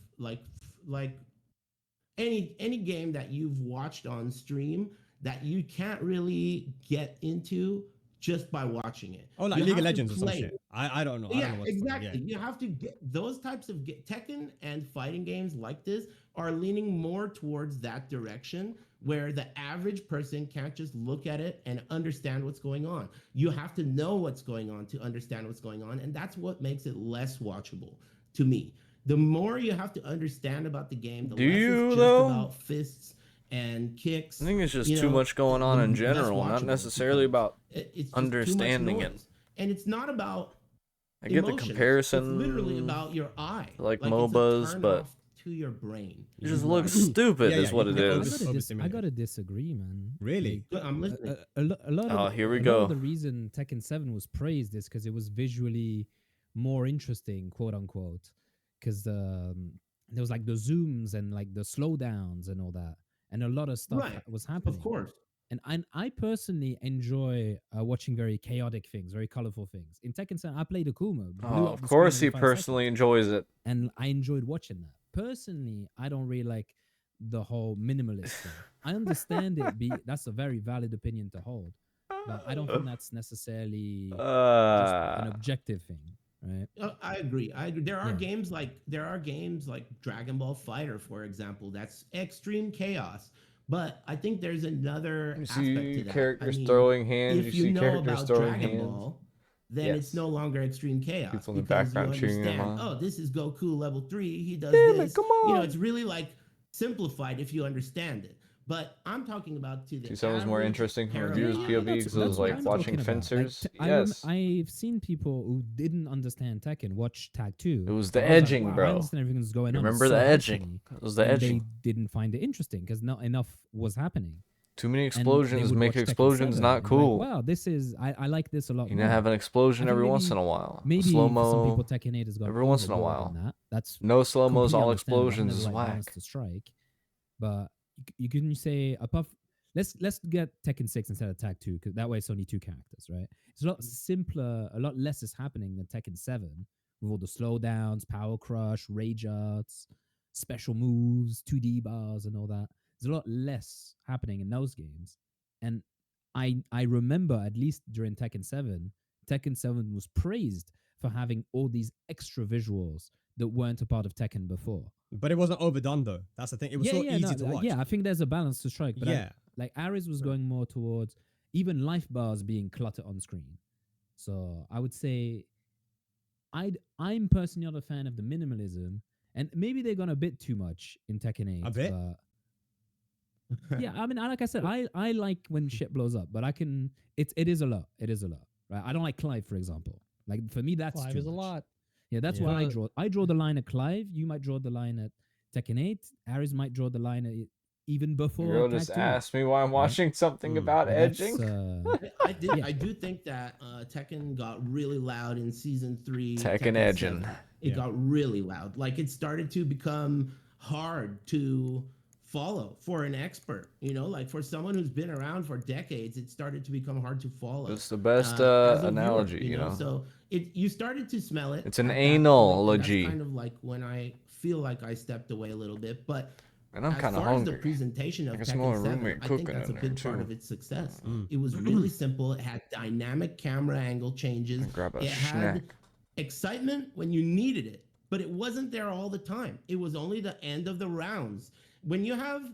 any game that you've watched on stream that you can't really get into just by watching it. Oh, like You League have of to Legends or some play shit. it. I don't know. I don't Yeah, know what's exactly. funny. You have to get those types of Tekken and fighting games like this are leaning more towards that direction where the average person can't just look at it and understand what's going on. You have to know what's going on to understand what's going on, and that's what makes it less watchable to me. The more you have to understand about the game, the Do less you, it's just though? about fists and kicks. I think it's just you too know, much going on the in less general, not watchable it necessarily becomes. about It's just understanding too much it. noise. And it's not about I get the emotions. comparison. It's literally about your eye. like it's a MOBAs, turn but off to your brain. it just Right. looks stupid, Yeah, is yeah, what you it get I over- is. gotta, I overstimulated. gotta disagree, man. Really? Good, I'm listening. A lot of Oh, here we a lot go. of the reason Tekken 7 was praised is because it was visually more interesting, quote unquote, because there was like the zooms and like the slowdowns and all that, and a lot of stuff Right. was happening. Of course. And I personally enjoy watching very chaotic things, very colorful things. In Tekken 7, I played Akuma. blew Oh, up of the screen course every he 5 personally seconds, enjoys it. and I enjoyed watching that. Personally, I don't really like the whole minimalist thing. I understand that's a very valid opinion to hold, but I don't think that's necessarily just an objective thing, right? I agree. There are Yeah. games like Dragon Ball Fighter, for example. That's extreme chaos. But I think there's another You aspect see to that. characters I mean, throwing hands. if You see know characters about throwing Dragon hands. Ball, then Yes. it's no longer extreme chaos People in the because background you cheering him understand. on. Oh, this is Goku level 3. He does Damn it, this. come You know, on. it's really like simplified if you understand it. But I'm talking about to the See, someone's more average interesting from a pair of viewer's eyes. POV that's- because it was that's what like I'm watching talking about. fencers. Like, Yes. I've seen people who didn't understand Tekken watch Tag 2. It was the I was like, edging, wow, I bro. understand everything that's going on. Remember it's the so hype for edging. me. It was the And edging. they didn't find it interesting because not enough was happening. Too many And they explosions would make watch Tekken explosions 7 not and be cool. Like, wow, this is I like this a lot. You more. know, have an explosion I think every once maybe- in a while. Maybe Slow for some people, mo. Tekken 8 has got every once in a overboard while. in that. That's No slow mos, completely all understandable. I've explosions never is liked Balance whack. to Strike, but you can say above. Let's get Tekken 6 instead of Tag 2 because that way it's only 2 characters, right? It's a lot simpler. A lot less is happening than Tekken 7 with all the slowdowns, power crush, rage arts, special moves, 2D bars, and all that. There's a lot less happening in those games, and I remember at least during Tekken 7 was praised for having all these extra visuals that weren't a part of Tekken before. But it wasn't overdone though. That's the thing. It was so easy to watch. Yeah, I think there's a balance to strike. But Yeah. like Ares was going more towards even life bars being cluttered on screen. So I would say I'm personally not a fan of the minimalism, and maybe they're gone a bit too much in Tekken 8. A bit? But yeah, I mean, like I said, I like when shit blows up, but it is a lot. It is a lot, right? I don't like Clive, for example. Like for me, that's Clive too is a much. lot. Yeah, that's Yeah. why But- I draw the line at Clive. You might draw the line at Tekken 8. Ares might draw the line at even before. Girl Tag just 2. asked me why I'm watching something Mm. about But that's, edging. Yeah. I do think that Tekken got really loud in season 3. Tekken edging. 7. It Yeah. got really loud. Like it started to become hard to follow for an expert. You know, like for someone who's been around for decades, it started to become hard to follow. It's the best as a viewer, analogy, you know. So you started to smell it. It's an at that point, and analogy. That's kind of like when I feel like I stepped away a little bit, but. And I'm As kind of far as hungry. the presentation of I can smell Tekken my 7, roommate I think cooking that's a in there, big part too. of its success. Mm. It was really simple. It had dynamic camera angle changes. And grab a It had snack. excitement when you needed it, but it wasn't there all the time. It was only the end of the rounds. When you have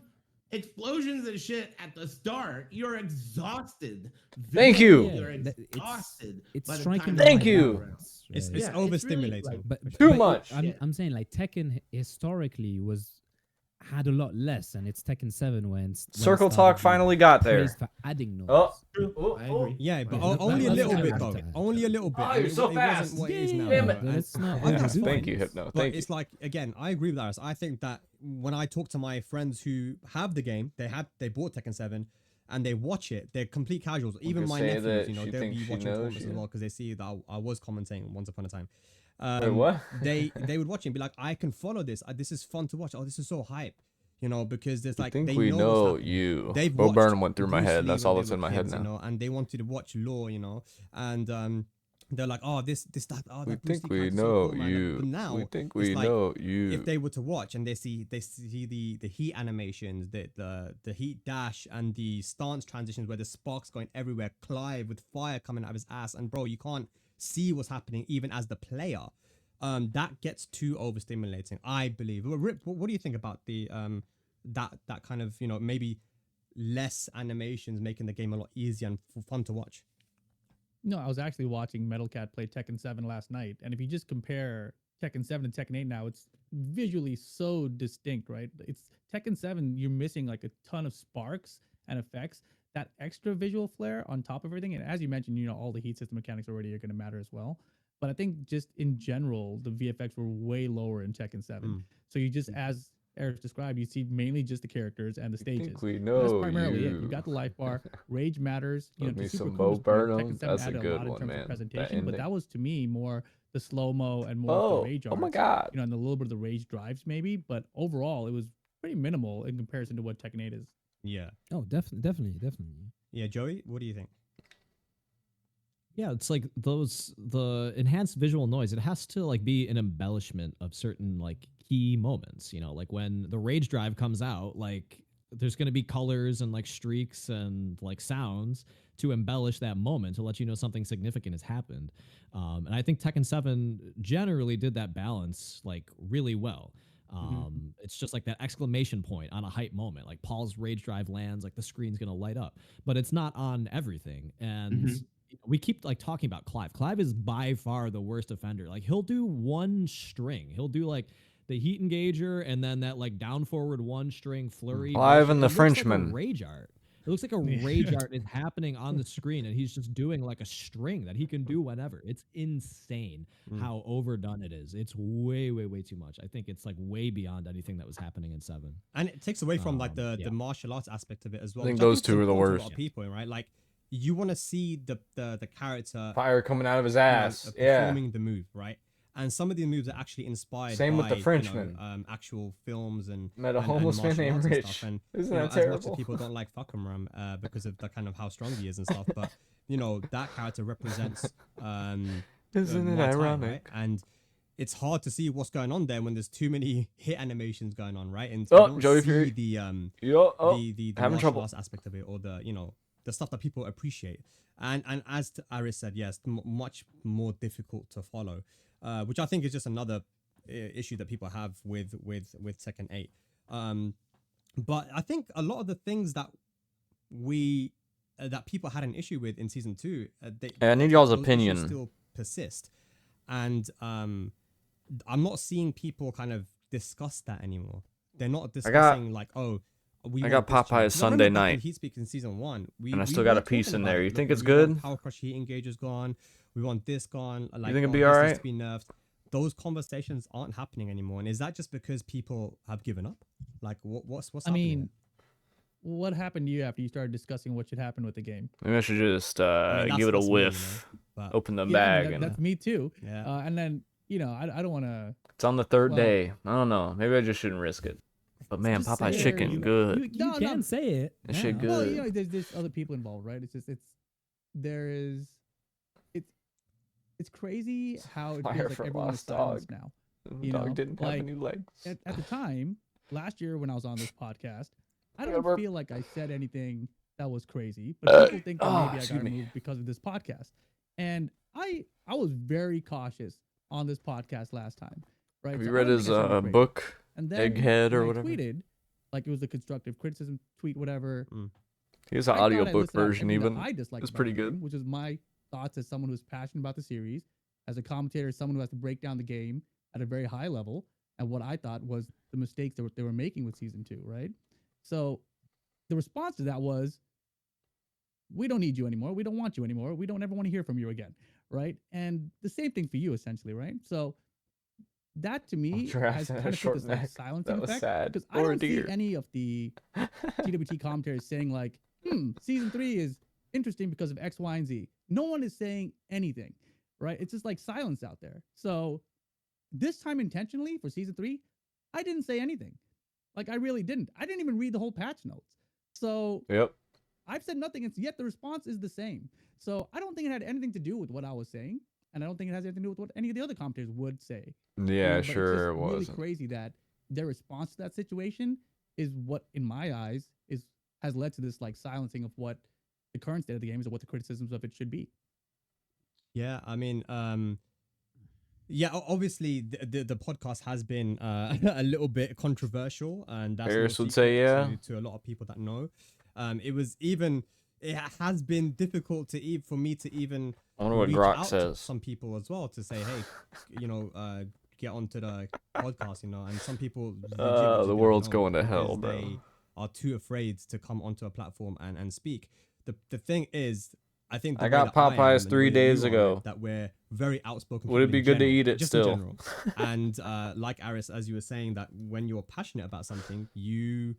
explosions and shit at the start, you're exhausted. Thank you. You're Yeah, that- exhausted. it's by the striking time the Thank you right you. balance, It's right? it's Yeah, it's really, overstimulating. like- But Too but much. I'm saying like Tekken historically had a lot less, and it's Tekken 7 when Circle Talk finally got there. praised for adding noise. Oh, I agree. Yeah, but Right. only a That's little what bit I'm though. after. Only a little bit. Oh, you're so it fast. wasn't what it is Yeah, now. Damn you it. know, and- Let's not and Yeah, that's overdo thank it. you, Hypno. But Thank you. it's like again, I agree with Aris. I think that when I talk to my friends who have the game, they bought Tekken 7 and they watch it. They're complete casuals. Even can my say nephews, that you know, she they'll thinks be she watching knows tournaments as you. well because they see that I was commentating once upon a time. Wait, what? they would watch it and be like, I can follow this. This is fun to watch. Oh, this is so hype. You know, because there's I like think they we know know what's happening. you. They've Bo watched Burnham went through my Bruce head. Lee That's when all they that's were in my head kids, now. you know, and they wanted to watch Law, you know, and they're like, oh, this, that, oh, We that boosty think we character's so know cool, man. you. But now We think it's we like, know you. if they were to watch and they see the heat animations, the heat dash and the stance transitions where the sparks going everywhere, Clive with fire coming out of his ass, and bro, you can't see what's happening even as the player. That gets too overstimulating, I believe. Well, Rip, what do you think about the that kind of, you know, maybe less animations making the game a lot easier and fun to watch? No, I was actually watching Metal Cat play Tekken 7 last night, and if you just compare Tekken 7 and Tekken 8 now, it's visually so distinct, right? It's Tekken 7, you're missing like a ton of sparks and effects, that extra visual flair on top of everything. And as you mentioned, you know, all the heat system mechanics already are going to matter as well. But I think just in general, the VFX were way lower in Tekken 7. So you just, as Eric described, you see mainly just the characters and the We stages. think we And that's know primarily it. you. You got the life bar, rage matters. You Love know, me to Super some Bo Kuma's point, Burnham. Tekken 7 That's a added a good lot in one, terms man. of That presentation, but ending. that was to me more the slow mo and more of the rage Oh arts. my god. You know, and a little bit of the rage drives maybe, but overall it was pretty minimal in comparison to what Tekken 8 is. Yeah. Oh, definitely. Yeah, Joey, what do you think? Yeah, it's like the enhanced visual noise. It has to like be an embellishment of certain like key moments. You know, like when the rage drive comes out, like there's going to be colors and like streaks and like sounds to embellish that moment to let you know something significant has happened. And I think Tekken 7 generally did that balance like really well. It's just like that exclamation point on a hype moment, like Paul's rage drive lands, like the screen's gonna light up, but it's not on everything. And we keep like talking about Clive. Clive is by far the worst offender. Like he'll do one string, he'll do like the heat engager and then that like down forward one string flurry. Clive motion. and the It looks like a Frenchman. rage art. It looks like a rage art is happening on the screen, and he's just doing like a string that he can do whenever. It's insane how overdone it is. It's way too much. I think it's like way beyond anything that was happening in 7. And it takes away from like the Yeah. martial arts aspect of it as well. I think which those is two are the important to a worst. lot of people, right? Like you want to see the character Fire coming out of his you know, ass. Yeah. performing the move, right? And some of the moves are actually inspired Same by with the you know, Frenchman. actual films and Met a and homeless man martial named arts and Rich. stuff. And Isn't you know, that as much terrible? as people don't like Fuckamram because of the kind of how strong he is and stuff, but you know that character represents Isn't it Muay Thai, ironic? right? And it's hard to see what's going on there when there's too many hit animations going on, right? And Oh, you don't Joey see Fury. the Yo, oh, the having martial trouble. arts aspect of it, or the, you know, the stuff that people appreciate. And as Aris said, yes, much more difficult to follow, which I think is just another issue that people have with Tekken 8. But I think a lot of the things that we that people had an issue with in season 2, I need y'all's those issues opinion. still persist, and I'm not seeing people kind of discuss that anymore. They're not discussing like, oh, I got want this Popeye change. 'Cause I remember Sunday back in night. Heatspeak in season 1, And I we still got were a piece talking in about there. it. You Look, think it's we want good? Power Crush heat engagers gone. We want this gone. Like, think it'd oh, be this alright? needs to be nerfed. Those conversations aren't happening anymore. And is that just because people have given up? Like, what's I happening? mean, what happened to you after you started discussing what should happen with the game? Maybe I should just I mean, give it a that's me, you know, whiff. but Open the Yeah, I bag mean, and that's me too. yeah. And then, you know, I don't want to. it's on the third well, day. I don't know. Maybe I just shouldn't risk it. But man, Just say Popeye's it. chicken You- good. You No, can no. say it. That shit now. good. Well, you know, there's other people involved, right? It's just it's crazy how it Fire feels like for everyone is Lost silenced Dog. now. The You dog know, didn't have like, any legs. At the time, last year when I was on this podcast, I gotta don't burp. feel like I said anything that was crazy, but people think that maybe I excuse got me. removed because of this podcast. And I was very cautious on this podcast last time, right? Have So you I read don't his think I said anything crazy. book? And then Egghead or when I whatever? tweeted, like it was a constructive criticism tweet, whatever. He has an I thought I audiobook listed out version everything even. that I disliked It's about pretty the game, good. which is my thoughts as someone who's passionate about the series, as a commentator, as someone who has to break down the game at a very high level, and what I thought was the mistakes that they were making with season 2, right? So the response to that was, we don't need you anymore. We don't want you anymore. We don't ever want to hear from you again, right? And the same thing for you, essentially, right? So that to me Sure, I has said a kind of put short this like neck. silencing That was effect, sad. because I Poor don't deer. see any of the TWT commentators saying like, season 3 is interesting because of X, Y, and Z. No one is saying anything, right? It's just like silence out there. So this time intentionally for season 3, I didn't say anything. Like I really didn't. I didn't even read the whole patch notes. So Yep. I've said nothing, and yet the response is the same. So I don't think it had anything to do with what I was saying. and I don't think it has anything to do with what any of the other commentators would say. Yeah, But it's sure just it really wasn't. crazy that their response to that situation is what, in my eyes, has led to this like silencing of what the current state of the game is, or what the criticisms of it should be. Yeah, I mean, yeah, obviously the podcast has been a little bit controversial, and that's no Harris would say, secret yeah. to a lot of people that know. It has been difficult for me to even I wonder what reach Grok out to says. some people as well to say, hey, get onto the podcast, and some people legitimately The don't world's know going to because hell, bro. they are too afraid to come onto a platform and speak. The thing is, I think the I way got that I am Popeyes and the 3 way that days you are, ago. that we're very outspoken. Would it people be in good to general, eat it just still? in general. And like Aris, as you were saying, that when you're passionate about something, you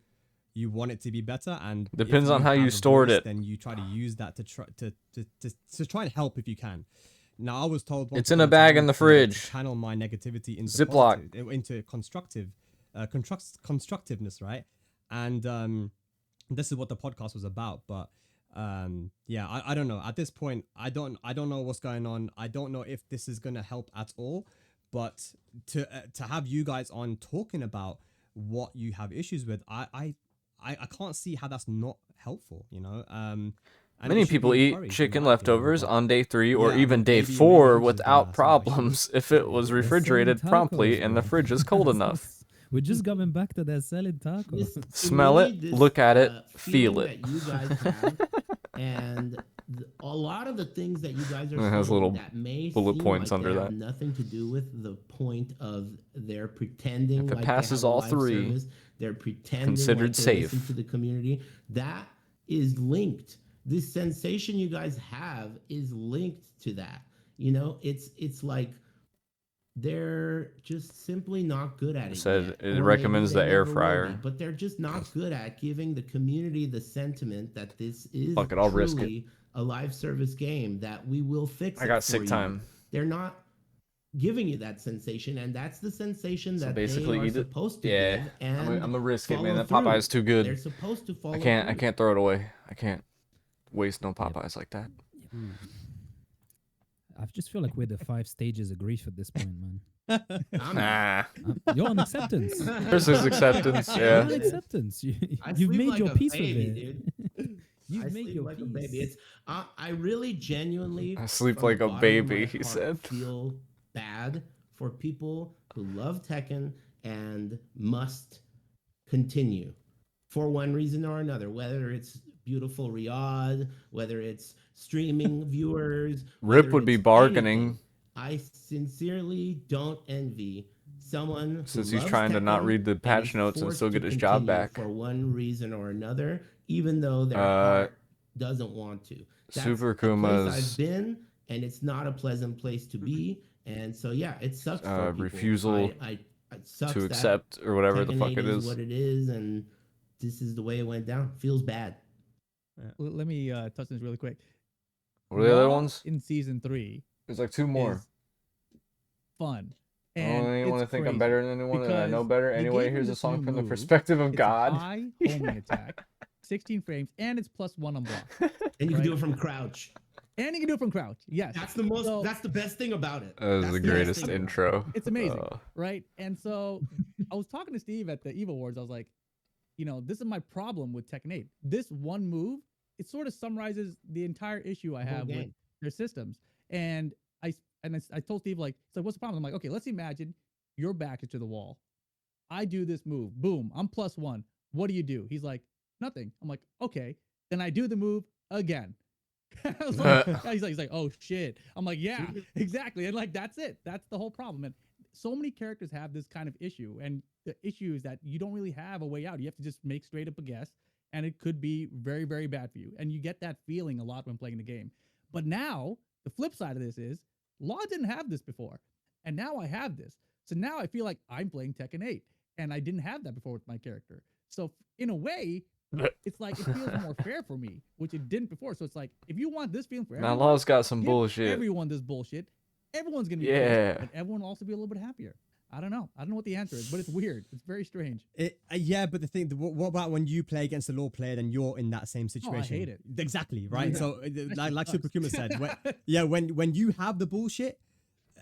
want it to be better, and if Depends on how you have a stored voice, it. then you try to use that to try and help if you can. Now, I was told once It's in a upon bag time in the to fridge. channel my negativity into Ziploc. into constructiveness, right? And this is what the podcast was about. But yeah, I don't know. At this point, I don't know what's going on. I don't know if this is gonna help at all. But to have you guys on talking about what you have issues with, I can't see how that's not helpful. And it Many should be people eat encouraged, in chicken my opinion, leftovers but on day 3 or yeah, I even mean, day maybe 4 I'm just without gonna say problems if it was They're selling refrigerated promply tacos, and the bro. fridge is cold enough. We're just coming back to that selling tacos. This, to Smell me, it, this, look at it, feel feeling it. that you guys have, and a lot of the things that you guys are It has saying little that may bullet seem points like under they that. have nothing to do with the point of their pretending If it like passes they have a all live 3, service, they're pretending considered like they listen safe. to the community. That is linked. This sensation you guys have is linked to that. It's like they're just simply not good at it Said yet. it Or maybe recommends they the air never will be, fryer. but they're just not good at giving the community the sentiment that this is Fuck it, I'll risk it. truly a live service game, that we will fix I it got for sick you. time. They're not giving you that sensation, and that's the sensation So that they basically are eat it. supposed to Yeah, give. And I'm gonna risk it, man. follow That through. Popeye's too good. They're supposed to follow I through. can't throw it away. I can't waste no Popeyes like that. I just feel like we're the 5 stages of grief at this point, man. Nah. You're on acceptance. This is acceptance, You're yeah. on acceptance. I You've sleep made like your a peace baby, with it. dude. You've I made sleep your like peace. a baby. It's I really genuinely I sleep from like the a bottom of baby, my he heart said. feel bad for people who love Tekken and must continue for one reason or another, whether it's beautiful Riyadh, whether it's streaming viewers. Rip whether would be it's bargaining. anything. I sincerely don't envy someone who Since he's loves trying to not Tekken read the and patch is notes and forced still to get his job continue back. for one reason or another, even though their heart doesn't want to. That's Super a place Kuma's I've been, and it's not a pleasant place to be. And so yeah, it sucks for people. refusal It sucks to that accept or whatever the Tekken fuck 8 it is is. what it is, and this is the way it went down. Feels bad. Let me touch this really quick. What are the other Raw ones? in season 3 There's like 2 more. is fun. I don't And want to it's think I'm crazy better than anyone and I know because better. you Anyway, gave him here's a this song new from the move. perspective of It's God. a high homing attack, 16 frames, and it's +1 on block. And you Right. can do it from crouch. And you can do it from crouch. Yes. That's the most. So- That's the best thing about it. That was That's the best greatest thing about it. intro. It's amazing, Uh, right? And so I was talking to Steve at the EVO Awards. I was like, this is my problem with Tekken 8. This one move, it sort of summarizes the entire issue I The whole have with game. their systems. And I told Steve, like, so what's the problem? I'm like, okay, let's imagine your back is to the wall. I do this move. Boom, I'm +1. What do? He's like, nothing. I'm like, okay. Then I do the move again. I was like, he's like, oh shit. I'm like, yeah, exactly. And like, that's it. That's the whole problem. And so many characters have this kind of issue. And the issue is that you don't really have a way out. You have to just make straight up a guess. And it could be very, very bad for you. And you get that feeling a lot when playing the game. But now, the flip side of this is, Law didn't have this before. And now I have this. So now I feel like I'm playing Tekken 8. And I didn't have that before with my character. So in a way, it's like it feels more fair for me, which it didn't before. So it's like, if you want this feeling for Now, everyone, Law's got some give bullshit. everyone this bullshit. Everyone's gonna be Yeah. pissed, but everyone will also be a little bit happier. I don't know. I don't know what the answer is, but it's weird. It's very strange. Yeah, but the thing, what about when you play against a law player and you're in that same situation? hate it. Exactly, right? Yeah. So, like sucks. Super Kuma said, when you have the bullshit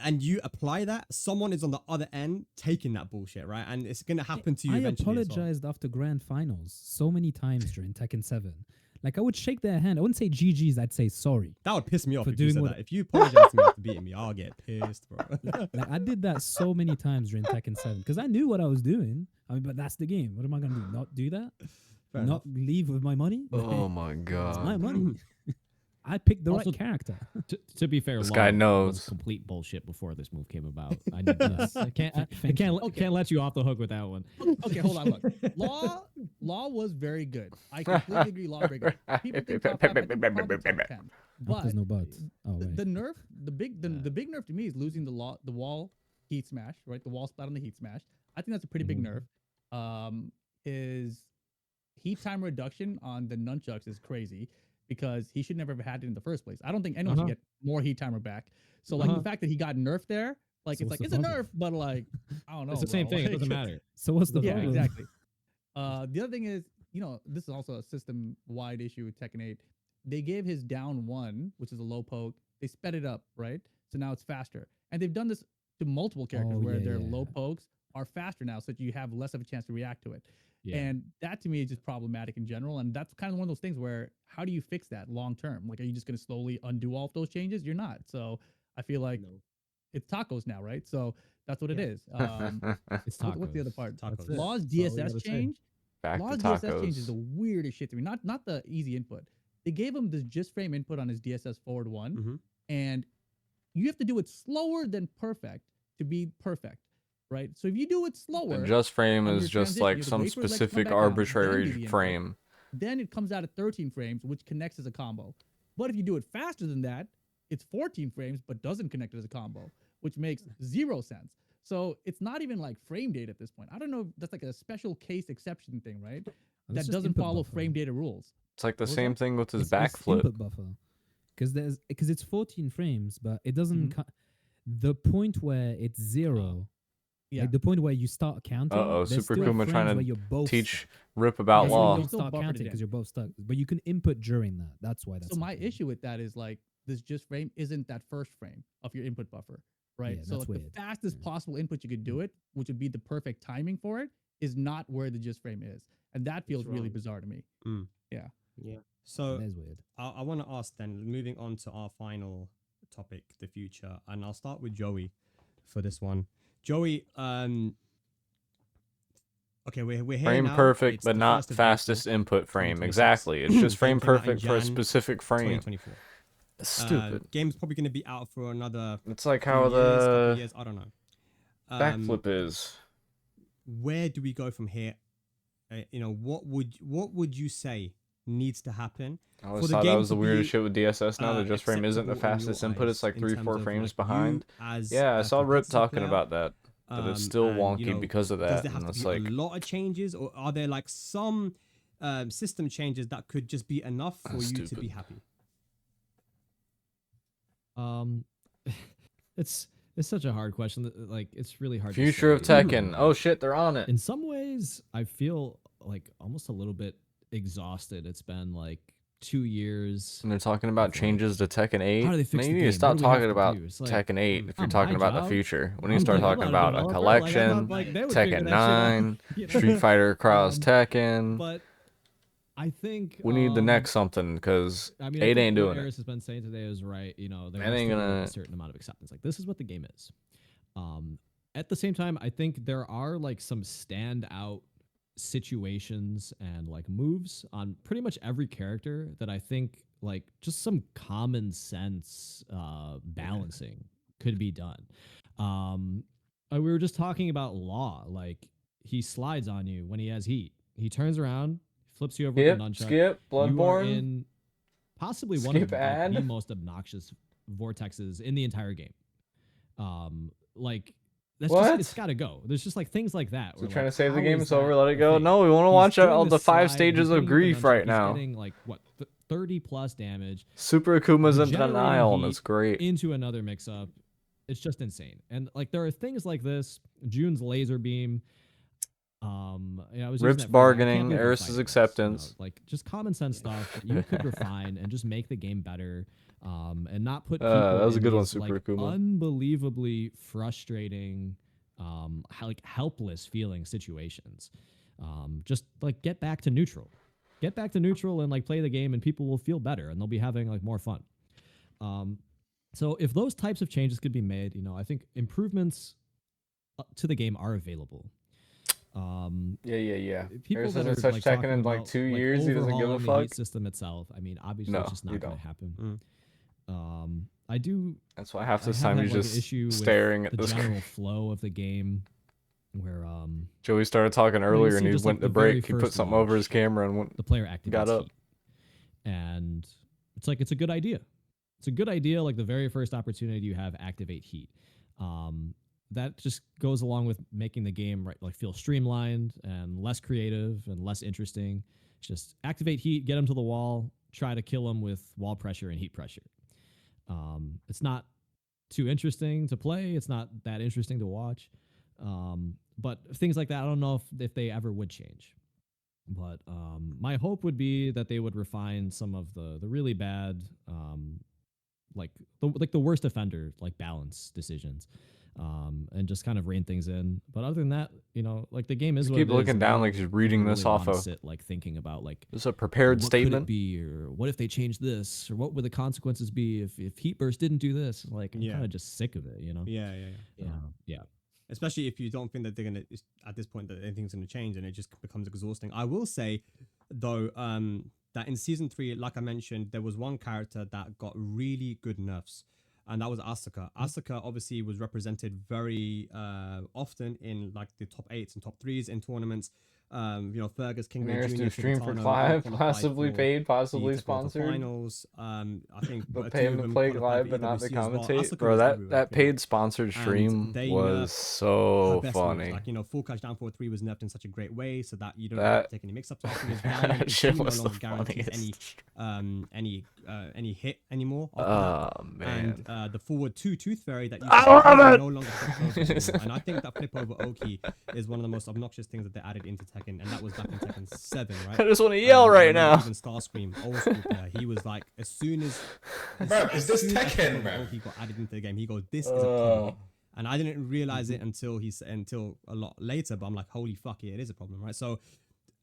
and you apply that, someone is on the other end taking that bullshit, right? And it's gonna happen to you I eventually. as well. apologized after grand finals so many times during Tekken 7. Like I would shake their hand. I wouldn't say GG's. I'd say sorry. That would piss me off For if you doing said what- that. If you apologize to me after beating me, I'll get pissed, bro. Like I did that so many times during Tekken 7 because I knew what I was doing. I mean, but that's the game. What am I gonna do? Not do that? Fair Not leave with my money? Oh my It's god. my money. I picked the Also- right character. To be fair, This Law guy was knows. complete bullshit before this move came about. I knew this. I can't. I Thank you. can't let you off the hook with that one. Okay, hold on. Look, Law was very good. I completely agree. Law very good. People think top 5, I think probably top 10. Oh, But there's no buts. Oh wait. the nerf, the big nerf to me is losing the wall heat smash, right? The wall splat on the heat smash. I think that's a pretty big nerf. His heat time reduction on the nunchucks is crazy because he should never have had it in the first place. I don't think anyone should get more heat timer back. So like the fact that he got nerfed there, like So it's what's like the it's a problem? nerf, but like I don't know. It's the same bro. thing. It Like, doesn't matter. So what's the yeah, problem? exactly. The other thing is, this is also a system-wide issue with Tekken 8. They gave his down 1, which is a low poke, they sped it up, right? So now it's faster. And they've done this to multiple characters Oh, where yeah, their yeah. low pokes are faster now, so that you have less of a chance to react to it. Yeah. And that to me is just problematic in general. And that's kind of one of those things where how do you fix that long term? Like, are you just going to slowly undo all of those changes? You're not. So I feel like it's tacos now, right? So that's what it is. It's What's the other tacos. part? Tacos. Law's That's all we gotta DSS say. change. Back to Law's DSS change is tacos. the weirdest shit to me. Not the easy input. They gave him this just frame input on his DSS forward one, Mhm. and you have to do it slower than perfect to be perfect, right? So if you do it slower, The just frame on is your just transition, you like have to some wait for his legs to come specific back down, then do arbitrary the input. frame. then it comes out at 13 frames, which connects as a combo. But if you do it faster than that, it's 14 frames, but doesn't connect as a combo, which makes zero sense. So it's not even like frame data at this point. I don't know if that's like a special case exception thing, right? That's That just doesn't input follow buffer. frame data rules. It's like the What was same that? thing with his It's backflip. input buffer. Because it's 14 frames, but it doesn't. Mhm. The point where it's zero, Yeah. like the point where you start counting. Uh-oh, there's Super still Kuma frames trying to where you're both Teach stuck. Rip about Yeah, so law. you don't Still start buffered counting it because in. you're both stuck, but you can input during that. That's why that's. So my happening. issue with that is like this just frame isn't that first frame of your input buffer, right? Yeah, so that's like the weird. fastest Yeah. possible input you could do it, which would be the perfect timing for it, is not where the just frame is, and that feels really wrong. bizarre to me. Yeah. So That is weird. I want to ask then, moving on to our final topic, the future, and I'll start with Joey for this one. Joey, okay, we're here Frame now. perfect, It's but the not 1st of fastest April, input frame. 2026. Exactly. It's just frame Game came out in perfect for a Jan specific frame. 2024. Stupid. Game's probably going to be out for another It's like few how years, couple the years, I don't know. backflip is. Where do we go from here? What would you say needs to happen I for always the thought that game was the to weirdest be, shit with DSS now. The just frame isn't the acceptable in your fastest input. It's eyes like in 3-4 terms of, frames like, behind. you as Yeah, I a saw Rip competitive talking player, about that. But it's still and, wonky because of does that. there have And to it's be like, a lot of changes, or are there like some system changes that could just be enough for That's you to stupid. be happy? It's such a hard question. Like it's really hard. future to say. of Tekken. Oh shit, they're on it. In some ways, I feel like almost a little bit exhausted. It's been like 2 years. And they're talking about Like, changes to Tekken 8. how do they fix Man, the you need game? to What stop do we have talking to about do? It's like, Tekken 8 if you're not talking my about the job. future. When you I'm start like, I'm talking not about a developer, like, I thought, collection, like, they would figure Tekken that shit out, 9, you know? Street Fighter Cross Tekken. But I think We need the next something because I mean, 8 I think ain't what doing it. Aris has been saying today is right. You know, there That has ain't to be gonna- a certain amount of acceptance. Like this is what the game is. At the same time, I think there are like some standout situations and like moves on pretty much every character that I think like just some common sense balancing could be done. We were just talking about Law. Like he slides on you when he has heat. He turns around, flips you over with Skip, a nunchuck. skip, You are Bloodborne. in possibly one of Skip like, ad. the most obnoxious vortexes in the entire game. Like that's What? just it's got to go. There's just like things like that. So where, trying like, to save the how game, is it's over, that let it a go. thing? No, we want to He's watch doing all the the 5 slide, stages he's of hitting the grief nunchuck, right he's now. Getting like what 30 plus damage Super Akuma's in Regenerating denial, and heat it's great. into another mix up. it's just insane. And like there are things like this, June's laser beam. Yeah, I was using Rips that phrase, I can't bargaining, believe we're Eris's fighting this, acceptance. like just common sense stuff that you could refine and just make the game better. And not put people That was a in good one, these, Super like Akuma. unbelievably frustrating, like helpless feeling situations. Just like get back to neutral. Get back to neutral and like play the game, and people will feel better and they'll be having like more fun. So if those types of changes could be made, I think improvements to the game are available. Yeah. People Eris that hasn't are touched like Tekken talking in like about 2 years. He doesn't give a overhauling the fuck. heat system itself. I mean, obviously, No, it's just you not going don't. to happen. I do. That's why half I this have time had, he's like, an just issue with staring at the the general screen. flow of the game, where Joey started talking you earlier and see he just, went like, to the very break. He put first something over his launch, camera and went. the player activates Got up. heat, and it's like it's a good idea. It's a good idea. Like the very first opportunity you have, activate heat. That just goes along with making the game like feel streamlined and less creative and less interesting. Just activate heat, get him to the wall, try to kill him with wall pressure and heat pressure. It's not too interesting to play. It's not that interesting to watch. But things like that, I don't know if they ever would change. But my hope would be that they would refine some of the really bad, like the worst offender like balance decisions, and just kind of rein things in. But other than that, like the game is what Keep it is, looking and down I like don't he's reading even this really off wanna of. sit like thinking about like It's a prepared what statement. could it be, or what if they change this, or what would the consequences be if Heat Burst didn't do this? Like I'm Yeah. kind of just sick of it, Yeah. Especially if you don't think that they're gonna at this point that anything's gonna change, and it just becomes exhausting. I will say, though, that in season 3, like I mentioned, there was one character that got really good nerfs, and that was Asuka. Asuka obviously was represented very often in like the top 8s and top 3s in tournaments. Fergus, King Ray Eris Jr., do stream for Civitano, Clive, qualified possibly for paid, the possibly Tekken World sponsored. Finals. I think But two pay him of to them play qualified live, for but not to EWC as well. commentate. Asuka Bro, was that everywhere, pretty paid much. sponsored And stream they was nerfed so her best moves. funny. Like, full catch down 4-3 was nerfed in such a great way so that you don't That- have to take any mix-ups after his Valiant. that His shit team no was the longer guarantees any hit anymore after that. Oh man. And the forward 2 Tooth Fairy that you I can love it! no longer flips over anymore. And I think that flip over Oki is one of the most obnoxious things that they added into Tekken, and that was back in Tekken 7, right? I just want to yell I right remember now. Even Starscream, old school player, he was like, as soon as Bro, is this soon as Tekken, flip over bro? Oki got added into the game, he goes, "This is a problem." And I didn't realize Mm-hmm. it until a lot later, but I'm like, holy fuck, yeah, it is a problem, right? So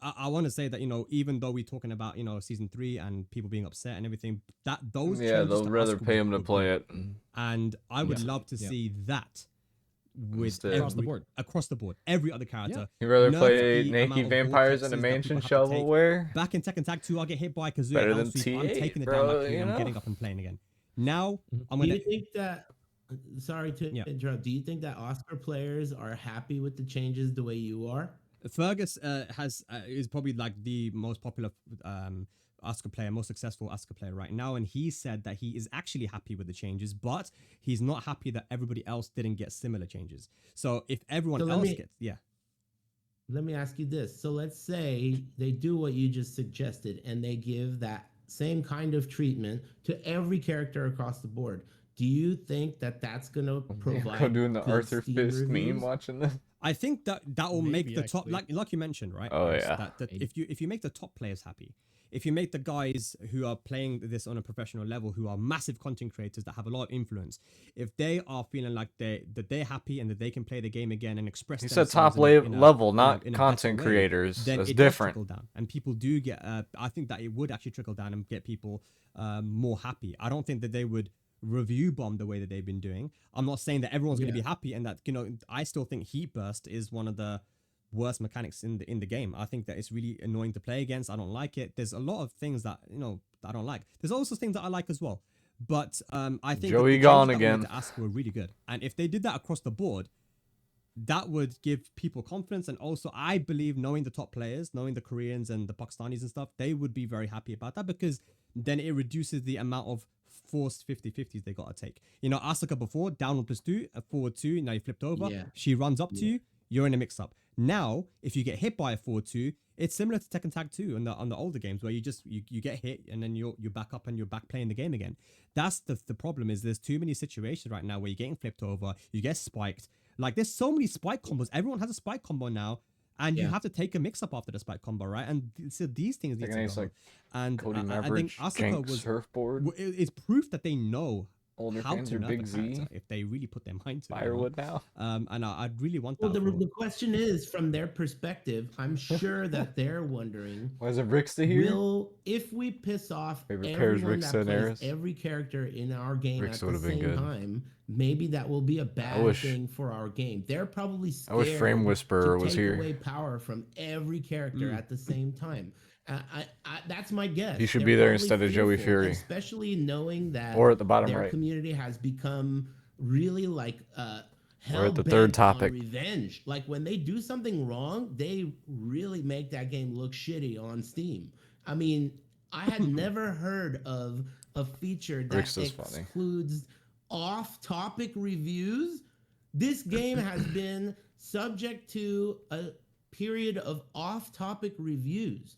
I want to say that, even though we're talking about, season 3 and people being upset and everything, that those Yeah, changes they'll to rather Asuka pay were him to good. play it. And I would Yeah. love to Yeah. see that with Instead. Across the board. across the board, every other character. You rather Nerf play the naked amount of vampires in a vortexes that mansion people have to take. shovelware? Back in Tekken Tag 2, I'll get hit by Kazuya. Better than L sweep, I'm T8, taking it bro, down like King, you I'm know? getting up and playing again. Now I'm Do gonna you think that? Sorry to Yeah. interrupt. Do you think that Oscar players are happy with the changes the way you are? Fergus is probably like the most popular Asuka player, most successful Asuka player right now, and he said that he is actually happy with the changes, but he's not happy that everybody else didn't get similar changes. So if everyone So let else me- gets, yeah, Let me ask you this. So let's say they do what you just suggested and they give that same kind of treatment to every character across the board. Do you think that that's going to provide Go doing the good Arthur Steam Fist reviews? meme watching this. I think that will make Maybe, the top, actually. like you mentioned, right? Oh, Chris, yeah. that if you make the top players happy, if you make the guys who are playing this on a professional level, who are massive content creators that have a lot of influence, if they are feeling like they're happy and that they can play the game again and express He said themselves top in a- level, in a- not in a content better way, creators. then That's it does different. trickle down, and people do get. I think that it would actually trickle down and get people more happy. I don't think that they would review bomb the way that they've been doing. I'm not saying that everyone's going to be happy, and that I still think Heat Burst is one of the worst mechanics in the game. I think that it's really annoying to play against. I don't like it. There's a lot of things that I don't like. There's also things that I like as well. But I think Joey that the gone changes that we again. made to Asuka were really good. And if they did that across the board, that would give people confidence. And also, I believe, knowing the top players, knowing the Koreans and the Pakistanis and stuff, they would be very happy about that, because then it reduces the amount of forced 50-50s they got to take. Asuka before, downward +2, forward 2, now you flipped over. Yeah. She runs up to you, you're in a mix-up. Now, if you get hit by a 4-2, it's similar to Tekken Tag 2 on the older games where you get hit and then you're back up and you're back playing the game again. That's the problem is there's too many situations right now where you're getting flipped over, you get spiked. Like there's so many spike combos. Everyone has a spike combo now. And you have to take a mix-up after the spike combo, right? And so these things need to go. Like And Cody I Maverick, think Asuka Jank, was surfboard. it's proof that they know Older how fans to are nerf Big a Z. character if they really put their mind to it. Firewood now. And I'd really want Well, that. the question is, from their perspective, I'm sure that they're wondering, Why is it Ricksta here? if we piss off Favorite pairs, everyone Ricksta that and plays Eris? every character in our game Ricksta at the would've been same good. time, maybe that will be a bad wish- thing for our game. They're probably I scared wish Frame Whisperer to was take here. away power from every character at the same time. That's my guess. He should They're be there probably instead of Joey fearful, Fury. especially knowing that Or at the bottom their right. community has become really like Or at the hell-bent third on topic. revenge. Like when they do something wrong, they really make that game look shitty on Steam. I mean, I had never heard of a feature that Ricksta's funny. excludes off-topic reviews. This game has been subject to a period of off-topic reviews.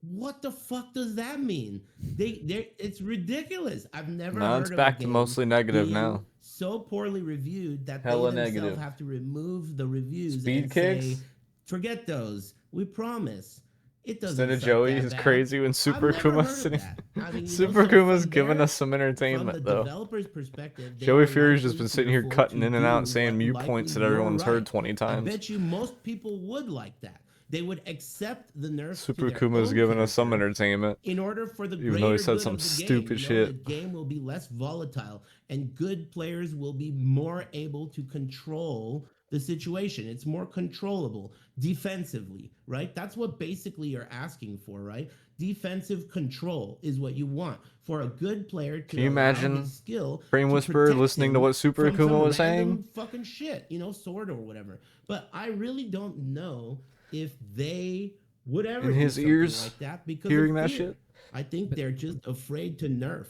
What the fuck does that mean? It's ridiculous. I've never Now heard it's of back a to game mostly negative being now. so poorly reviewed that Hella they themselves negative. have to remove the reviews Speed and kicks? say, forget those. We promise. It doesn't Instead of suck Joey that is bad. crazy when I've Super never Kuma's heard of sitting. that. I mean, Super so Kuma's from giving there- us some from entertainment the though. developer's perspective, they Joey are Fury's just likely been to sitting here afford cutting to in and do out saying what mute likely points that you're everyone's heard right. 20 I times. bet you most people would like that. They would accept the nerf. Super Kuma's giving us some entertainment. In order for the Even though he greater said good some of the stupid game, shit. the game will be less volatile, and good players will be more able to control the situation. It's more controllable defensively, right? That's what basically you're asking for, right? Defensive control is what you want for a good player to Can you allow imagine his skill Frame to Whisperer protect listening to him what Super from Kuma some was random saying? fucking shit, sword or whatever. But I really don't know if they would ever In do his something ears, like that because hearing of that fear. shit? I think they're just afraid to nerf.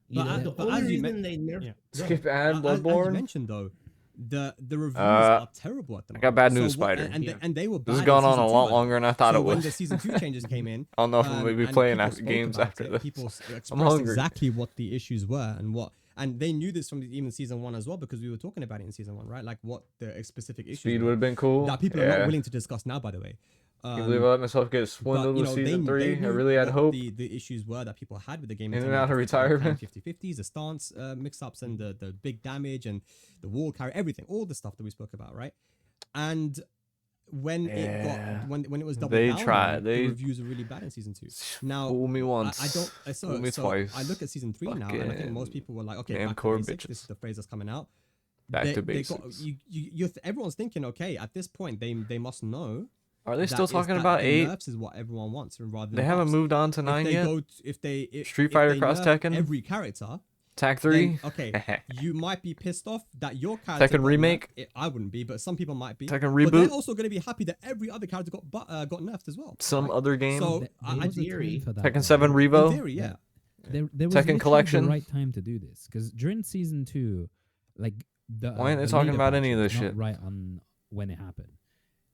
The But only as you reason they nerf. yeah. Go Skip ahead. ad As you Bloodborne. mentioned though, the reviews are terrible at the I moment. got bad news, what- Spider. and, Yeah. and they were This has bad gone in on a season 2, lot by the way. longer than I thought So it when was. the season 2 changes came in, I don't know if I'm gonna be and playing people after spoke games about after it, this. people expressed hungry. exactly what the issues were and they knew this from even season 1 as well because we were talking about it in season 1, right? Like what the specific issues Speed were. would have been cool. that people are Yeah. not willing to discuss now, by the way. Can you believe I let myself get swindled with season 3? I knew really had what hope. The issues were that people had with the game. In and terms out of the retirement. 50-50s, the stance mix-ups, and the big damage, and the wall carry, everything, all the stuff that we spoke about, right? And when it Yeah. got when it was double They down, tried. on, They the reviews were really bad in season 2. Now Fool me once. I don't. Fool me twice. I look at season 3 now, and I think Fucking most people were like, okay, damn back to core basics. This bitches. is the phrase that's coming out. Back to They got, basics. everyone's thinking, okay, at this point, they must know. Are they that still is talking that about the 8? nerfs is what everyone wants, rather than They haven't buffs. moved on to 9 if they yet? Go if Street Fighter they Cross nerf Tekken? every character, Tag then, 3? okay, you might be pissed off that your character Tekken got Remake? nerfed. I wouldn't be, but some people might be. Tekken But they're Reboot? also going to be happy that every other character got nerfed as well. Some right? other game? So There I was a time theory- for that, Tekken though. 7 in Revo? theory, yeah. There was Tekken literally Collection? the right time to do this because during season 2, like the Why aren't they the talking leader about any of patch this was not shit? right on when it happened.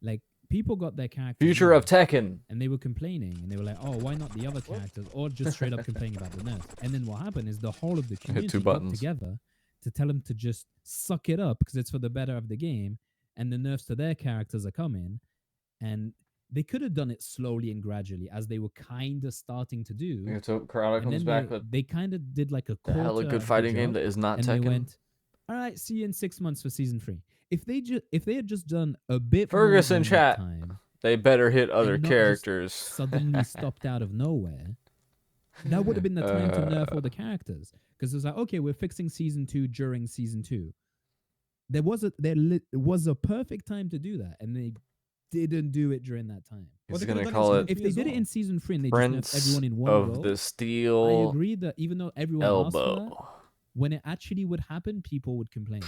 Like people got their characters Future of nerfed, Tekken. and they were complaining and they were like, oh, why not the other characters, or just straight up complaining about the nerfs. And then what happened is the whole of the I hit community 2 got buttons. together to tell them to just suck it up because it's for the better of the game, and the nerfs to their characters are coming. And they could have done it slowly and gradually as they were kind of starting to do. I hope Corrado And comes then back with they kind of did like a the hella quarter good of the fighting game job, that is not and they Tekken. went, all right, see you in 6 months for season 3. If they had just done a bit Ferguson more than that chat. time, They better hit other not just characters. suddenly stopped out of nowhere, that would have been the time to nerf all the characters. Because it was like, okay, we're fixing season 2 during season 2. There was a perfect time to do that, and they didn't do it during that time. He's they could've gonna done call in it If they as did it well. in season 3 and they Prince just nerfed everyone in one of go, the I Steel agree that even though everyone asked for that, Elbow. when it actually would happen, people would complain.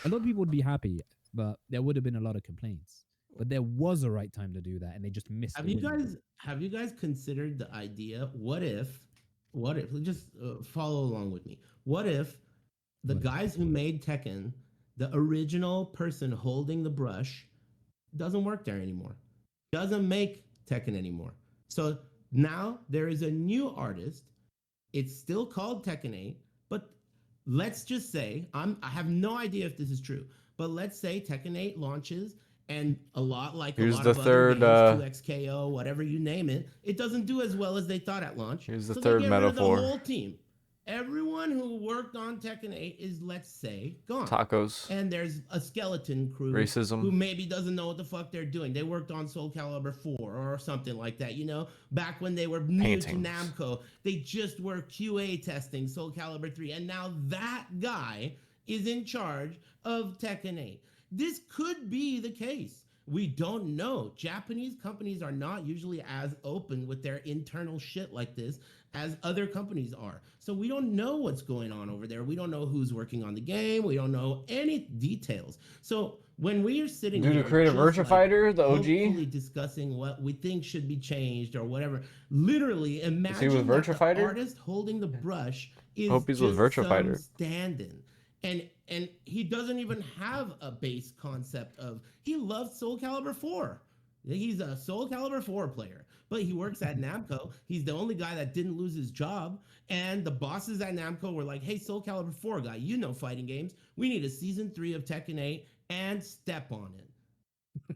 A lot of people would be happy, but there would have been a lot of complaints. But there was a right time to do that, and they just missed. Have the you window. guys considered the idea? What if just follow along with me? What if the What if? guys who made Tekken, the original person holding the brush, doesn't work there anymore. Doesn't make Tekken anymore. So now there is a new artist. It's still called Tekken 8, but let's just say I have no idea if this is true, but let's say Tekken 8 launches and a lot like Here's a lot the of third, other games, 2XKO, whatever you name it, it doesn't do as well as they thought at launch. Here's the so third they get rid of metaphor. the whole team. Everyone who worked on Tekken 8 is, let's say, gone. Tacos. And there's a skeleton crew Racism. who maybe doesn't know what the fuck they're doing. They worked on Soul Calibur 4 or something like that, you know? Back when they were new to Paintings. Namco, they just were QA testing Soul Calibur 3. And now that guy is in charge of Tekken 8. This could be the case. We don't know. Japanese companies are not usually as open with their internal shit like this as other companies are. So we don't know what's going on over there. We don't know who's working on the game. We don't know any details. So when we are sitting Dude, here to create a just Virtua Fighter, the hopefully OG. discussing what we think should be changed or whatever, literally imagine with that Virtua the Fighter? artist holding the brush is Hope he's with just Virtua some Fighter. stand-in. And he doesn't even have a base concept of, he loves Soul Calibur 4. He's a Soul Calibur 4 player, but he works at Namco. He's the only guy that didn't lose his job. And the bosses at Namco were like, hey, Soul Calibur 4 guy, you know fighting games. We need a season 3 of Tekken 8 and step on it.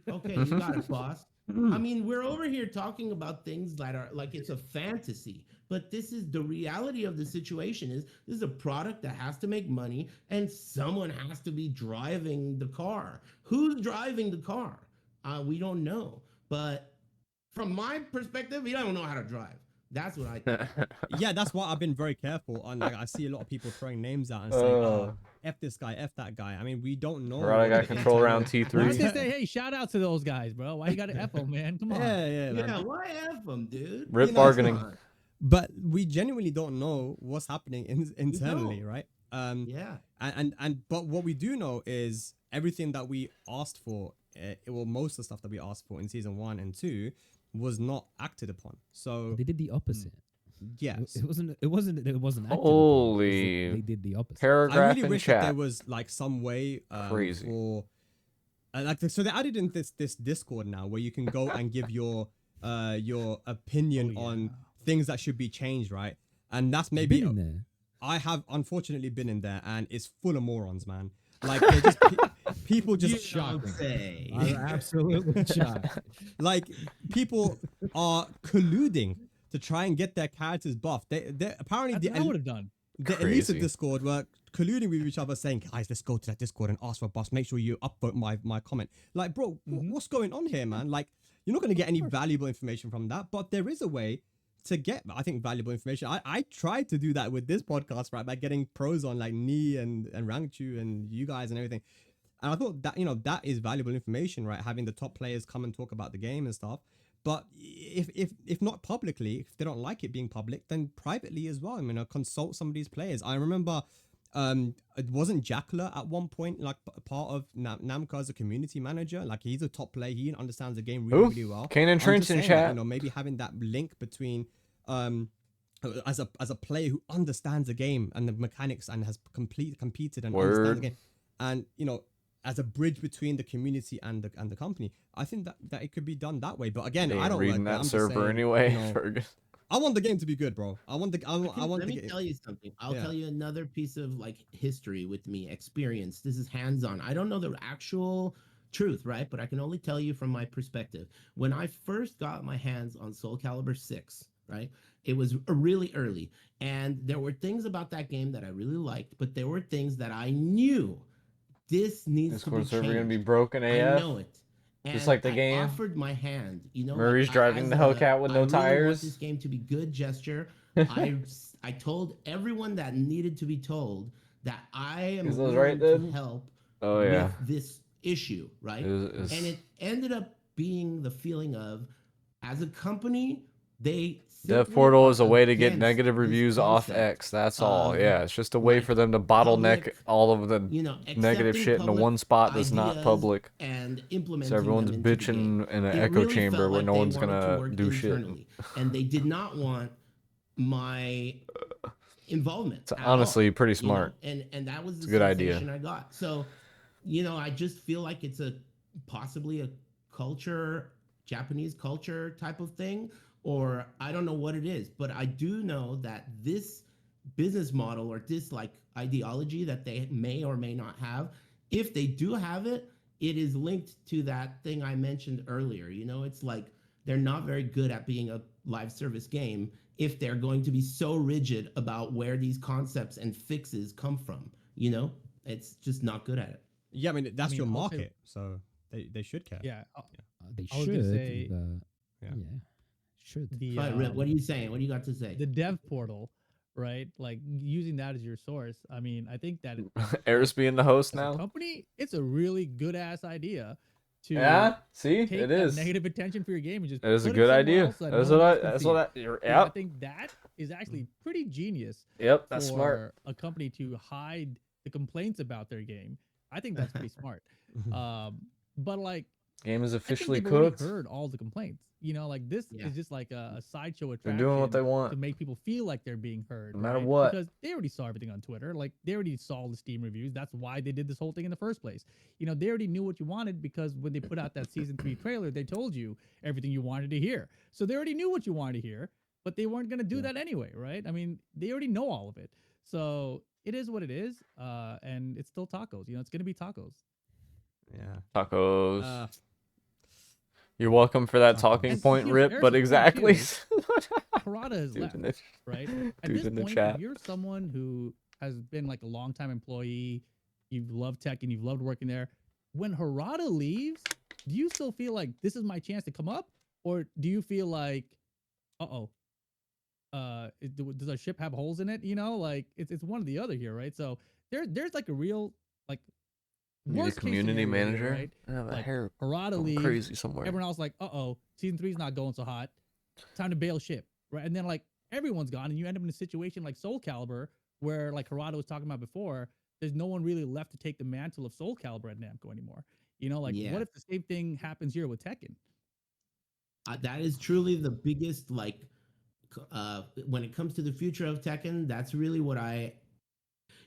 Okay, you got it, boss. I mean, we're over here talking about things that are like it's a fantasy, but this is the reality of the situation. Is this is a product that has to make money and someone has to be driving the car. Who's driving the car? We don't know. But from my perspective, we don't know how to drive. That's what I think. Yeah, that's why I've been very careful. On like, I see a lot of people throwing names out and saying, "Oh, f this guy, f that guy." I mean, we don't know. Right, I got what the control internal- around Why T3. don't they say, hey, shout out to those guys, bro? Why you got to F them, man? Come on. Yeah, man. Yeah, why F them, dude? Rip You know, bargaining. come on. But we genuinely don't know what's happening internally, don't. right? Yeah. But what we do know is everything that we asked for, well, most of the stuff that we asked for in season 1 and 2 was not acted upon. So They did the opposite. yes, It wasn't acted upon, it's that Holy they did the opposite. I Paragraph really in wish that there chat. was like some way Crazy. for so they added in this Discord now where you can go and give your opinion on things that should be changed, right? And that's maybe Been in there. I have unfortunately been in there and it's full of morons, man. Like they're just people just You don't say. I'm absolutely shocked. like people are colluding to try and get their characters buffed. They apparently That's what I would have done. the elites of Crazy. Discord were colluding with each other saying, guys, let's go to that Discord and ask for a buff. Make sure you upvote my comment. Like, bro, what's going on here, man? Like, you're not going to get any valuable information from that, but there is a way to get, I think, valuable information. I tried to do that with this podcast, right, by getting pros on like Ni and Rangchu and you guys and everything. And I thought that, that is valuable information, right? Having the top players come and talk about the game and stuff. But if not publicly, if they don't like it being public, then privately as well. I mean, consult some of these players. I remember it wasn't Jackler at one point like part of Namco as a community manager. Like he's a top player. He understands the game really, Who? really well. Kanan I'm Trench just in saying that, chat. maybe having that link between as a player who understands the game and the mechanics and has competed and understands Word. the game, and as a bridge between the community and the company. I think that it could be done that way. But again, They I ain't don't reading like that I'm just server saying, anyway. Fergus. I want the game to be good, bro. I want the Let me tell you something. I'll Yeah. tell you another piece of like history with me, experience. This is hands-on. I don't know the actual truth, right? But I can only tell you from my perspective. When I first got my hands on Soul Calibur 6, right? It was really early. And there were things about that game that I really liked, but there were things that I knew this needs to be Discord server gonna be changed. broken I AF. know it. Just And like the I game. offered my hand, Murray's like, driving as the Hellcat with I no really tires. want this game to be good gesture. I told everyone that needed to be told that I am Is those willing right, to then? help Oh yeah. with this issue, right? And it ended up being the feeling of, as a company, they Dev simply Portal are is a way to get against negative this reviews off concept X. That's all. of, Yeah, it's just a way like, for them to bottleneck public, all of the negative accepting shit into public one spot that's not ideas public. and implementing So everyone's them into the game. bitching in an It echo really chamber felt where like no they one's wanted to gonna work do shit. internally, and they did not want my involvement. It's at honestly all, pretty you know? smart. And that was the a good idea. sensation I got. So, I just feel like it's possibly a culture, Japanese culture type of thing, or I don't know what it is, but I do know that this business model or this like ideology that they may or may not have, if they do have it, it is linked to that thing I mentioned earlier. You know, it's like they're not very good at being a live service game if they're going to be so rigid about where these concepts and fixes come from. You know, it's just not good at it. Yeah, I mean that's your I'll say- market, so they should care. Yeah, They I was should. gonna say- yeah. Yeah. Should. the All right, Rip, what are you saying? What do you got to say? the dev portal, right? Like using that as your source. I mean, I think that Eris being the host as a now. company, it's a really good ass idea to Yeah, see, take it that is. negative attention for your game and just It is a put good somewhere idea. else that That's no what one I. else can That's see what it. I. You're, You know, I yep. think that is actually pretty genius Yep. That's for smart. a company to hide the complaints about their game. I think that's pretty smart. But like, Game is I think officially they've already cooked. heard all the complaints. You know, like this Yeah. is just like a sideshow They're attraction doing what they to want. make people feel like they're being heard. No matter right? what. Because they already saw everything on Twitter. Like they already saw the Steam reviews. That's why they did this whole thing in the first place. You know, they already knew what you wanted because when they put out that season 3 trailer, they told you everything you wanted to hear. So they already knew what you wanted to hear, but they weren't going to do that anyway, right? I mean, they already know all of it. So it is what it is. And it's still tacos. You know, it's going to be tacos. Yeah. Tacos. Uh, You're welcome for that Tacos. talking And point, here's Rip. Eric's But point, exactly. Harada has Dude left, in the- right? At dude this in the point, chat. if you're someone who has been like a longtime employee, you've loved tech and you've loved working there, when Harada leaves, do you still feel like this is my chance to come up? Or do you feel like, does our ship have holes in it? You know, like it's one or the other here, right? So there's like a real like Need a worst case community scenario here, manager. right? Yeah, my Like, hair Harada going leaves, crazy somewhere. everyone else like, season 3 is not going so hot. Time to bail ship, right? And then like everyone's gone, and you end up in a situation like Soul Calibur, where like Harada was talking about before. There's no one really left to take the mantle of Soul Calibur at Namco anymore. You know, like Yeah. what if the same thing happens here with Tekken? That is truly the biggest like when it comes to the future of Tekken. That's really what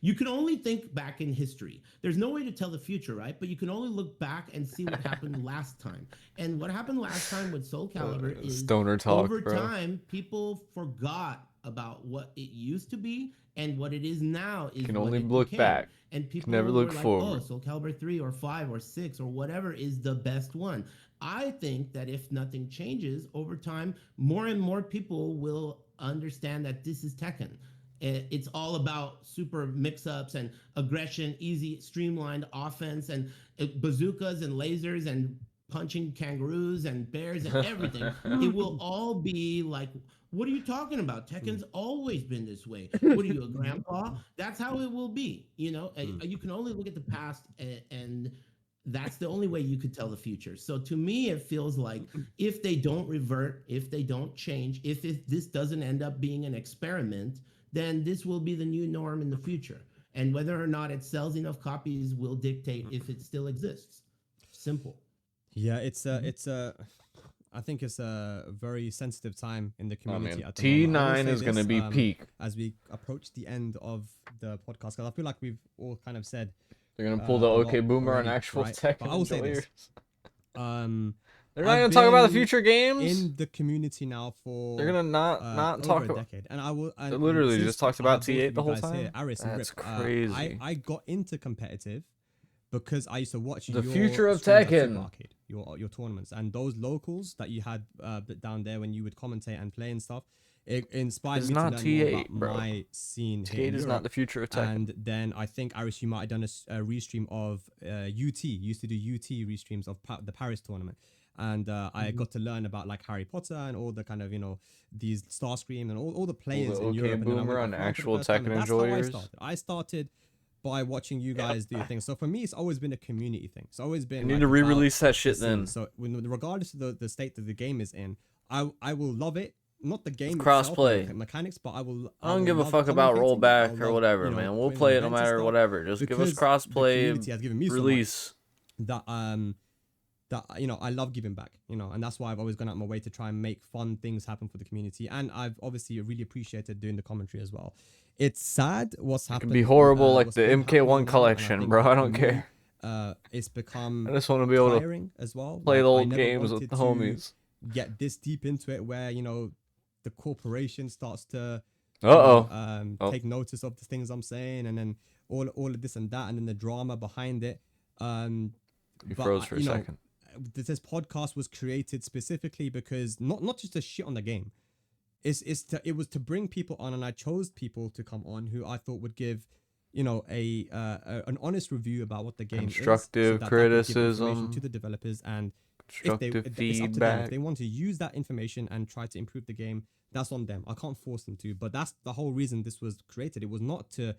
you can only think back in history. There's no way to tell the future, right? But you can only look back and see what happened last time. And what happened last time with Soul Calibur is Stoner talk, over bro. time, people forgot about what it used to be, and what it is now is Can what only it look became. back. And people never were look like, forward. oh, Soul Calibur 3 or 5 or 6 or whatever is the best one. I think that if nothing changes over time, more and more people will understand that this is Tekken. It's all about super mix-ups and aggression, easy, streamlined offense, and bazookas and lasers and punching kangaroos and bears and everything. It will all be like, what are you talking about? Tekken's always been this way. What are you, a grandpa? That's how it will be. You know, you can only look at the past, and that's the only way you could tell the future. So to me, it feels like if they don't revert, if they don't change, if this doesn't end up being an experiment, then this will be the new norm in the future. And whether or not it sells enough copies will dictate if it still exists. Simple. yeah, it's I think it's a very sensitive time in the Oh, community. man. At the moment. I will T9 say is going to this, be peak. as we approach the end of the podcast, because I feel like we've all kind of said They're going to pull the a lot OK Boomer already, on actual right? tech But I will say this. enjoyers. They're I've not going to talk about the been future games. in the community now for They're going to not over talk a about. decade, and I will. And literally since just talked I about have both T8 of the you whole guys time? Here, Aris and That's Rip, crazy. I got into competitive because I used to watch The your future of streams at Tekken. Super Arcade, your tournaments, and those locals that you had down there when you would commentate and play and stuff. It inspired It's me not to learn more T8, about bro. my scene here T8 in is Europe. not the future of Tekken. And then I think, Aris, you might have done a restream of UT. You used to do UT restreams of the Paris tournament. And I got to learn about like Harry Potter and all the kind of, these Starscream and all the players in OK Europe. And then I Boomer went on back for actual the first time, Tekken and that's how enjoyers. I started by watching you guys do things. So for me, it's always been a community thing. It's always been. You need like, to about re-release that the shit scene. then. So regardless of the state that the game is in, I will love it. Not the game crossplay. itself, mechanics, but I will. I don't will give a love fuck about commentating, rollback I'll or love, whatever, man. We'll putting on play it no events and matter stuff, whatever. Just give us because the crossplay community has given me so much release. that I love giving back, and that's why I've always gone out my way to try and make fun things happen for the community, and I've obviously really appreciated doing the commentary as well. It's sad what's It happened. can be horrible like what's the been happening MK1 now, and I collection, think bro. I for don't me, care. it's become I just want to be able to tiring as well. play the I old never games with wanted the to homies. get this deep into it where the corporation starts to Oh. take notice of the things I'm saying, and then all of this and that, and then the drama behind it. You But froze for a second. this podcast was created specifically because not just to shit on the game. It was to bring people on, and I chose people to come on who I thought would give an honest review about what the game Constructive is, so that they could give criticism. information to the developers, and Constructive it's up to them. feedback. If they want to use that information and try to improve the game, that's on them. I can't force them to, but that's the whole reason this was created. It was not to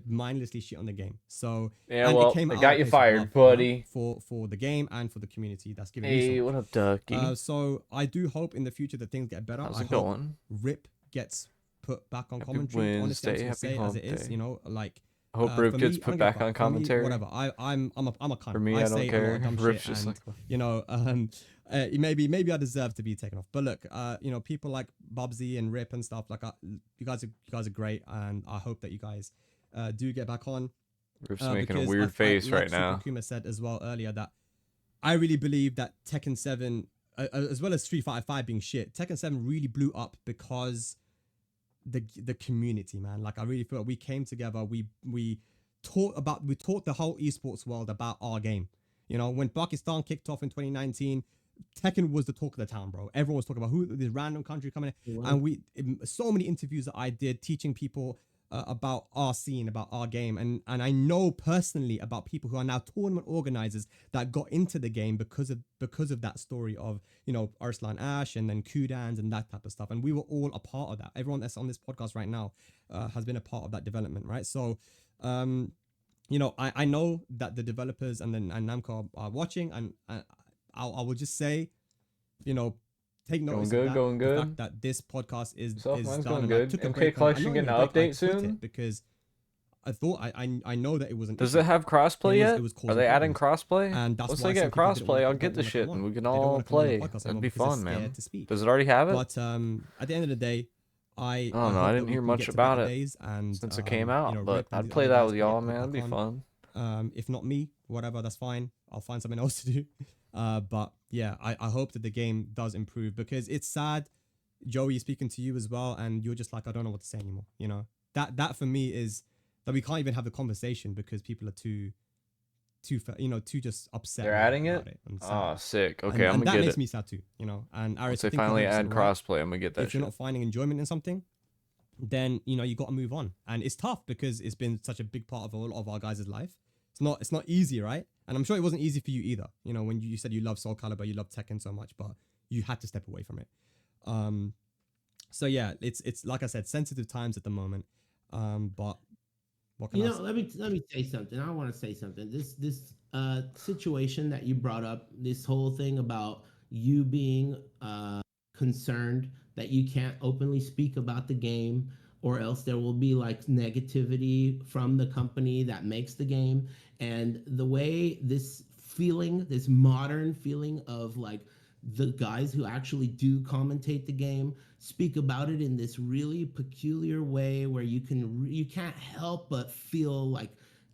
mindlessly shit on the game. So Yeah, and well, it came they out got of you a place of fired, love, buddy. for the game and for the community that's giving me so Hey, much. what up, Ducky? So I do hope in the future that things get better. How's I it hope going? Rip gets put back on Happy commentary. Honestly, I'm Wednesday, just gonna happy say it as hump it is. day. Like I hope for Rip me, gets I put don't give a back fuck. on For me, commentary. whatever. I'm a cunt. For me, I say don't a lot care. of dumb Rip's shit, just and like, maybe I deserve to be taken off. But look, people like Bubsy and Rip and stuff like you guys are great, and I hope that you guys do get back on. Rip's making a Because weird face like right now. Super Kuma said as well earlier that I really believe that Tekken 7, as well as Street Fighter 5 being shit, Tekken 7 really blew up because the community, man. Like I really feel like we came together. We taught the whole esports world about our game. When Pakistan kicked off in 2019, Tekken was the talk of the town, bro. Everyone was talking about who this random country coming in, and so many interviews that I did teaching people about our scene, about our game, and I know personally about people who are now tournament organizers that got into the game because of that story of Arslan Ash and then Kudans and that type of stuff, and we were all a part of that. Everyone that's on this podcast right now has been a part of that development, right? So I know that the developers and Namco are watching, and I will just say, take notice good, of that. going The good. fact that this podcast is Mine's done, going and I good. took a MK break on it. Collection I'm not getting even an break, I update quit soon? it because I thought I know that it was an Does issue. it have crossplay yet? It was Are causing they adding problems. crossplay? And that's Once why they some get people didn't crossplay, I'll don't get the wanna shit come and on. we can They don't all wanna come on the play. podcast That'd anymore be because fun, they're scared man. to speak. Does it already have it? But at the end of the day, I don't know, hope I that didn't we hear can much get to about better it days and, since it came out, but Rip and I'd the play other that guys with can y'all, get man. put It'd be back fun. on. If not me, whatever, that's fine. I'll find something else to do. But yeah, I hope that the game does improve because it's sad, Joey, speaking to you as well, and you're just like, I don't know what to say anymore. That for me is that we can't even have the conversation because people are too just upset. They're adding about it? and sad. Oh, sick. Okay, and I'm gonna that get makes it. me sad too. And Aris, Once I they think you're finally 100% add right. crossplay, I'm gonna get that If you're shit. not finding enjoyment in something, then you got to move on, and it's tough because it's been such a big part of all of our guys' life. It's not easy, right? And I'm sure it wasn't easy for you either. When you said you love Soul Calibur, you love Tekken so much, but you had to step away from it. So yeah, it's like I said, sensitive times at the moment. But what can I say? let me say something. I want to say something. This situation that you brought up, this whole thing about you being concerned that you can't openly speak about the game, or else there will be like negativity from the company that makes the game. And the way this modern feeling of like the guys who actually do commentate the game speak about it in this really peculiar way where you can't help but feel like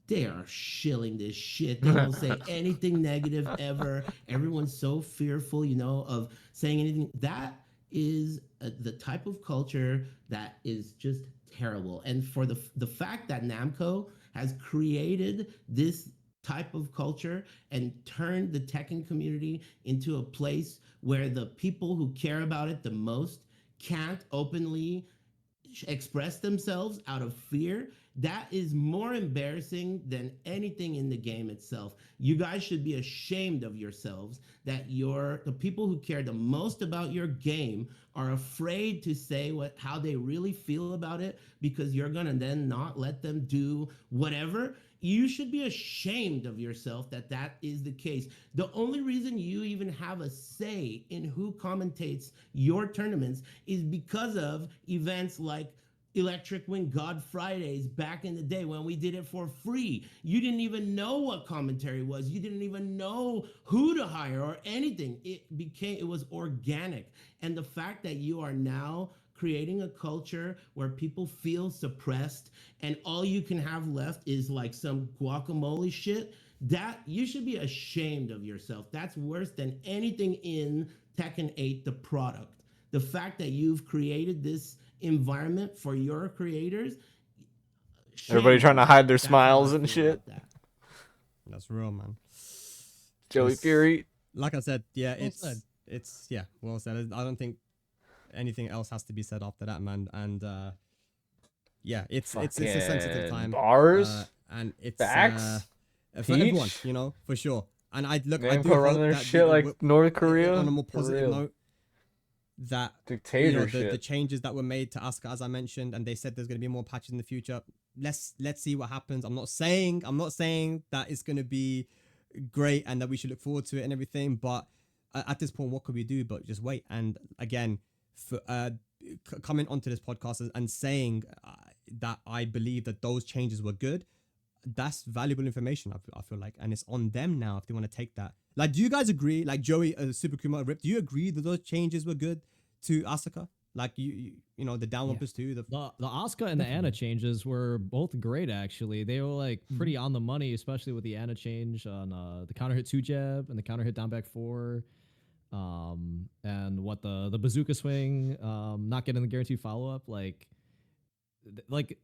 they are shilling this shit. They don't say anything negative ever. Everyone's so fearful, of saying anything. That is the type of culture that is just terrible. And for the fact that Namco has created this type of culture and turned the Tekken community into a place where the people who care about it the most can't openly express themselves out of fear, that is more embarrassing than anything in the game itself. You guys should be ashamed of yourselves that the people who care the most about your game are afraid to say how they really feel about it because you're gonna then not let them do whatever. You should be ashamed of yourself that is the case. The only reason you even have a say in who commentates your tournaments is because of events like Electric Wing God Fridays back in the day when we did it for free. You didn't even know what commentary was. You didn't even know who to hire or anything. It was organic. And the fact that you are now creating a culture where people feel suppressed and all you can have left is like some guacamole shit, That you should be ashamed of yourself. That's worse than anything in Tekken 8, the product. The fact that you've created this environment for your creators. Everybody Shame trying on to you. hide their That's how I smiles and feel shit. about that. That's real, man. Joey Just- Fury. Like I said, yeah, Well said. it's yeah, well said. I don't think anything else has to be said after that, man. And yeah, it's a sensitive Fucking time. bars. And it's Facts. for everyone, Teach. you know, for sure. And I do Namco hope running their that shit like North Korea. on a more For positive real. note, that Dictatorship. the changes that were made to Asuka, as I mentioned, and they said there's going to be more patches in the future. Let's see what happens. I'm not saying that it's going to be great and that we should look forward to it and everything, but at this point, what could we do but just wait? And again, for coming onto this podcast and saying that I believe that those changes were good, that's valuable information. I feel like, and it's on them now if they want to take that. Like, do you guys agree? Like Joey, Super Kuma, Rip, do you agree that those changes were good to Asuka? Like you know, the down Yeah. one +2, the The Asuka and the Anna changes were both great, actually. They were like pretty on the money, especially with the Anna change on the counter hit 2 jab and the counter hit down back 4. And what the bazooka swing, not getting the guaranteed follow up, like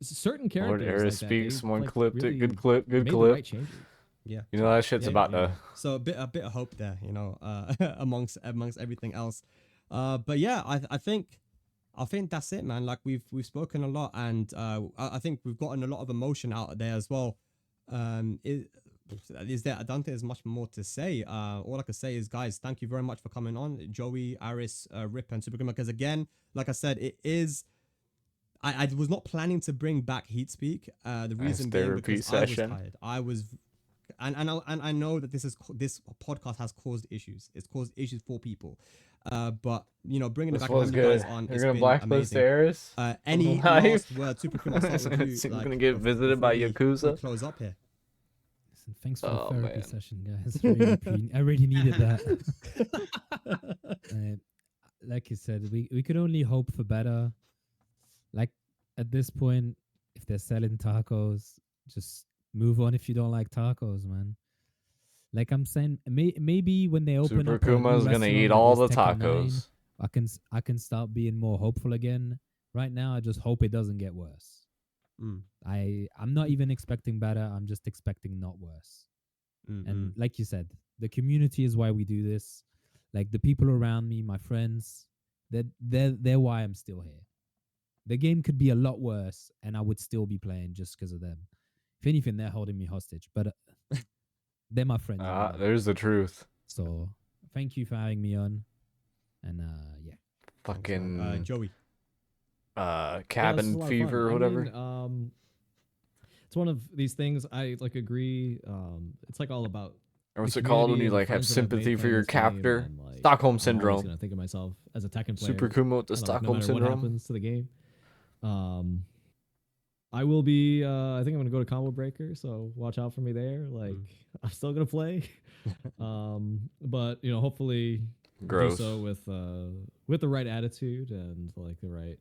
certain Lord characters. Era like that, speaks. they, One like, clipped really it. Good clip. Good made the clip. right changes. yeah. You know that shit's Yeah, about yeah. to. So a bit of hope there, you know, amongst everything else. But yeah, I think that's it, man. Like we've spoken a lot, and I think we've gotten a lot of emotion out there as well. Is there? I don't think there's much more to say. All I can say is, guys, thank you very much for coming on, Joey, Aris, Rip, and Super Grima. Because again, like I said, it is. I was not planning to bring back Heatspeak. The reason being therapy because session. I was tired. I was, and I know that this podcast has caused issues. It's caused issues for people. But you know, bringing it This back was and having you good. guys on, You're it's gonna been blacklist amazing. Eris. Any Live? last word, Super Kum, I'll start with you. We're like, gonna get visited by before we Yakuza. close up here. Listen, thanks for Oh, the therapy man. session, guys. I really needed that. Like you said, we could only hope for better. Like at this point, if they're selling tacos, just move on if you don't like tacos, man. Like I'm saying, maybe when they open Super up a new Kuma's gonna restaurant eat like all this the Tekken 9, tacos. I can start being more hopeful again. Right now, I just hope it doesn't get worse. I'm not even expecting better. I'm just expecting not worse. And like you said, the community is why we do this. Like the people around me, my friends, they're why I'm still here. The game could be a lot worse, and I would still be playing just because of them. If anything, they're holding me hostage, but they're my friends. anyway. There's the truth. So thank you for having me on, and yeah. Fucking Joey. Yeah, this is cabin a lot of fun. fever or I whatever. mean, it's one of these things I like agree. It's like all about Or what's the it called when community you and the like have friends that I've made sympathy for playing your this game, captor? and, like, Stockholm I'm always syndrome. gonna think of myself as a Tekken player. Super Kuma with the no Stockholm matter what syndrome. happens to the game. I will be. I think I'm gonna go to Combo Breaker, so watch out for me there. Like I'm still gonna play, but you know, hopefully Gross. do so with the right attitude and like the right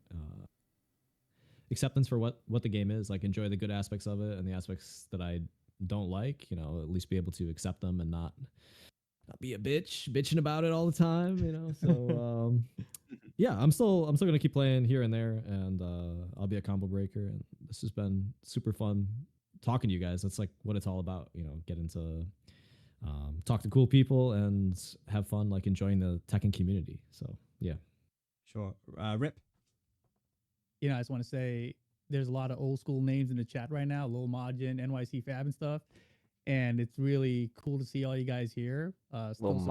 acceptance for what the game is. Like enjoy the good aspects of it and the aspects that I don't like. You know, at least be able to accept them and not be a bitching about it all the time. You know, so yeah, I'm still gonna keep playing here and there, and I'll be a Combo Breaker. And this has been super fun talking to you guys. That's like what it's all about. You know, getting to talk to cool people and have fun, like enjoying the Tekken community. So yeah. Sure. Rip. You know, I just want to say there's a lot of old school names in the chat right now, Lil Majin, NYC Fab and stuff. And it's really cool to see all you guys here. Still Lil supporting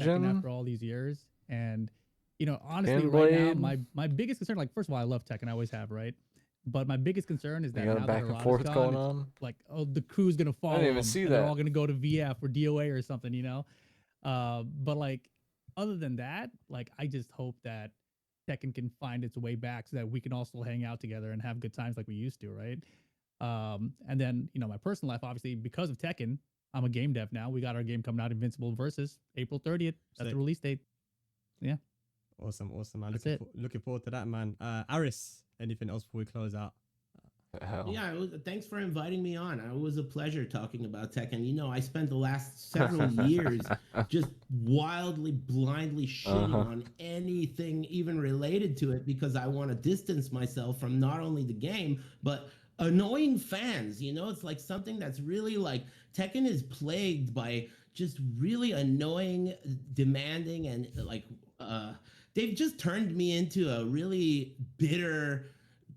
Tekken Majin? after all these years. And, you know, honestly, right now, Pinblade? my biggest concern, like, first of all, I love Tekken. I always have, right? But my biggest concern is that You got now a that back and Arata's forth gone, going it's on. like, oh, the crew's going to follow even them, see and they're that. all going to go to VF or DOA or something, you know? But, like, other than that, like, I just hope that Tekken can find its way back so that we can also hang out together and have good times like we used to, right? And then, you know, my personal life, obviously, because of Tekken, I'm a game dev now. We got our game coming out, Invincible Versus, April 30th. That's Sick. the release date. Yeah. Awesome, man. That's Looking forward to that, man. Aris, anything else before we close out? The hell? Yeah, thanks for inviting me on. It was a pleasure talking about Tekken. You know, I spent the last several years just wildly, blindly shitting Uh-huh. on anything even related to it because I want to distance myself from not only the game, but annoying fans. You know, it's like something that's really like Tekken is plagued by just really annoying, demanding, and like, they've just turned me into a really bitter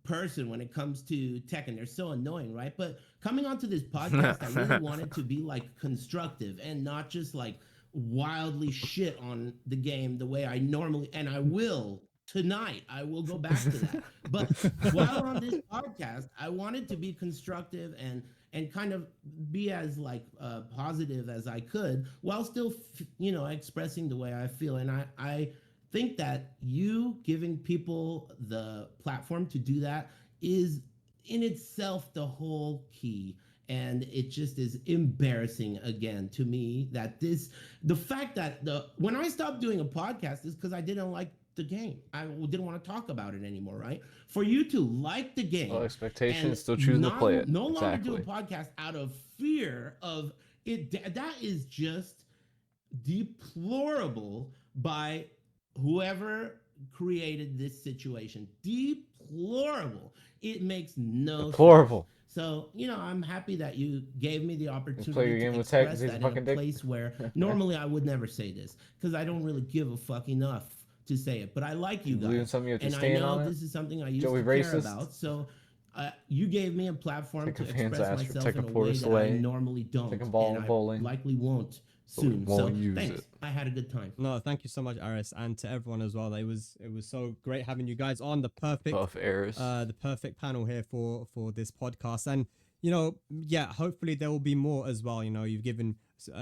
person when it comes to tech, and they're so annoying, right? But coming onto this podcast, I really wanted to be like constructive and not just like wildly shit on the game the way I normally, and I will tonight. I will go back to that. But while on this podcast, I wanted to be constructive and kind of be as like positive as I could while still expressing the way I feel. And I think that you giving people the platform to do that is in itself the whole key. And it just is embarrassing again to me that the fact that when I stopped doing a podcast is because I didn't like the game. I didn't want to talk about it anymore, right? For you to like the game Well, expectations, and still choosing to play it. no longer do a Exactly. podcast out of fear of it, that is just deplorable by whoever created this situation. Deplorable. It makes no Deplorable. sense. So, I'm happy that you gave me the play opportunity your to game with tech 'cause express he's a that in a fucking dick. place where normally I would never say this because I don't really give a fuck enough to say it. But I like you You believe in guys. something, you have to And I stand know on it. this is something I used Joey to care racist. about. So you gave me a platform Take to a fan's express ass for myself in taking a way Portis that I away. normally don't. Take a ball and I bowling. likely won't But we soon. So won't use thanks. it. I had a good time. No, thank you so much, Aris, and to everyone as well. It was so great having you guys on the Buff Eris. perfect panel here for this podcast. And yeah, hopefully there will be more as well. You've given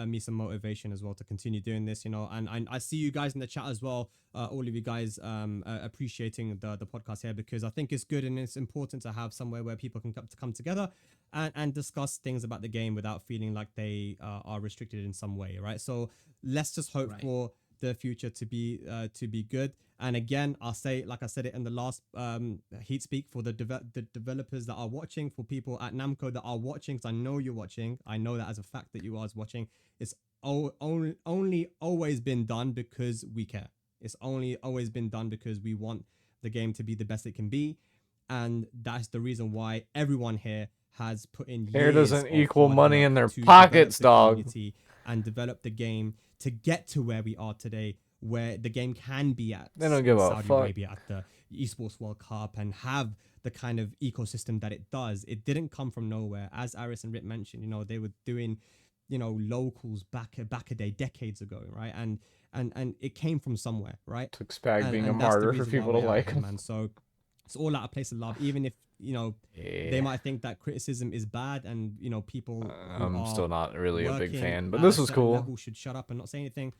me some motivation as well to continue doing this. And I see you guys in the chat as well. All of you guys appreciating the podcast here, because I think it's good and it's important to have somewhere where people can come together and discuss things about the game without feeling like they are restricted in some way, right? So let's just hope Right. for the future to be good. And again, I'll say, like I said it in the last Heatspeak, for the developers that are watching, for people at Namco that are watching, because I know you're watching. I know that as a fact that you are watching. It's only always been done because we care. It's only always been done because we want the game to be the best it can be. And that's the reason why everyone here has put in Care years doesn't of equal hard money work in their to pockets, develop the dog. community and develop the game to get to where we are today, where the game can be at. They don't give a Saudi fuck. Arabia at the Esports World Cup and have the kind of ecosystem that it does. It didn't come from nowhere. As Aris and Rip mentioned, they were doing, locals back a day, decades ago, right? And it came from somewhere, right? Took Spag being a and that's the martyr for reason why people to we're out like here, him. man. So it's all out of place of love, even if they might think that criticism is bad, and people who I'm are still not really a big working fan, but at this a was certain cool. level should shut up and not say anything.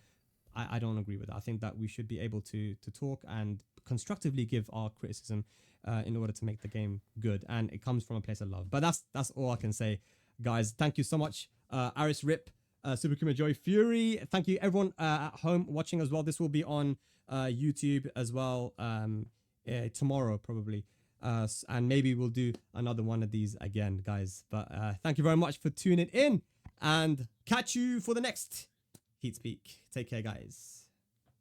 I don't agree with that. I think that we should be able to talk and constructively give our criticism in order to make the game good, and it comes from a place of love. But that's all I can say, guys. Thank you so much, Aris, Rip, Super Kuma, Joy, Fury. Thank you everyone at home watching as well. This will be on YouTube as well tomorrow probably. And maybe we'll do another one of these again, guys. But thank you very much for tuning in, and catch you for the next Heatspeak. Take care, guys.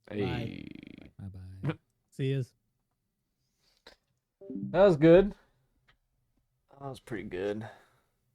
Hey. Bye bye. See yous. That was good. That was pretty good.